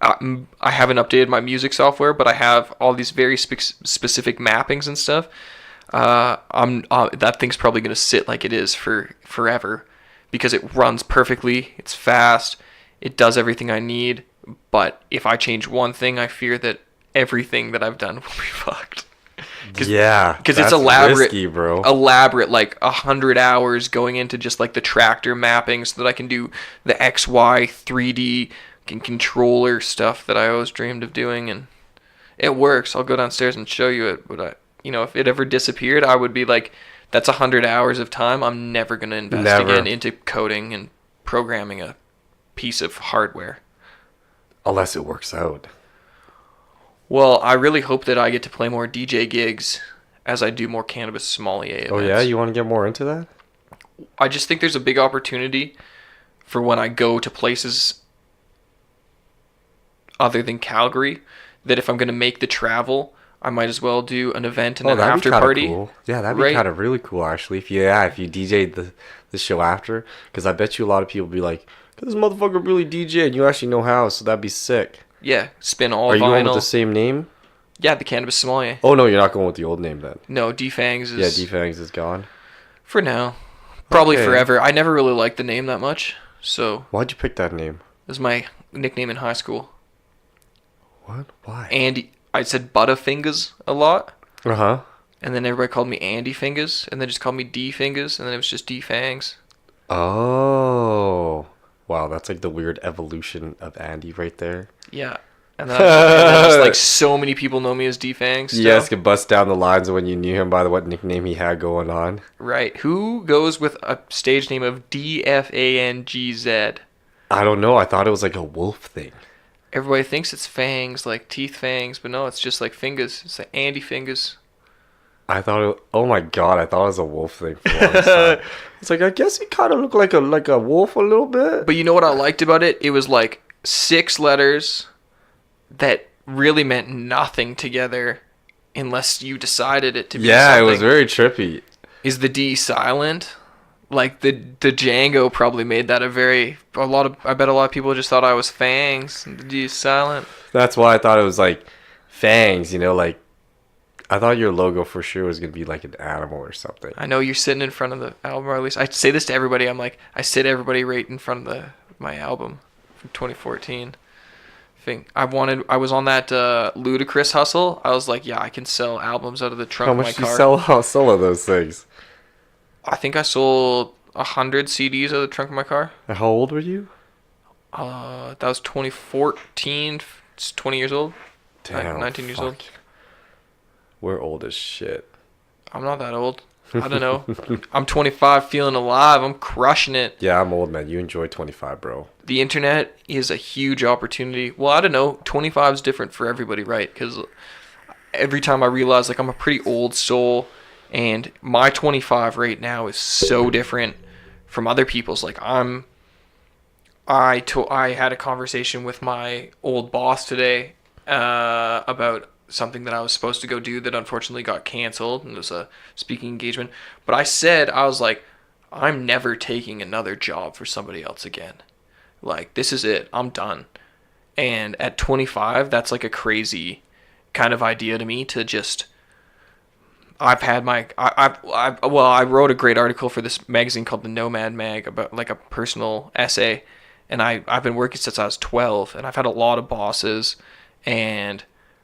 I haven't updated my music software, but I have all these very specific mappings and stuff. That thing's probably going to sit like it is for forever, because it runs perfectly, it's fast, it does everything I need. But if I change one thing, I fear that everything that I've done will be fucked. Because it's elaborate, risky, bro. Elaborate, like 100 hours going into just like the Tractor mapping so that I can do the XY 3D controller stuff that I always dreamed of doing, and it works. I'll go downstairs and show you it. But if it ever disappeared, I would be like, that's 100 hours of time I'm never gonna invest again into coding and programming a piece of hardware. Unless it works out. Well, I really hope that I get to play more DJ gigs as I do more cannabis sommelier events. Oh yeah, you want to get more into that? I just think there's a big opportunity for when I go to places other than Calgary, that if I'm going to make the travel, I might as well do an event and an after party. Cool. Yeah, that'd be kind of really cool, actually. If you DJ'd the show after, because I bet you a lot of people be like, this motherfucker really DJ and you actually know how, so that'd be sick. Yeah, spin all vinyl. Are you going with the same name? Yeah, the Cannabis Sommelier. Oh, no, you're not going with the old name then. No, D-Fangs is... Yeah, D-Fangs is gone. For now. Probably forever. I never really liked the name that much, so... Why'd you pick that name? It was my nickname in high school. What? Why? Andy. I said Butterfingers a lot. Uh-huh. And then everybody called me Andy Fingers, and then just called me D Fingers, and then it was just D-Fangs. Oh... Wow, that's like the weird evolution of Andy right there. Yeah. And then just like so many people know me as D-Fangs. You guys could bust down the lines of when you knew him by what nickname he had going on. Right. Who goes with a stage name of D-F-A-N-G-Z? I don't know. I thought it was like a wolf thing. Everybody thinks it's fangs, like teeth fangs, but no, it's just like fingers. It's like Andy Fingers. I thought oh my god, I thought it was a wolf thing for a long time. It's like, I guess he kind of looked like a wolf a little bit. But you know what I liked about it? It was like 6 letters that really meant nothing together unless you decided it to be something. Yeah, it was very trippy. Is the D silent? Like the Django probably made that I bet a lot of people just thought I was Fangs and the D is silent. That's why I thought it was like Fangs, like I thought your logo for sure was going to be like an animal or something. I know you're sitting in front of the album, or at least I say this to everybody. I'm like, I sit everybody right in front of my album from 2014. I was on that Ludacris hustle. I was like, yeah, I can sell albums out of the trunk of my car. How much you sell of those things? I think I sold 100 CDs out of the trunk of my car. And how old were you? That was 2014. It's 20 years old. Damn, 19 years old. We're old as shit. I'm not that old. I don't know. I'm 25, feeling alive. I'm crushing it. Yeah, I'm old, man. You enjoy 25, bro. The internet is a huge opportunity. Well, I don't know. 25 is different for everybody, right? Because every time I realize, like, I'm a pretty old soul, and my 25 right now is so different from other people's. Like, I had a conversation with my old boss today about something that I was supposed to go do that unfortunately got canceled, and it was a speaking engagement. But I was like, I'm never taking another job for somebody else again. Like, this is it. I'm done. And at 25, that's like a crazy kind of idea to me to just... I wrote a great article for this magazine called the Nomad Mag about like a personal essay, and I've been working since I was 12, and I've had a lot of bosses, and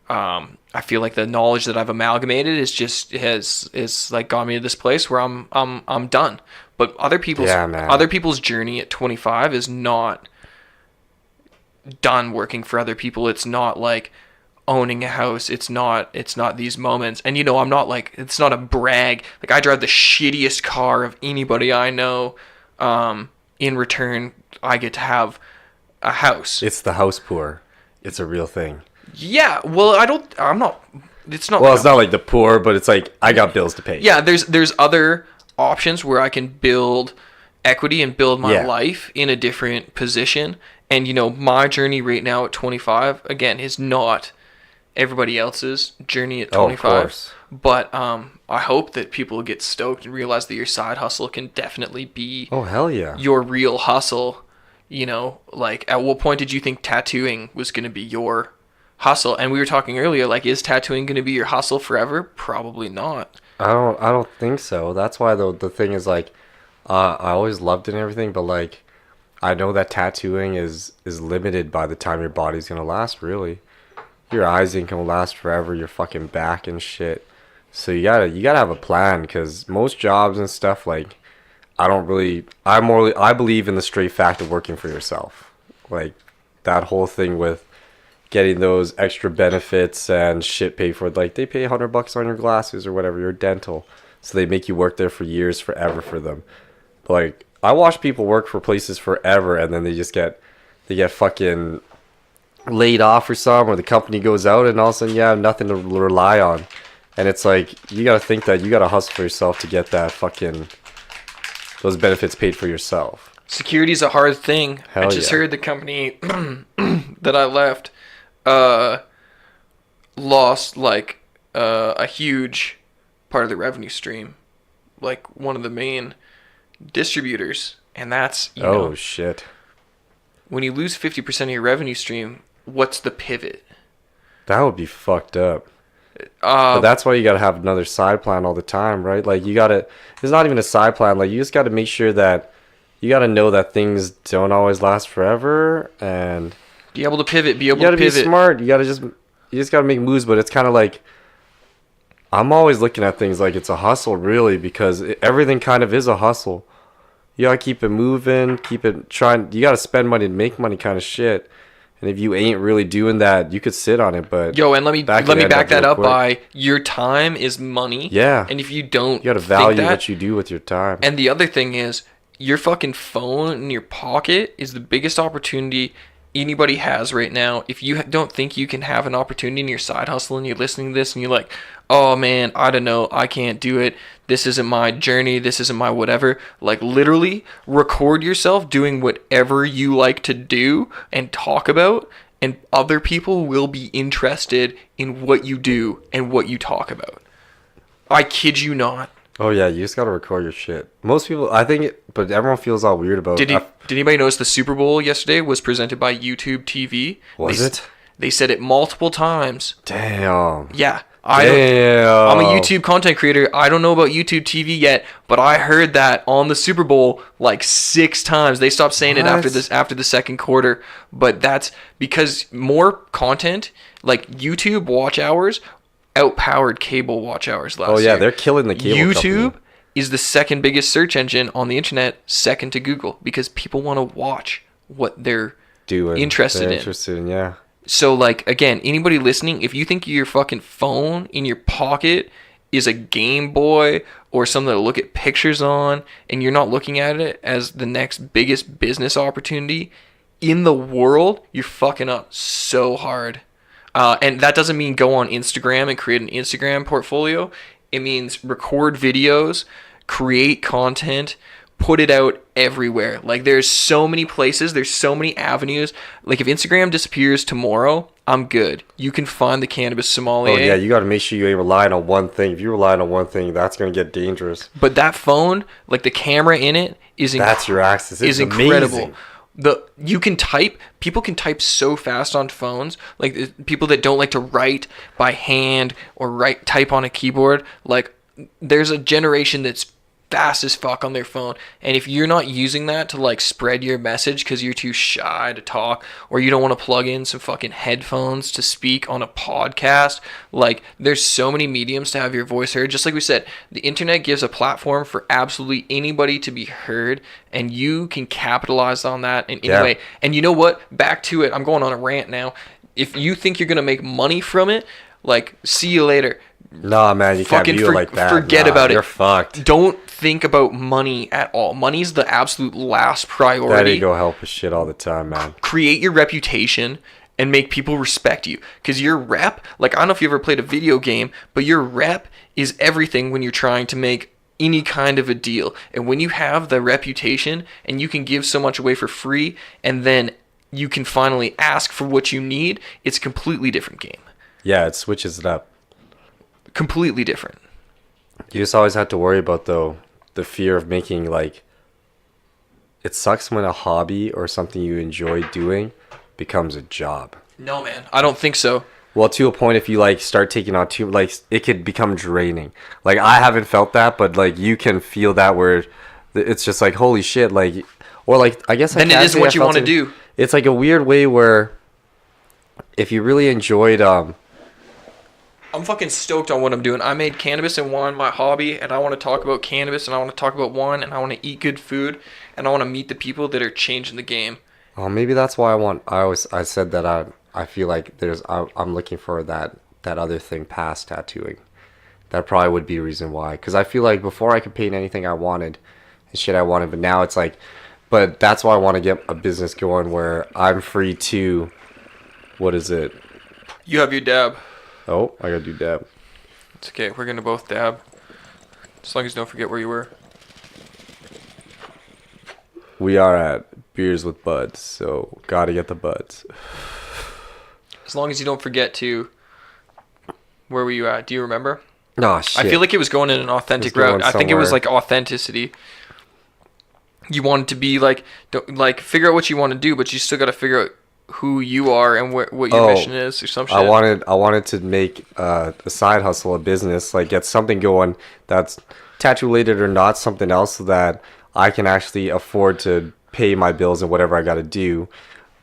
I feel like the knowledge that I've amalgamated is like got me to this place where I'm done. But other people's journey at 25 is not done working for other people. It's not like owning a house. It's not these moments. And I'm not like, it's not a brag. Like, I drive the shittiest car of anybody I know. In return, I get to have a house. It's the house poor. It's a real thing. Yeah, well, it's not. Well, it's not like the poor, but it's like, I got bills to pay. Yeah, there's other options where I can build equity and build my life in a different position. And, my journey right now at 25, again, is not everybody else's journey at 25. Oh, of course. But I hope that people get stoked and realize that your side hustle can definitely be hell yeah, your real hustle. Like, at what point did you think tattooing was going to be your hustle? And we were talking earlier, like, is tattooing going to be your hustle forever? Probably not. I don't think so. That's why the thing is, like, I always loved it and everything, but like, I know that tattooing is limited by the time your body's gonna last. Really, your eyes ain't gonna last forever. Your fucking back and shit. So you gotta have a plan, because most jobs and stuff, like, I believe in the straight fact of working for yourself. Like, that whole thing with getting those extra benefits and shit paid for, like, they pay $100 on your glasses or whatever, your dental, so they make you work there for years, forever for them. But, like, I watch people work for places forever, and then they get fucking laid off or something, or the company goes out, and all of a sudden you have nothing to rely on. And it's like, you gotta think that you gotta hustle for yourself to get that fucking, those benefits paid for yourself. Security's a hard thing. I just heard the company that I left lost like a huge part of the revenue stream, like one of the main distributors, and that's shit. When you lose 50% of your revenue stream, what's the pivot? That would be fucked up. But that's why you gotta have another side plan all the time, right? Like, it's not even a side plan. Like, you just gotta make sure that you gotta know that things don't always last forever, and be able to pivot. You gotta be smart. You just gotta make moves. But it's kind of like, I'm always looking at things like it's a hustle, really, because everything kind of is a hustle. You gotta keep it moving, you gotta spend money to make money, kind of shit. And if you ain't really doing that, you could sit on it. But and let me back that up by, your time is money. Yeah. And if you don't, you gotta value what you do with your time. And the other thing is, your fucking phone in your pocket is the biggest opportunity anybody has right now. If you don't think you can have an opportunity in your side hustle, and you're listening to this and you're like, oh man, I don't know, I can't do it, this isn't my journey, this isn't my whatever, like, literally record yourself doing whatever you like to do and talk about, and other people will be interested in what you do and what you talk about. I kid you not. Oh yeah, you just gotta record your shit. Most people, I think, but everyone feels all weird about it. Did anybody notice the Super Bowl yesterday was presented by YouTube TV? Was it? They said it multiple times. Damn. Yeah. I'm a YouTube content creator. I don't know about YouTube TV yet, but I heard that on the Super Bowl like 6 times. They stopped saying it after the second quarter, but that's because more content, like YouTube watch hours, outpowered cable watch hours last year. Oh yeah, they're killing the cable YouTube company. Is the second biggest search engine on the internet, second to Google, because people want to watch what they're interested in. Yeah. So, like, again, anybody listening, if you think your fucking phone in your pocket is a Game Boy or something to look at pictures on, and you're not looking at it as the next biggest business opportunity in the world, you're fucking up so hard. And that doesn't mean go on Instagram and create an Instagram portfolio. It means record videos, create content, put it out everywhere. Like, there's so many places, there's so many avenues. Like, if Instagram disappears tomorrow, I'm good. You can find the cannabis sommelier. Oh yeah, you got to make sure you ain't relying on one thing. If you rely on one thing, that's gonna get dangerous. But that phone, like the camera in it, that's your access. It's incredible. Amazing. People can type so fast on phones. Like, people that don't like to write by hand or type on a keyboard. Like, there's a generation that's fast as fuck on their phone, and if you're not using that to like spread your message because you're too shy to talk, or you don't want to plug in some fucking headphones to speak on a podcast, like, there's so many mediums to have your voice heard. Just like we said, the internet gives a platform for absolutely anybody to be heard, and you can capitalize on that in any way. And you know what, back to it, I'm going on a rant now. If you think you're gonna make money from it, like, see you later. Nah, man, you can't view it like that. Forget about it. You're fucked. Don't think about money at all. Money's the absolute last priority. That ain't go help with shit all the time, man. Create your reputation and make people respect you. Because your rep, like, I don't know if you ever played a video game, but your rep is everything when you're trying to make any kind of a deal. And when you have the reputation and you can give so much away for free, and then you can finally ask for what you need, it's a completely different game. Yeah, it switches it up. Completely different. You just always have to worry about, though, the fear of making, like, it sucks when a hobby or something you enjoy doing becomes a job. No, man, I don't think so. Well, to a point, if you, like, start taking on too, like, it could become draining. Like, I haven't felt that, but, like, you can feel that where it's just like, holy shit, like, or, like, I guess then it is what you want to do. It's like a weird way where if you really enjoyed, I'm fucking stoked on what I'm doing. I made cannabis and wine my hobby, and I want to talk about cannabis, and I want to talk about wine, and I want to eat good food, and I want to meet the people that are changing the game. Oh, maybe that's why I said that I feel like I'm looking for that other thing past tattooing. That probably would be a reason why. Because I feel like before I could paint anything I wanted and shit I wanted, but now it's like, but that's why I want to get a business going where I'm free to, what is it? You have your dab. Oh, I gotta do dab. It's okay. We're gonna both dab. As long as you don't forget where you were. We are at Beers with Buds, so gotta get the buds. As long as you don't forget to. Where were you at? Do you remember? Oh, shit. I feel like it was going in an authentic route. I think it was like authenticity. You wanted to be like figure out what you want to do, but you still gotta figure out who you are and what your mission is or some shit. I wanted to make a side hustle, a business, like get something going that's tattoo related or not, something else so that I can actually afford to pay my bills and whatever I got to do,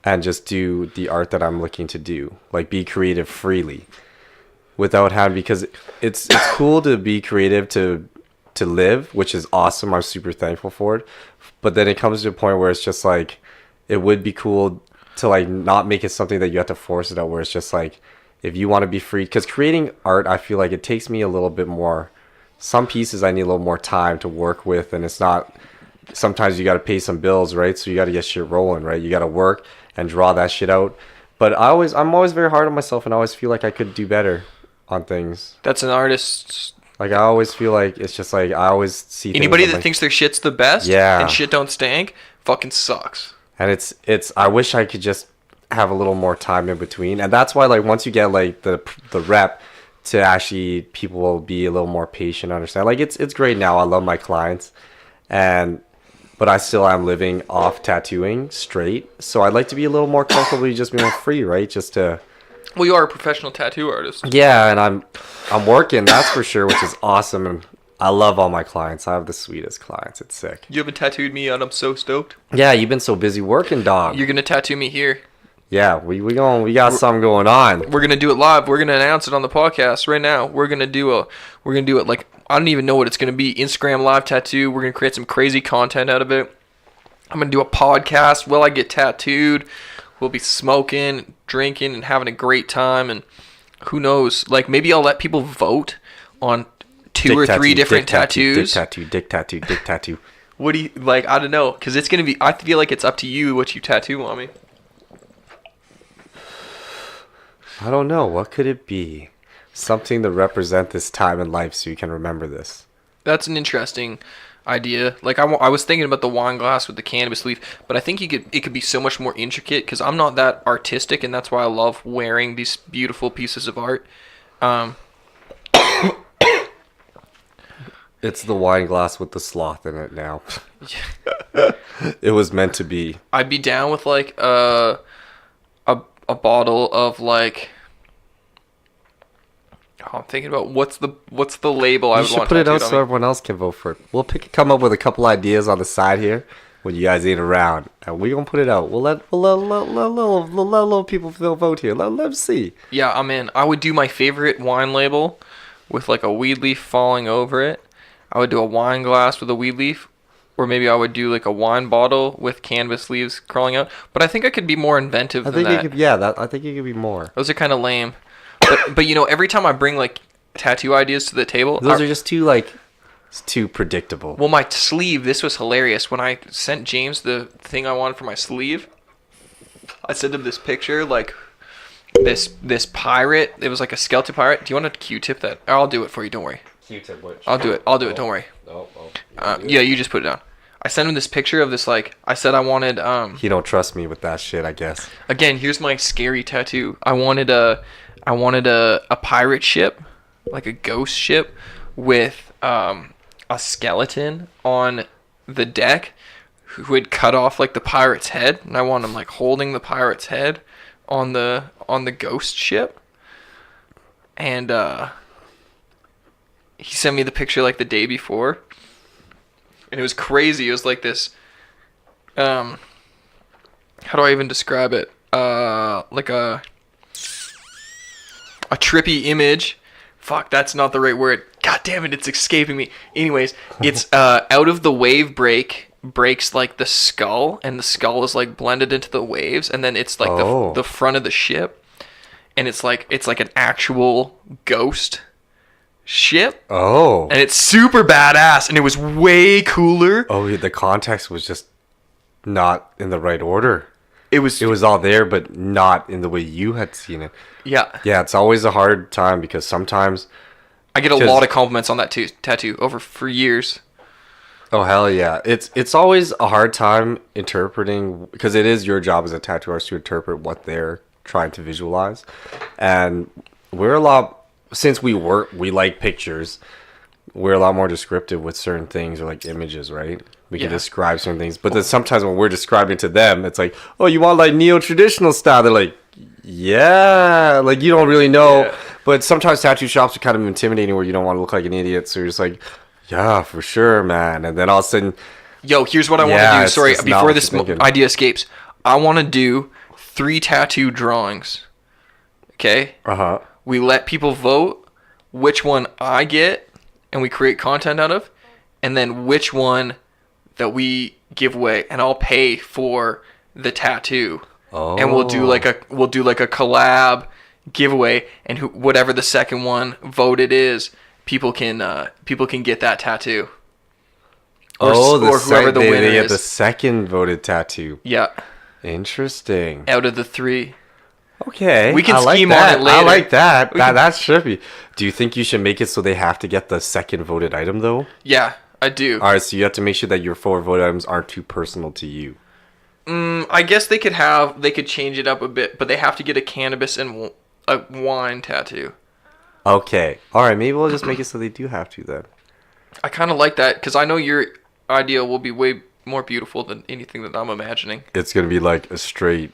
and just do the art that I'm looking to do, like be creative freely without having, because it's cool to be creative to live, which is awesome. I'm super thankful for it. But then it comes to a point where it's just like, it would be cool to like not make it something that you have to force it out, where it's just like, if you want to be free, because creating art, I feel like it takes me a little bit more, some pieces I need a little more time to work with, and it's not, sometimes you got to pay some bills, right? So you got to get shit rolling, right? You got to work and draw that shit out. But I'm always very hard on myself, and I always feel like I could do better on things. That's an artist's. Like, I always feel like it's just like, I always see anybody that like, thinks their shit's the best, yeah, and shit don't stank, fucking sucks. And it's I wish I could just have a little more time in between. And that's why, like, once you get like the rep to actually, people will be a little more patient, understand. Like, it's great now. I love my clients, but I still am living off tattooing straight. So I'd like to be a little more comfortable just being free, right? Just to. Well, you are a professional tattoo artist. Yeah, and I'm working, that's for sure, which is awesome. And I love all my clients. I have the sweetest clients. It's sick. You haven't tattooed me yet. I'm so stoked. Yeah, you've been so busy working, dog. You're gonna tattoo me here. Yeah, we got something going on. We're gonna do it live. We're gonna announce it on the podcast right now. We're gonna do it like, I don't even know what it's gonna be. Instagram live tattoo. We're gonna create some crazy content out of it. I'm gonna do a podcast while I get tattooed. We'll be smoking, drinking, and having a great time. And who knows? Like, maybe I'll let people vote on two or three different tattoos. Dick tattoo. What do you like? I don't know, because it's gonna be. I feel like it's up to you what you tattoo on me. I don't know. What could it be? Something to represent this time in life, so you can remember this. That's an interesting idea. Like I was thinking about the wine glass with the cannabis leaf, but I think it could be so much more intricate because I'm not that artistic, and that's why I love wearing these beautiful pieces of art. It's the wine glass with the sloth in it now. It was meant to be. I'd be down with like a bottle of like. Oh, I'm thinking about what's the label I would want. You should put it out so everyone else can vote for it. We'll come up with a couple ideas on the side here when you guys ain't around, and we're gonna put it out. We'll let little people vote here. Let them see. Yeah, I'm in. I would do my favorite wine label with like a weed leaf falling over it. I would do a wine glass with a weed leaf, or maybe I would do like a wine bottle with cannabis leaves crawling out. But I think I could be more inventive than that. I think you could be more. Those are kind of lame. But you know, every time I bring like tattoo ideas to the table, those are just too predictable. Well, my sleeve, this was hilarious. When I sent James the thing I wanted for my sleeve, I sent him this picture, like this pirate. It was like a skeleton pirate. Do you want to Q-tip that? I'll do it for you. Don't worry. Q-tip which? I'll do it. Don't worry. Yeah, you just put it down. I sent him this picture of this, like, I said I wanted, He don't trust me with that shit, I guess. Again, here's my scary tattoo. I wanted a pirate ship, like a ghost ship, with, a skeleton on the deck who would cut off, like, the pirate's head. And I want him, like, holding the pirate's head on the ghost ship. And, he sent me the picture like the day before, and it was crazy. It was like this, how do I even describe it? Like a trippy image. Fuck, that's not the right word. God damn it, it's escaping me. Anyways, it's out of the wave breaks like the skull, and the skull is like blended into the waves, and then it's like the front of the ship, and it's like an actual ghost ship. And it's super badass, and it was way cooler. The context was just not in the right order. It was all there, but not in the way you had seen it. Yeah, it's always a hard time because sometimes I get a lot of compliments on that tattoo for years. Oh hell yeah. It's always a hard time interpreting, because it is your job as a tattoo artist to interpret what they're trying to visualize. And since we like pictures, we're a lot more descriptive with certain things, or like images, right? We can describe certain things. But then sometimes when we're describing to them, it's like, oh, you want like neo-traditional style? They're like, yeah. Like, you don't really know. Yeah. But sometimes tattoo shops are kind of intimidating where you don't want to look like an idiot. So you're just like, yeah, for sure, man. And then all of a sudden... Yo, here's what I want to do. Sorry, before this idea escapes. I want to do 3 tattoo drawings. Okay? Uh-huh. We let people vote which one I get and we create content out of, and then which one that we give away, and I'll pay for the tattoo. And we'll do like a collab giveaway, and whatever the second one voted is, people can get that tattoo. Or whoever the winner is. They get the second voted tattoo. Yeah. Interesting. Out of the 3. Okay, we can scheme on it later. I like that. That's trippy. Do you think you should make it so they have to get the second voted item though? Yeah, I do. All right, so you have to make sure that your 4 voted items aren't too personal to you. I guess they could change it up a bit, but they have to get a cannabis and a wine tattoo. Okay, all right. Maybe we'll just make it so they do have to then. I kind of like that because I know your idea will be way more beautiful than anything that I'm imagining. It's gonna be like a straight,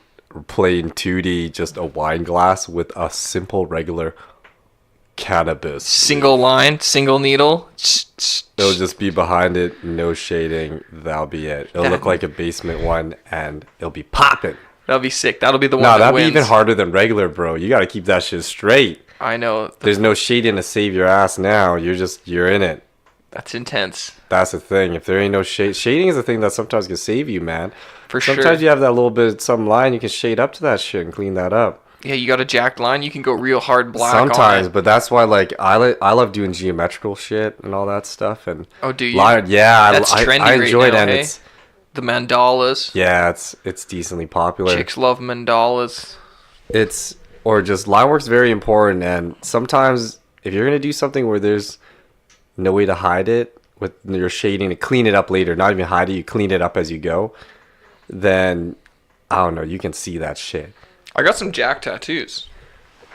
plain 2D, just a wine glass with a simple regular cannabis. Single line, single needle. It'll just be behind it, no shading. That'll be it. It'll look like a basement one, and it'll be popping. That'll be sick. That'll be the one that that'll be even harder than regular, bro. You gotta keep that shit straight. I know. There's no shading to save your ass now. You're in it. That's intense. That's the thing. If there ain't no shade, shading is the thing that sometimes can save you, man. For sure. Sometimes you have that little bit, some line, you can shade up to that shit and clean that up. Yeah, you got a jacked line, you can go real hard black sometimes, on it. But that's why, like, I love doing geometrical shit and all that stuff. And oh, do you? Yeah, that's trendy I enjoy right now, it. And hey? it's the mandalas. Yeah, it's decently popular. Chicks love mandalas. Or just line work's very important, and sometimes if you're gonna do something where there's no way to hide it with your shading to clean it up later, not even hide it, you clean it up as you go, then I don't know, you can see that shit. I got some jack tattoos.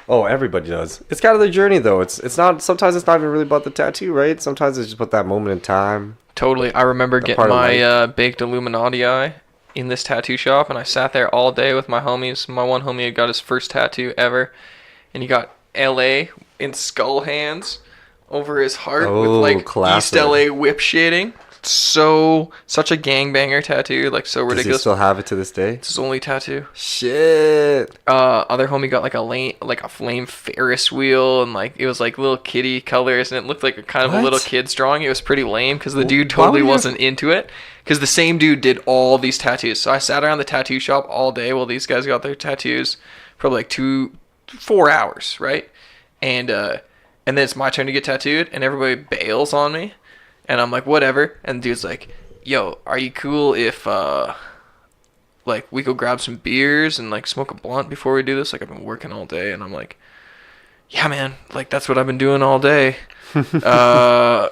Oh, everybody does. It's kind of the journey though. It's not, sometimes it's not even really about the tattoo, right? Sometimes it's just about that moment in time. Totally. I remember getting my baked Illuminati eye in this tattoo shop, and I sat there all day with my homies. My one homie had got his first tattoo ever, and he got LA in skull hands over his heart with like classic. East LA whip shading. Such a gangbanger tattoo, like so ridiculous. Does he still have it to this day? It's his only tattoo. Shit. Other homie got like a flame Ferris wheel, and like it was like little kitty colors, and it looked like a kind of a little kid's drawing. It was pretty lame because the dude totally wasn't into it. Because the same dude did all these tattoos. So I sat around the tattoo shop all day while these guys got their tattoos, probably like 4 hours, right? And then it's my turn to get tattooed, and everybody bails on me. And I'm like, whatever. And the dude's like, yo, are you cool if, like, we go grab some beers and, like, smoke a blunt before we do this? Like, I've been working all day. And I'm like, yeah, man. Like, that's what I've been doing all day. Without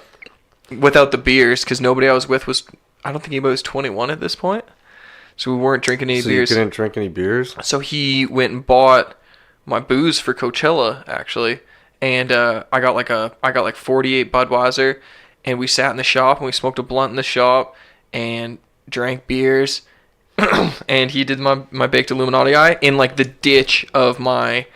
the beers, because nobody I was with was, I don't think anybody was 21 at this point. So we weren't drinking any beers. So you couldn't drink any beers? So he went and bought my booze for Coachella, actually. And I got like 48 Budweiser. And we sat in the shop and we smoked a blunt in the shop and drank beers. And he did my baked Illuminati eye in like the ditch of my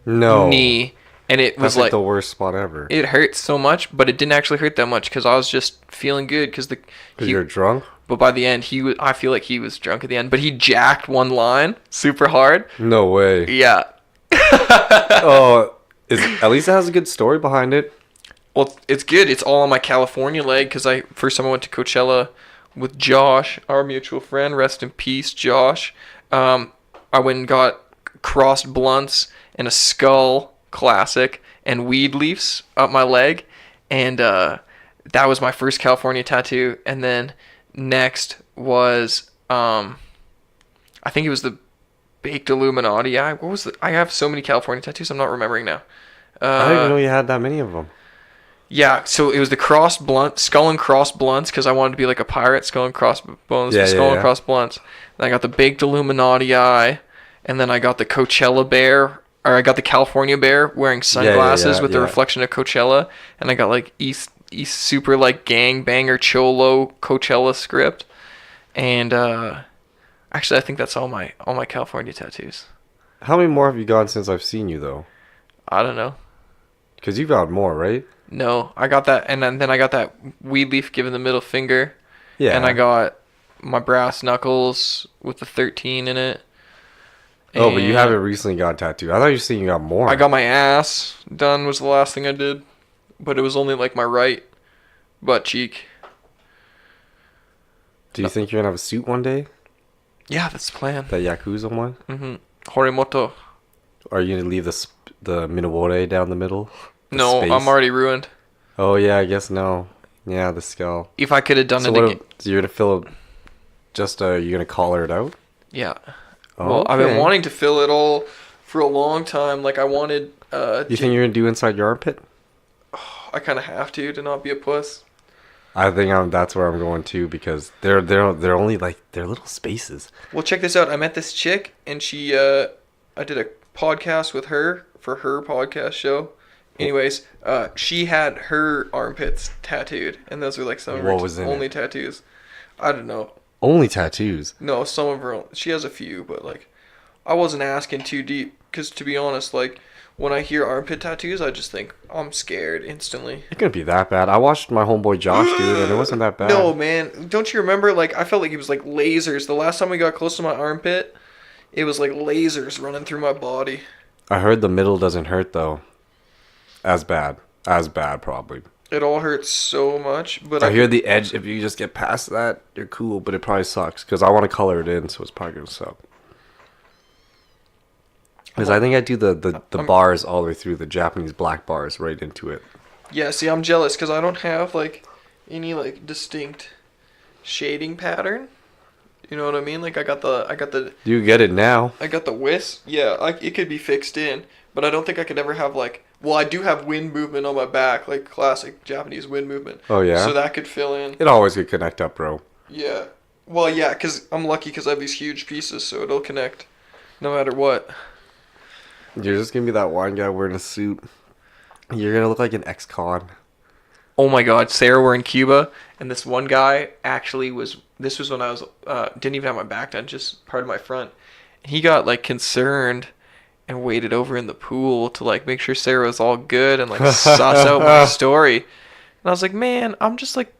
knee. And it was like the worst spot ever. It hurt so much, but it didn't actually hurt that much because I was just feeling good because you're drunk. But by the end, I feel like he was drunk at the end. But he jacked one line super hard. No way. Yeah. Oh, at least it has a good story behind it. Well, it's good. It's all on my California leg because first time I went to Coachella with Josh, our mutual friend. Rest in peace, Josh. I went and got crossed blunts and a skull classic and weed leaves up my leg, and that was my first California tattoo. And then next was I think it was the baked Illuminati eye. What was the? I have so many California tattoos. I'm not remembering now. I didn't even know you had that many of them. Yeah, so it was the cross blunt, skull and cross blunts, because I wanted to be like a pirate, skull and cross bones, and cross blunts. Then I got the baked Illuminati eye, and then I got the Coachella bear, or I got the California bear wearing sunglasses with the reflection of Coachella, and I got like East super like gangbanger cholo Coachella script, and actually I think that's all my California tattoos. How many more have you gotten since I've seen you though? I don't know. Because you've got more, right? No, I got that, and then I got that weed leaf giving the middle finger. Yeah. And I got my brass knuckles with the 13 in it. Oh, but you haven't recently got tattooed. I thought you were saying you got more. I got my ass done was the last thing I did. But it was only like my right butt cheek. Do you think you're going to have a suit one day? Yeah, that's the plan. That Yakuza one? Mm-hmm. Horimoto. Are you going to leave the Minowore down the middle? No, space? I'm already ruined. Oh, yeah, I guess no. Yeah, the skull. If I could have done it again. So you're going to fill it, you're going to collar it out? Yeah. Well, okay. I've been wanting to fill it all for a long time. Like, I wanted... you think you're going to do inside your armpit? I kind of have to not be a puss. I think that's where I'm going too, because they're only like, they're little spaces. Well, check this out. I met this chick, and she... I did a podcast with her for her podcast show. Anyways, she had her armpits tattooed, and those were like some of her only tattoos. I don't know. Only tattoos? No, some of her own. She has a few, but like, I wasn't asking too deep, because to be honest, like, when I hear armpit tattoos, I just think I'm scared instantly. It couldn't be that bad. I watched my homeboy Josh do it, and it wasn't that bad. No, man. Don't you remember, like, I felt like it was like lasers. The last time we got close to my armpit, it was like lasers running through my body. I heard the middle doesn't hurt, though. As bad, probably. It all hurts so much, but I hear the edge. If you just get past that, you're cool. But it probably sucks because I want to color it in, so it's probably gonna suck. Because I think I do the bars all the way through, the Japanese black bars right into it. Yeah, see, I'm jealous because I don't have like any like distinct shading pattern. You know what I mean? Like I got the. You get it now. I got the wisp. Yeah, it could be fixed in, but I don't think I could ever have like. Well, I do have wind movement on my back, like classic Japanese wind movement. Oh, yeah? So that could fill in. It always could connect up, bro. Yeah. Well, yeah, because I'm lucky because I have these huge pieces, so it'll connect no matter what. You're just going to be that one guy wearing a suit. You're going to look like an ex-con. Oh, my God. Sarah, we're in Cuba, and this one guy actually was... This was when I was... didn't even have my back done, just part of my front. He got, like, concerned... and waited over in the pool to like make sure Sarah was all good and like suss out my story. And I was like, man, I'm just like,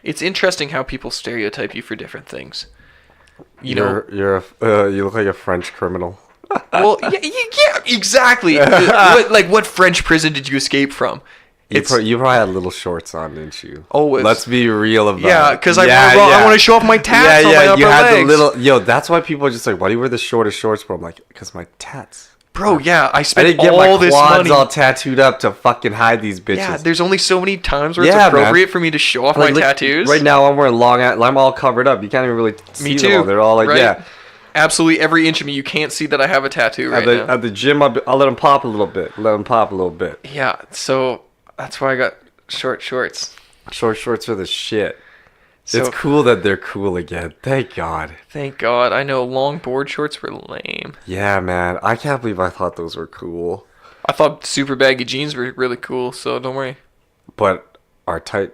it's interesting how people stereotype you for different things. You look like a French criminal. Well, yeah, exactly. What French prison did you escape from? You probably had little shorts on, didn't you? Always. Let's be real about it. Yeah, because I want to show off my tats on my upper you had legs. the little... Yo, that's why people are just like, why do you wear the shortest shorts, bro? I'm like, because my tats. Bro, yeah, I spent didn't get all my this quads money. all tattooed up to fucking hide these bitches. Yeah, there's only so many times where it's appropriate for me to show off my tattoos. Right now, I'm wearing I'm all covered up. You can't even really see them all. They're all like, yeah. Absolutely every inch of me, you can't see that I have a tattoo now. At the gym, I'll let them pop a little bit. Yeah, so that's why I got short shorts. Short shorts are the shit. So, it's cool that they're cool again. Thank God. Thank God. I know long board shorts were lame. Yeah, man. I can't believe I thought those were cool. I thought super baggy jeans were really cool, so don't worry. But are tight...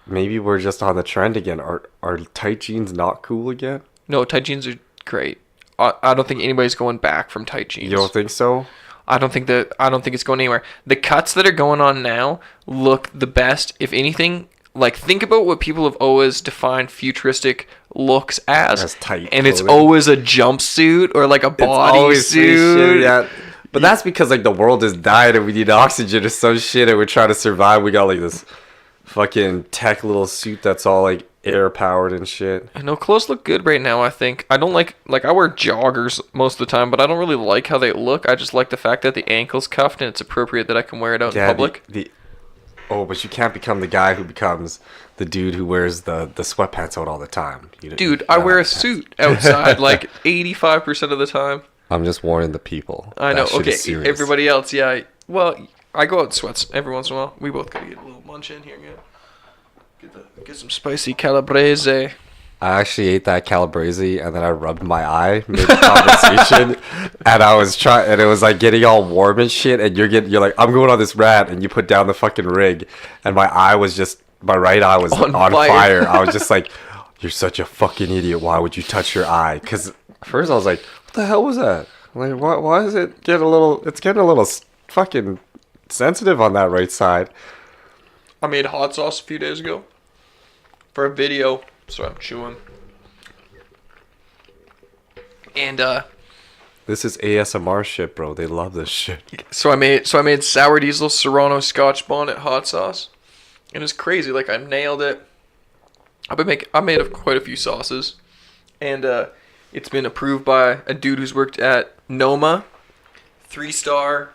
maybe we're just on the trend again. Are tight jeans not cool again? No, tight jeans are great. I don't think anybody's going back from tight jeans. You don't think so? I don't think it's going anywhere. The cuts that are going on now look the best. If anything, like think about what people have always defined futuristic looks as tight and clothing. It's always a jumpsuit or like a bodysuit. Yeah. But that's because like the world has died and we need oxygen or some shit and we're trying to survive. We got like this fucking tech little suit that's all like air powered and shit. I know clothes look good right now. I think I don't like I wear joggers most of the time, but I don't really like how they look. I just like the fact that the ankle's cuffed and it's appropriate that I can wear it out in public. But you can't become the guy who becomes the dude who wears the sweatpants out all the time. Dude, I wear a suit outside like 85% of the time. I'm just warning the people. I know. Okay, everybody else, yeah. Well, I go out in sweats every once in a while. We both gotta get a little munch in here, yeah. Get some spicy calabrese. I actually ate that calabrese and then I rubbed my eye mid-conversation and and it was like getting all warm and shit and you're like, I'm going on this rant and you put down the fucking rig and my right eye was on fire. I was just like, you're such a fucking idiot. Why would you touch your eye? Because at first I was like, what the hell was that? Like, why is it getting a little fucking sensitive on that right side? I made hot sauce a few days ago for a video, so I'm chewing. And this is ASMR shit, bro. They love this shit. So I made sour diesel Serrano Scotch bonnet hot sauce, and it's crazy. Like I nailed it. I made quite a few sauces, and it's been approved by a dude who's worked at Noma, 3-star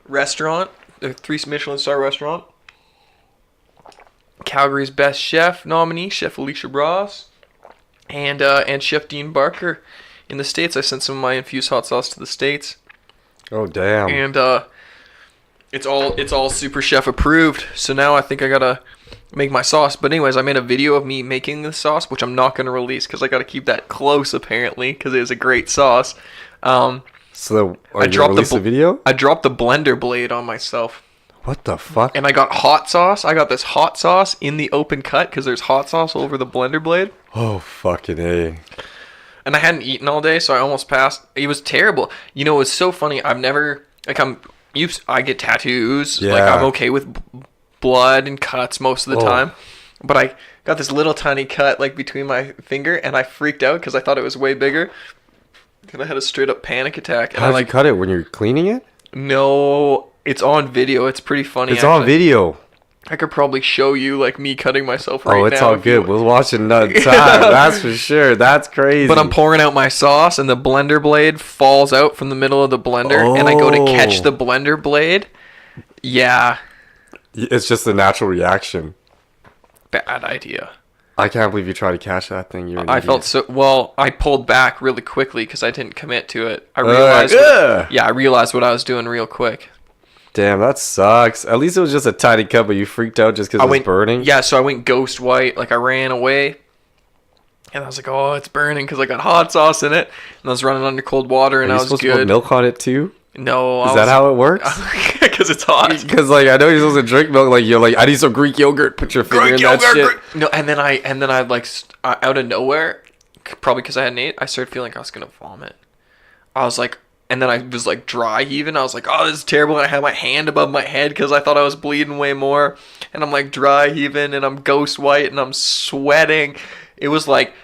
restaurant, a 3 Michelin star restaurant. Calgary's best chef nominee, Chef Alicia Ross, and Chef Dean Barker in the States. I sent some of my infused hot sauce to the States. Oh damn! And it's all Super Chef approved. So now I think I gotta make my sauce. But anyways, I made a video of me making the sauce, which I'm not gonna release because I gotta keep that close apparently because it was a great sauce. So are you gonna release the video? I dropped the blender blade on myself. What the fuck? And I got hot sauce. I got this hot sauce in the open cut because there's hot sauce all over the blender blade. Oh, fucking A. And I hadn't eaten all day, so I almost passed. It was terrible. You know, it was so funny. I've never... I get tattoos. Yeah. Like, I'm okay with blood and cuts most of the time. But I got this little tiny cut, like, between my finger, and I freaked out because I thought it was way bigger. And I had a straight-up panic attack. How'd you cut it? When you're cleaning it? No... It's on video. It's pretty funny. It's on video. I could probably show you like me cutting myself right now. Oh, it's all good. We'll watch it another time. That's for sure. That's crazy. But I'm pouring out my sauce, and the blender blade falls out from the middle of the blender, and I go to catch the blender blade. Yeah. It's just a natural reaction. Bad idea. I can't believe you tried to catch that thing. You're an I idiot. felt so... Well, I pulled back really quickly because I didn't commit to it. I realized... I realized what I was doing real quick. Damn, that sucks. At least it was just a tiny cut, but you freaked out just because it was burning? Yeah, so I went ghost white. Like, I ran away. And I was like, oh, it's burning because I got hot sauce in it. And I was running under cold water, and I was good. Are you supposed to put milk on it, too? No. Is that how it works? Because it's hot. Because, like, I know you're supposed to drink milk. Like, you're like, I need some Greek yogurt. Put your finger in that shit. No, and then I like, out of nowhere, probably because I hadn't ate, I started feeling like I was going to vomit. I was like... And then I was like dry heaving. I was like, oh, this is terrible. And I had my hand above my head because I thought I was bleeding way more. And I'm like dry heaving, and I'm ghost white, and I'm sweating. It was like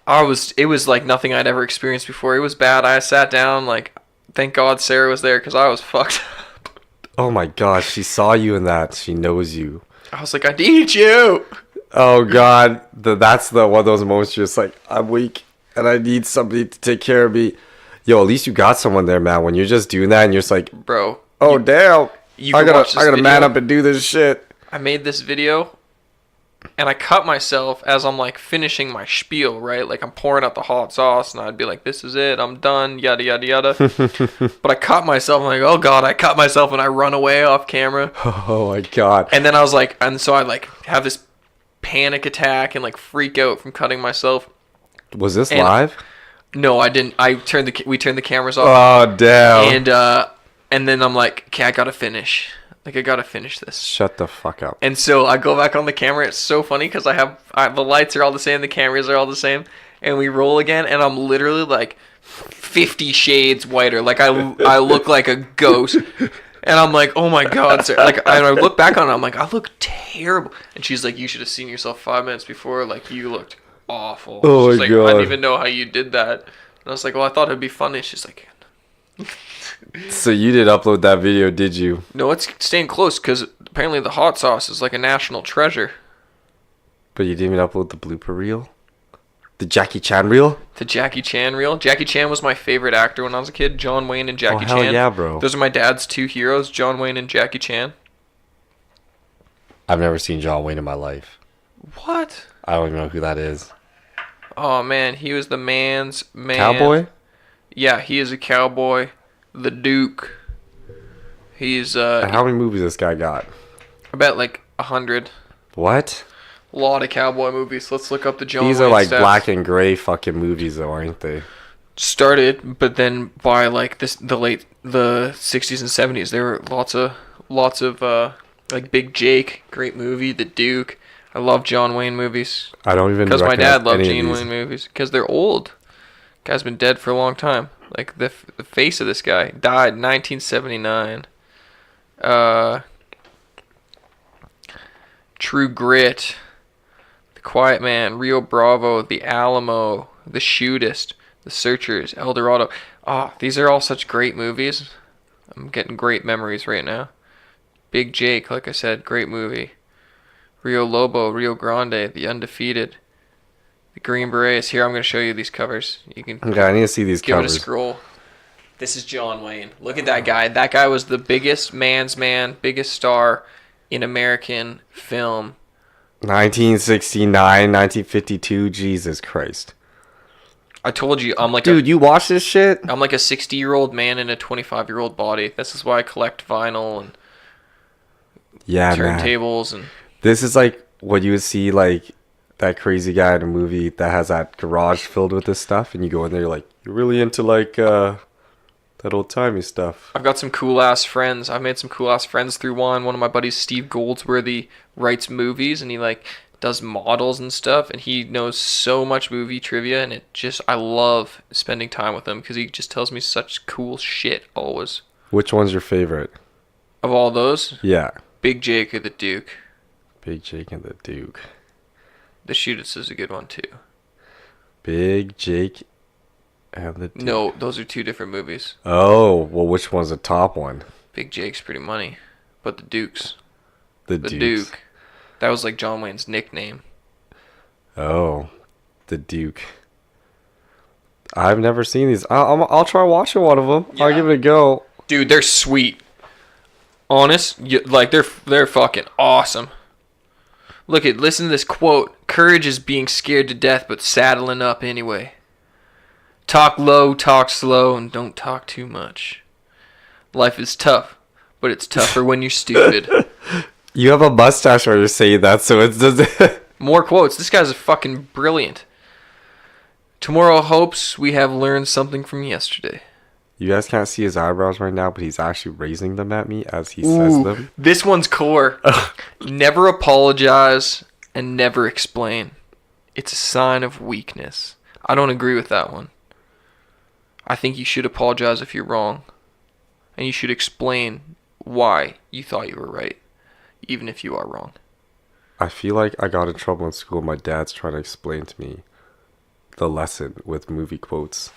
nothing I'd ever experienced before. It was bad. I sat down, like, thank God Sarah was there because I was fucked up. Oh my gosh, she saw you in that. She knows you. I was like, I need you. Oh God, that's one of those moments you're just like, I'm weak and I need somebody to take care of me. Yo, at least you got someone there, man. When you're just doing that and you're just like, bro, damn, I gotta man up and do this shit. I made this video, and I cut myself as I'm like finishing my spiel, right? Like I'm pouring out the hot sauce, and I'd be like, "This is it, I'm done." Yada yada yada. But I cut myself. I'm like, "Oh God, I cut myself," and I run away off camera. Oh my God. And then I was like, and so I like have this panic attack and like freak out from cutting myself. Was this live? No, I didn't. We turned the cameras off. Oh damn! And then I'm like, okay, I gotta finish. Like I gotta finish this. Shut the fuck up. And so I go back on the camera. It's so funny because the lights are all the same, the cameras are all the same, and we roll again, and I'm literally like 50 shades whiter. Like I look like a ghost. And I'm like, oh my God, sir. Like, and I look back on it, I'm like, I look terrible. And she's like, you should have seen yourself 5 minutes before. Like, you looked awful. Oh she's my like, God. I didn't even know how you did that. And I was like, well, I thought it'd be funny. She's like, so you did upload that video, did you? no, it's staying close because apparently the hot sauce is like a national treasure. But you didn't even upload the blooper reel? The Jackie Chan reel? The Jackie Chan reel. Jackie Chan was my favorite actor when I was a kid. John Wayne and Jackie Chan. Hell yeah, bro. Those are my dad's two heroes, John Wayne and Jackie Chan. I've never seen John Wayne in my life. What? I don't even know who that is. Oh, man. He was the man's man. Cowboy? Yeah, he is a cowboy. The Duke. He's, How many movies this guy got? I bet like 100. What? A lot of cowboy movies. Let's look up the John Wayne These are like stats. black and gray fucking movies though, aren't they? Started, but then by like the 60s and 70s, there were lots of like Big Jake, great movie. The Duke. I love John Wayne movies. I don't even because my dad loved John Wayne movies because they're old. Guy's been dead for a long time. Like the face of this guy died in 1979. True Grit, The Quiet Man, Rio Bravo, The Alamo, The Shootist, The Searchers, El Dorado. Oh, these are all such great movies. I'm getting great memories right now. Big Jake, like I said, great movie. Rio Lobo, Rio Grande, The Undefeated, The Green Berets. Here, I'm going to show you these covers. You can okay, I need to see these give covers. it a scroll. This is John Wayne. Look at that guy. That guy was the biggest man's man, biggest star in American film. 1969, 1952, Jesus Christ. I told you, I'm like Dude, you watch this shit? I'm like a 60-year-old man in a 25-year-old body. This is why I collect vinyl and turntables and this is like what you would see like that crazy guy in a movie that has that garage filled with this stuff, and you go in there, you're like, you're really into like that old-timey stuff. I've got some cool-ass friends. I've made some cool-ass friends through one. One of my buddies, Steve Goldsworthy, writes movies, and he like does models and stuff, and he knows so much movie trivia, and I love spending time with him because he just tells me such cool shit always. Which one's your favorite? Of all those? Yeah. Big Jake or the Duke. Big Jake and the Duke. The Shootist is a good one too. Big Jake and the Duke. No, those are two different movies. Oh, well, which one's the top one? Big Jake's pretty money, but the Duke's The Duke. That was like John Wayne's nickname. Oh, the Duke. I've never seen these. I'll try watching one of them. Yeah. I'll give it a go. Dude, they're sweet. Honest, they're fucking awesome. Listen to this quote. Courage is being scared to death, but saddling up anyway. Talk low, talk slow, and don't talk too much. Life is tough, but it's tougher when you're stupid. You have a mustache while you're saying that, so it's just... More quotes. This guy's fucking brilliant. Tomorrow hopes we have learned something from yesterday. You guys can't see his eyebrows right now, but he's actually raising them at me as he says them. This one's core. Never apologize and never explain. It's a sign of weakness. I don't agree with that one. I think you should apologize if you're wrong. And you should explain why you thought you were right, even if you are wrong. I feel like I got in trouble in school. My dad's trying to explain to me the lesson with movie quotes.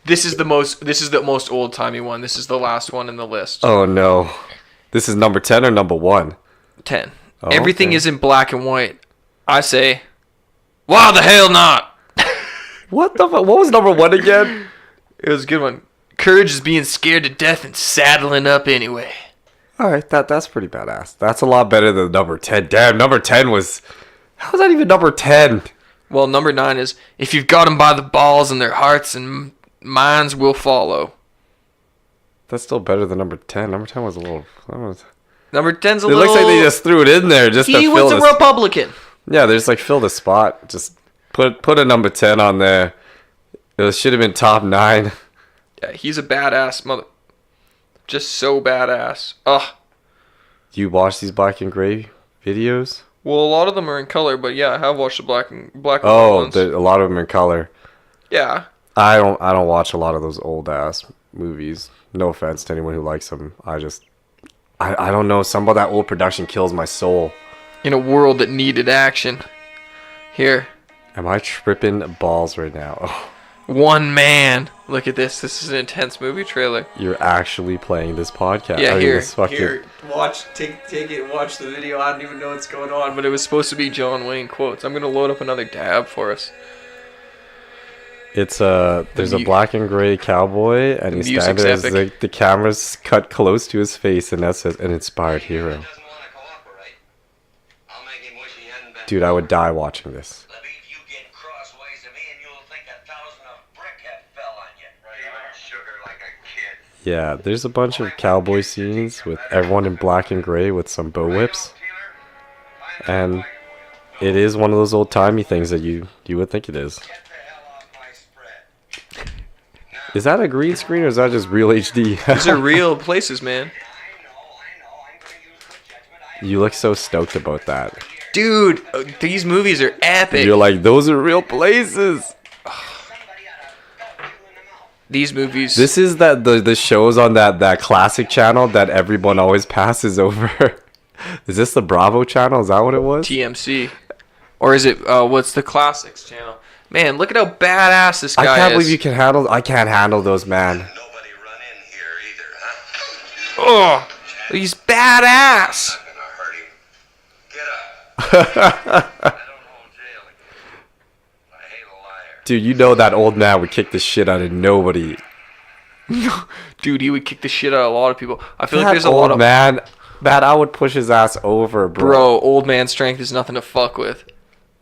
This is the most old-timey one. This is the last one in the list. Oh, no. This is number 10 or number 1? 10. Oh, everything is in black and white. I say, why the hell not? What was number 1 again? It was a good one. Courage is being scared to death and saddling up anyway. All right, that's pretty badass. That's a lot better than number 10. Damn, number 10 was... How was that even number 10? Well, number 9 is, if you've got them by the balls and their hearts and minds will follow. That's still better than number 10. Number 10 was a little... Number 10's a little... It looks like they just threw it in there just to fill He was a Republican. Yeah, they just like fill the spot. Just put a number 10 on there. It should have been top 9. Yeah, he's a badass mother... Just so badass. Ugh. Do you watch these black and gray videos? Well, a lot of them are in color, but yeah, I have watched the black and white ones. Oh, a lot of them in color. Yeah. I don't watch a lot of those old ass movies. No offense to anyone who likes them. I don't know. Some of that old production kills my soul. In a world that needed action. Here. Am I tripping balls right now? Oh. One man. Look at this. This is an intense movie trailer. You're actually playing this podcast. Yeah, here. Watch, take it, watch the video. I don't even know what's going on, but it was supposed to be John Wayne quotes. I'm going to load up another tab for us. It's there's a black and gray cowboy, and he's standing there as the camera's cut close to his face, and that says, an inspired hero. Dude, I would die watching this. Yeah, there's a bunch of cowboy scenes with everyone in black and gray with some bow whips. And it is one of those old-timey things that you would think it is. Is that a green screen or is that just real HD? These are real places, man. You look so stoked about that. Dude, these movies are epic. You're like, those are real places. These movies. This is the shows on that classic channel that everyone always passes over. Is this the Bravo channel? Is that what it was? TMC. Or is it, what's the classics channel? Man, look at how badass this guy is. I can't believe you can handle... I can't handle those, man. Nobody run in here either, huh? Oh, he's badass. I'm not gonna hurt him. Get up. I don't hold jail again. I hate a liar. Dude, you know that old man would kick the shit out of nobody. Dude, he would kick the shit out of a lot of people. I feel like there's a lot of... man, I would push his ass over, bro. Bro, old man strength is nothing to fuck with.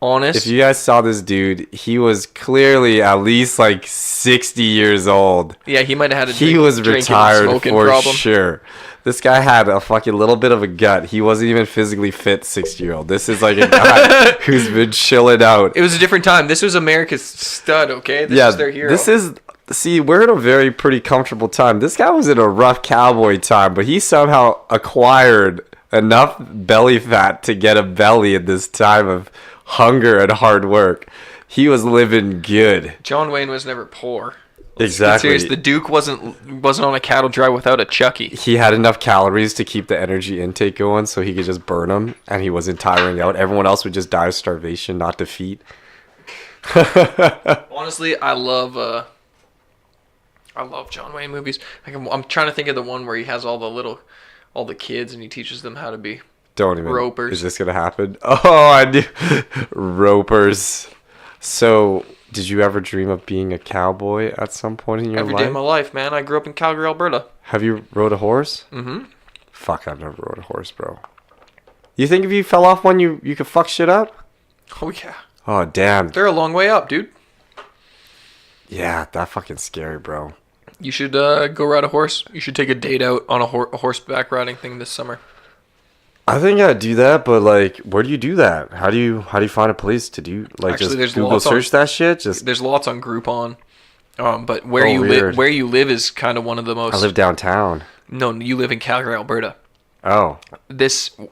Honest. If you guys saw this dude, he was clearly at least like 60 years old. Yeah, he might have had a He was retired for sure. This guy had a fucking little bit of a gut. He wasn't even physically fit 60-year-old. This is like a guy who's been chilling out. It was a different time. This was America's stud, okay? This is their hero. See, we're in a very pretty comfortable time. This guy was in a rough cowboy time, but he somehow acquired enough belly fat to get a belly in this time of hunger and hard work. He was living good. John Wayne was never poor. Exactly. Serious. The Duke wasn't on a cattle drive without a Chucky. He had enough calories to keep the energy intake going, so he could just burn them, and he wasn't tiring out. Everyone else would just die of starvation, not defeat. Honestly, I love John Wayne movies. I'm trying to think of the one where he has all the kids and he teaches them how to be. Don't even. Ropers. Is this gonna happen? Oh, I knew. Ropers. So, did you ever dream of being a cowboy at some point in your Every life? day of my life, man. I grew up in Calgary, Alberta. Have you rode a horse? Mm-hmm. Fuck, I've never rode a horse, bro. You think if you fell off one, you could fuck shit up? Oh, yeah. Oh, damn. They're a long way up, dude. Yeah, that fucking scary, bro. You should go ride a horse. You should take a date out on a horseback riding thing this summer. I think I'd do that, but like, where do you do that? How do you find a place to do like Actually, there's just Google lots search that shit? Just There's lots on Groupon. But where weird. where you live is kind of one of the most. I live downtown. No, you live in Calgary, Alberta. Oh.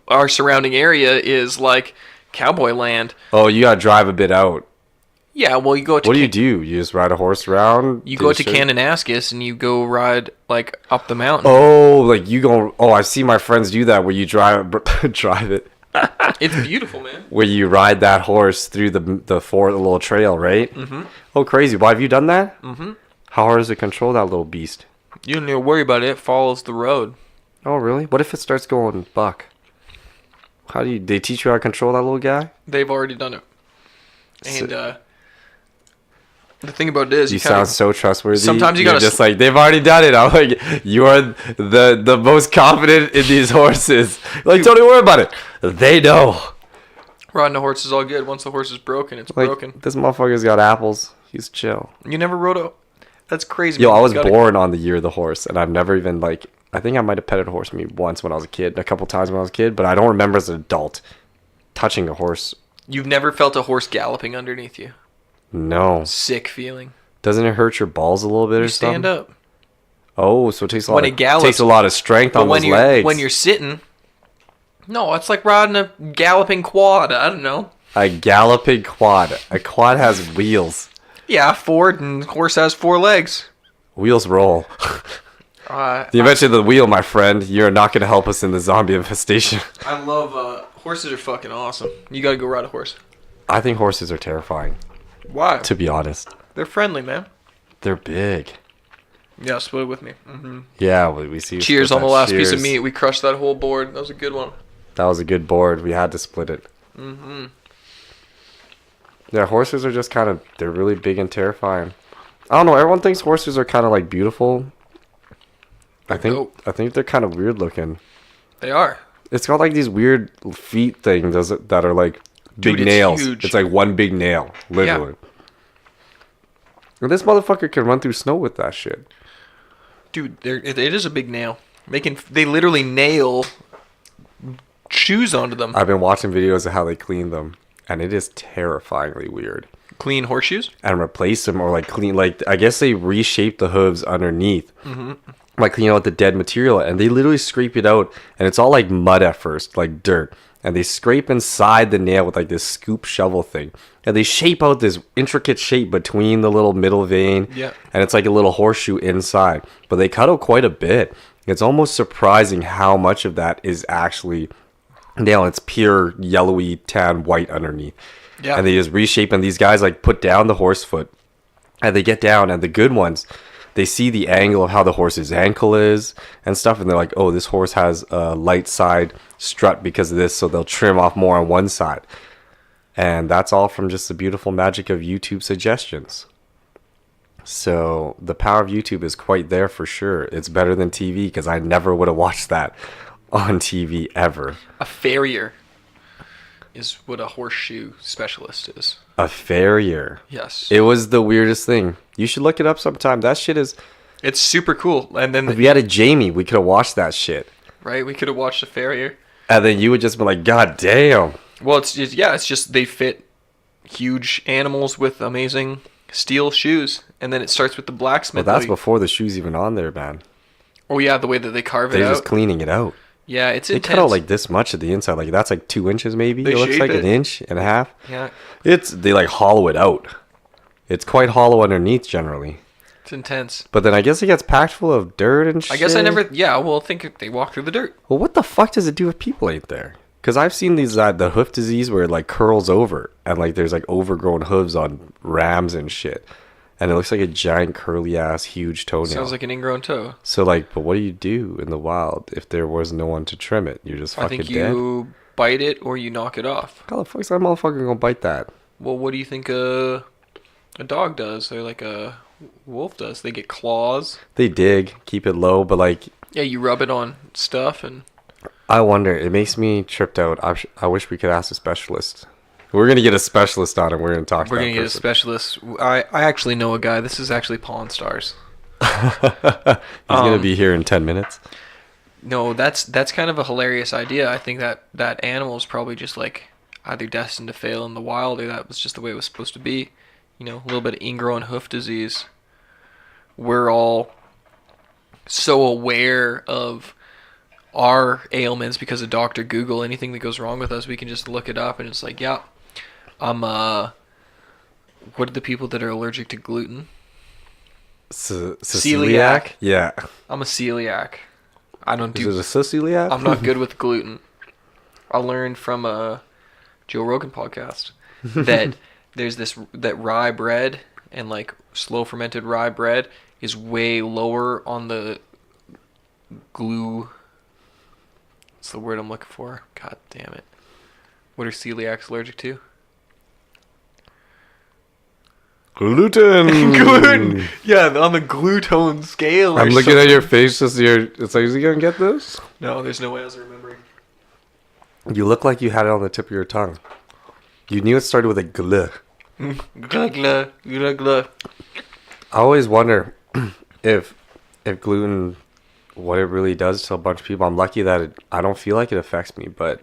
Our surrounding area is like cowboy land. Oh, you gotta drive a bit out. Yeah, well, you go to What do you do? You just ride a horse around? You go to Kananaskis and you go ride like up the mountain. Oh, like you go. Oh, I see my friends do that where you drive it. It's beautiful, man. Where you ride that horse through the little trail, right? Mm-hmm. Oh, crazy! Why have you done that? Mm-hmm. How hard is it to control that little beast? You don't need to worry about it. It follows the road. Oh, really? What if it starts going buck? How do they teach you how to control that little guy? They've already done it. And the thing about it is, you sound so trustworthy. Sometimes You're gotta just like they've already done it. I'm like, you are the most confident in these horses. Like, don't even worry about it. They know. Riding a horse is all good. Once the horse is broken, it's Like, broken. this motherfucker's got apples. He's chill. You never rode a. That's crazy. Yo, man. I was born on the year of the horse, and I've never even like. I think I might have petted a horse maybe once when I was a kid, a couple times when I was a kid, but I don't remember as an adult touching a horse. You've never felt a horse galloping underneath you. No. Sick feeling. Doesn't it hurt your balls a little bit or something? Stand up. Oh, so it takes a When lot. it gallops, takes a lot of strength on those legs. When you're sitting, no, it's like riding a galloping quad. I don't know. A galloping quad. A quad has wheels. Yeah, Ford and horse has 4 legs. Wheels roll. The invention of the wheel, my friend. You're not going to help us in the zombie infestation. I love horses. Are fucking awesome. You gotta go ride a horse. I think horses are terrifying. Why? To be honest. They're friendly, man. They're big. Yeah, split it with me. Mm-hmm. Yeah, we see. Cheers on the last piece of meat. We crushed that whole board. That was a good one. That was a good board. We had to split it. Mm-hmm. Yeah, horses are just kind of, they're really big and terrifying. I don't know, everyone thinks horses are kind of like beautiful. I think they're kind of weird looking. They are. It's got like these weird feet things that are like big Dude, nails. huge. It's like one big nail, literally. Yeah. And this motherfucker can run through snow with that shit. Dude, it is a big nail. They literally nail shoes onto them. I've been watching videos of how they clean them, and it is terrifyingly weird. Clean horseshoes? And replace them or like clean, like I guess they reshape the hooves underneath. Mm-hmm. Like clean out the dead material, and they literally scrape it out, and it's all like mud at first, like dirt, and they scrape inside the nail with like this scoop shovel thing, and they shape out this intricate shape between the little middle vein, yeah, and it's like a little horseshoe inside, but they cut out quite a bit. It's almost surprising how much of that is actually nail. It's pure yellowy tan white underneath. Yeah, and they just reshape, and these guys like put down the horse foot, and they get down, and the good ones, they see the angle of how the horse's ankle is and stuff, and they're like, oh, this horse has a light side strut because of this, so they'll trim off more on one side. And that's all from just the beautiful magic of YouTube suggestions. So the power of YouTube is quite there for sure. It's better than TV, because I never would have watched that on TV ever. A farrier is what a horseshoe specialist is. A farrier. Yes. It was the weirdest thing. You should look it up sometime. That shit is... It's super cool. And then if we had a Jamie, we could have watched that shit. Right? We could have watched a farrier. And then you would just be like, God damn. Well, it's just they fit huge animals with amazing steel shoes. And then it starts with the blacksmith. Well, that's before the shoe's even on there, man. Oh, yeah, the way that they carve it out. They're just cleaning it out. Yeah, it's intense. They cut out like this much of the inside. Like that's like 2 inches maybe. It looks like an inch and a half. Yeah. They like hollow it out. It's quite hollow underneath generally. It's intense. But then I guess it gets packed full of dirt and shit. I guess I never... Yeah, well, think they walk through the dirt. Well, what the fuck does it do if people ain't there? Because I've seen these, the hoof disease where it like curls over. And like there's like overgrown hooves on rams and shit. and it looks like a giant curly ass huge toenail. Sounds like an ingrown toe. So like, but what do you do in the wild if there was no one to trim it? You're just fucking dead. I think you bite it or you knock it off. How the fuck's that motherfucker gonna bite that? Well, what do you think a dog does, or like a wolf does? They get claws. They dig, keep it low, but like... Yeah, you rub it on stuff and... I wonder, it makes me tripped out. I wish we could ask a specialist. We're going to get a specialist on it. We're going to talk to that person. We're going to get a specialist. I actually know a guy. This is actually Pawn Stars. He's going to be here in 10 minutes. No, that's kind of a hilarious idea. I think that animal is probably just like either destined to fail in the wild, or that was just the way it was supposed to be. You know, a little bit of ingrown hoof disease. We're all so aware of our ailments because of Dr. Google. Anything that goes wrong with us, we can just look it up, and it's like, yeah, I'm what are the people that are allergic to gluten? Celiac? Yeah. I'm a celiac. I don't do... Is it a celiac? I'm not good with gluten. I learned from a Joe Rogan podcast that there's that rye bread and like slow fermented rye bread is way lower on the glue... What's the word I'm looking for? God damn it. What are celiacs allergic to? Gluten. Gluten. Yeah, on the glutone scale. I'm looking at your face. It's like, is he gonna get this? No, there's no way I was remembering. You look like you had it on the tip of your tongue. You knew it started with a gl. Gl, gl, gl. I always wonder if gluten, what it really does to a bunch of people. I'm lucky that I don't feel like it affects me, but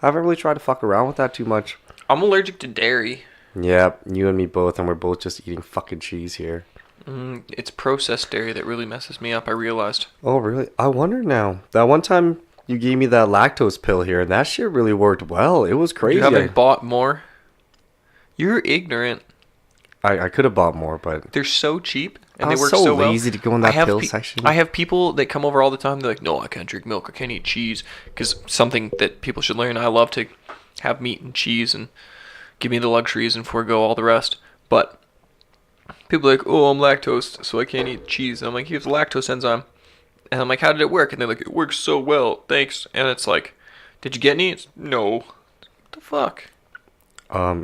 I haven't really tried to fuck around with that too much. I'm allergic to dairy. Yeah, you and me both, and we're both just eating fucking cheese here. It's processed dairy that really messes me up, I realized. Oh, really? I wonder now. That one time you gave me that lactose pill here, and that shit really worked well. It was crazy. You haven't bought more? You're ignorant. I could have bought more, but... They're so cheap, and they work so well. I was so lazy to go in that pill section. I have people that come over all the time, they're like, no, I can't drink milk, I can't eat cheese. Because something that people should learn, I love to have meat and cheese and give me the luxuries and forego all the rest. But people are like, oh, I'm lactose, so I can't eat cheese. And I'm like, here's the lactose enzyme. And I'm like, how did it work? And they're like, it works so well, thanks. And it's like, did you get any? It's, no. What the fuck?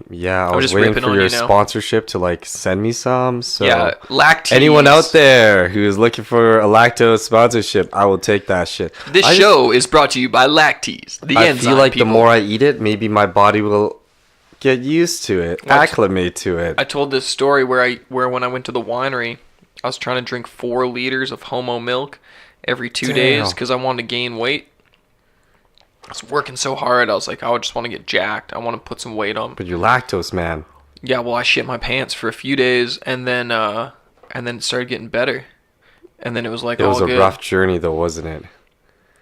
Yeah, I was waiting for your sponsorship to like send me some. So yeah, lactase. Anyone out there who is looking for a lactose sponsorship, I will take that shit. This show is brought to you by Lactase, the enzyme. I feel like the more I eat it, maybe my body will get used to it, acclimate to it. I told this story where when I went to the winery, I was trying to drink 4 liters of homo milk every 2 days because I wanted to gain weight. I was working so hard. I was like, I just want to get jacked. I want to put some weight on. But you're lactose, man. Yeah, well, I shit my pants for a few days, and then it started getting better. And then it was like, it was a rough journey, though, wasn't it?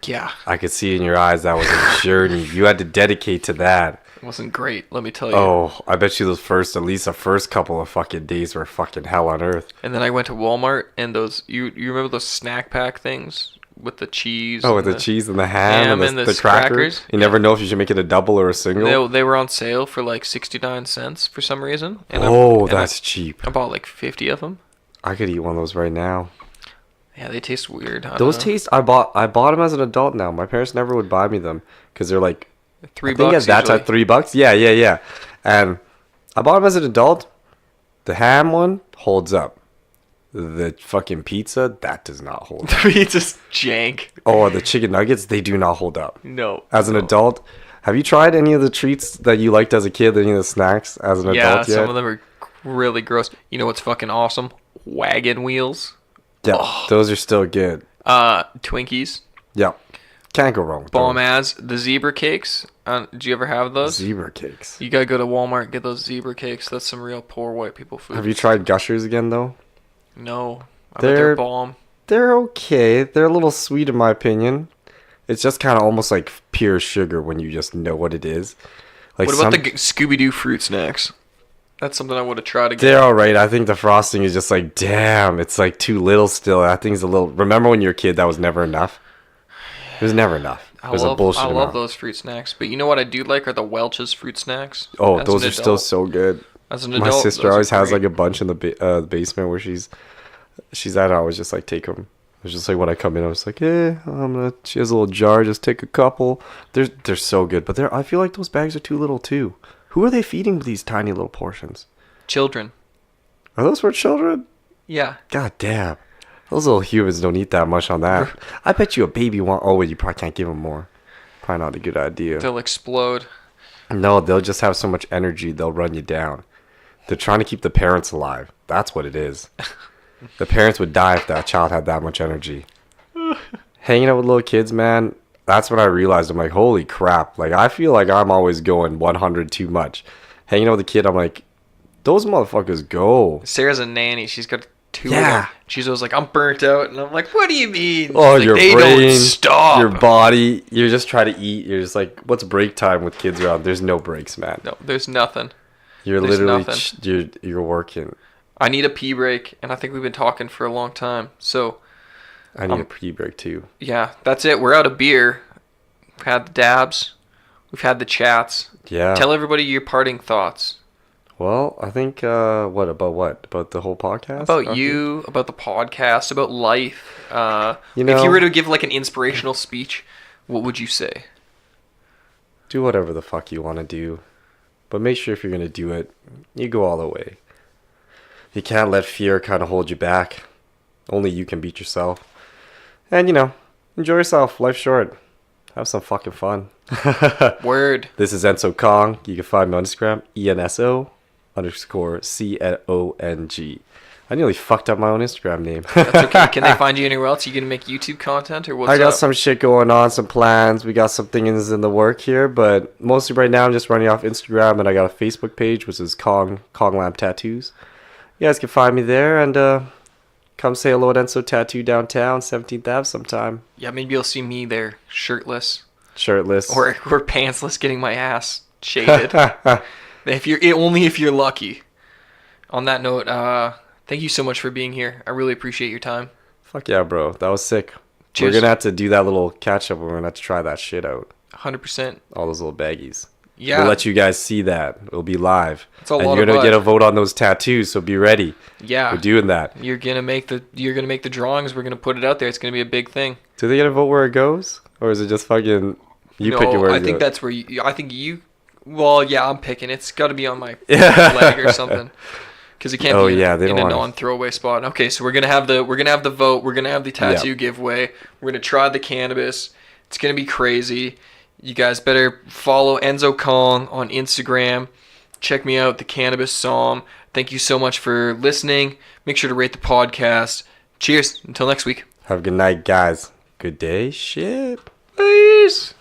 Yeah. I could see in your eyes that was a journey. You had to dedicate to that. It wasn't great, let me tell you. Oh, I bet you at least the first couple of fucking days were fucking hell on earth. And then I went to Walmart, and those, you remember those snack pack things? With the cheese. Oh, with the cheese and the ham and the crackers. You never know if you should make it a double or a single. They were on sale for like 69 cents for some reason. And that's cheap. I bought like 50 of them. I could eat one of those right now. Yeah, they taste weird. I bought them as an adult now. My parents never would buy me them because they're like $3. I think at that time $3. Yeah. And I bought them as an adult. The ham one holds up. The fucking pizza, that does not hold up. The pizza's jank. Oh, the chicken nuggets, they do not hold up. No. As an adult, have you tried any of the treats that you liked as a kid, any of the snacks as an adult yet? Yeah, some of them are really gross. You know what's fucking awesome? Wagon wheels. Yeah, those are still good. Twinkies. Yeah, can't go wrong with Bomb ass. The zebra cakes. Did you ever have those? Zebra cakes. You gotta go to Walmart and get those zebra cakes. That's some real poor white people food. Have you tried Gushers again, though? No, they're bomb. They're okay. They're a little sweet in my opinion. It's just kind of almost like pure sugar when you just know what it is. Like, what about the Scooby-Doo fruit snacks? That's something I would have tried again. They're alright. I think the frosting is just like, damn, it's like too little still. That thing's a little... Remember when you were a kid, that was never enough? It was never enough. It was a bullshit amount. I love those fruit snacks. But you know what I do like are the Welch's fruit snacks. Oh, those are still so good. As an adult, my sister always has great. like a bunch in the basement where she's at. I always just like take them. It's just like when I come in, I was like, she has a little jar. Just take a couple. They're so good, but I feel like those bags are too little too. Who are they feeding these tiny little portions? Children. Are those for children? Yeah. God damn. Those little humans don't eat that much on that. I bet you a baby won't. Oh, wait, you probably can't give them more. Probably not a good idea. They'll explode. No, they'll just have so much energy, they'll run you down. They're trying to keep the parents alive. That's what it is. The parents would die if that child had that much energy. Hanging out with little kids, man, that's when I realized, I'm like, holy crap. Like, I feel like I'm always going 100 too much. Hanging out with a kid, I'm like, those motherfuckers go. Sarah's a nanny. She's got 2 of them. She's always like, I'm burnt out. And I'm like, what do you mean? Oh, like, your they brain, don't stop. your body. You're just trying to eat. You're just like, what's break time with kids around? There's no breaks, man. No, there's nothing. You're There's literally, nothing. you're working. I need a pee break, and I think we've been talking for a long time. So, I need a pee break too. yeah, that's it. We're out of beer. We've had the dabs. We've had the chats. Yeah. Tell everybody your parting thoughts. Well, I think, what? About the whole podcast? About you, about the podcast, about life. If you know- were to give like an inspirational speech, what would you say? Do whatever the fuck you want to do. But make sure if you're going to do it, you go all the way. You can't let fear kind of hold you back. Only you can beat yourself. And, enjoy yourself. Life's short. Have some fucking fun. Word. This is Enso Kong. You can find me on Instagram, ENSO_CONG. I nearly fucked up my own Instagram name. That's okay. Can they find you anywhere else? You gonna make YouTube content or what's I got up? some shit going on, some plans. We got some things in the work here, but mostly right now I'm just running off Instagram, and I got a Facebook page, which is Cong Lam Tattoos. You guys can find me there, and come say hello at Enso Tattoo downtown, 17th Ave sometime. Yeah, maybe you'll see me there, shirtless Shirtless. or pantsless, getting my ass shaded. Only if you're lucky. On that note, thank you so much for being here. I really appreciate your time. Fuck yeah, bro. That was sick. Cheers. We're going to have to do that little catch-up. We're going to have to try that shit out. 100%. All those little baggies. Yeah. We'll let you guys see that. It'll be live. It's a lot and of you're going to bud. get a vote on those tattoos, so be ready. Yeah. We're doing that. You're gonna make the drawings. We're gonna put it out there. It's gonna be a big thing. Do they get a vote where it goes? Or is it just fucking you picking where it I goes? think that's where you. I think you. Well, yeah, I'm picking. It's got to be on my leg or something. Because it can't be in a non-throwaway spot. Okay, so we're gonna have the vote. We're gonna have the tattoo giveaway. We're gonna try the cannabis. It's gonna be crazy. You guys better follow Enzo Kong on Instagram. Check me out, the Cannabis Psalm. Thank you so much for listening. Make sure to rate the podcast. Cheers. Until next week. Have a good night, guys. Good day. Shit. Peace.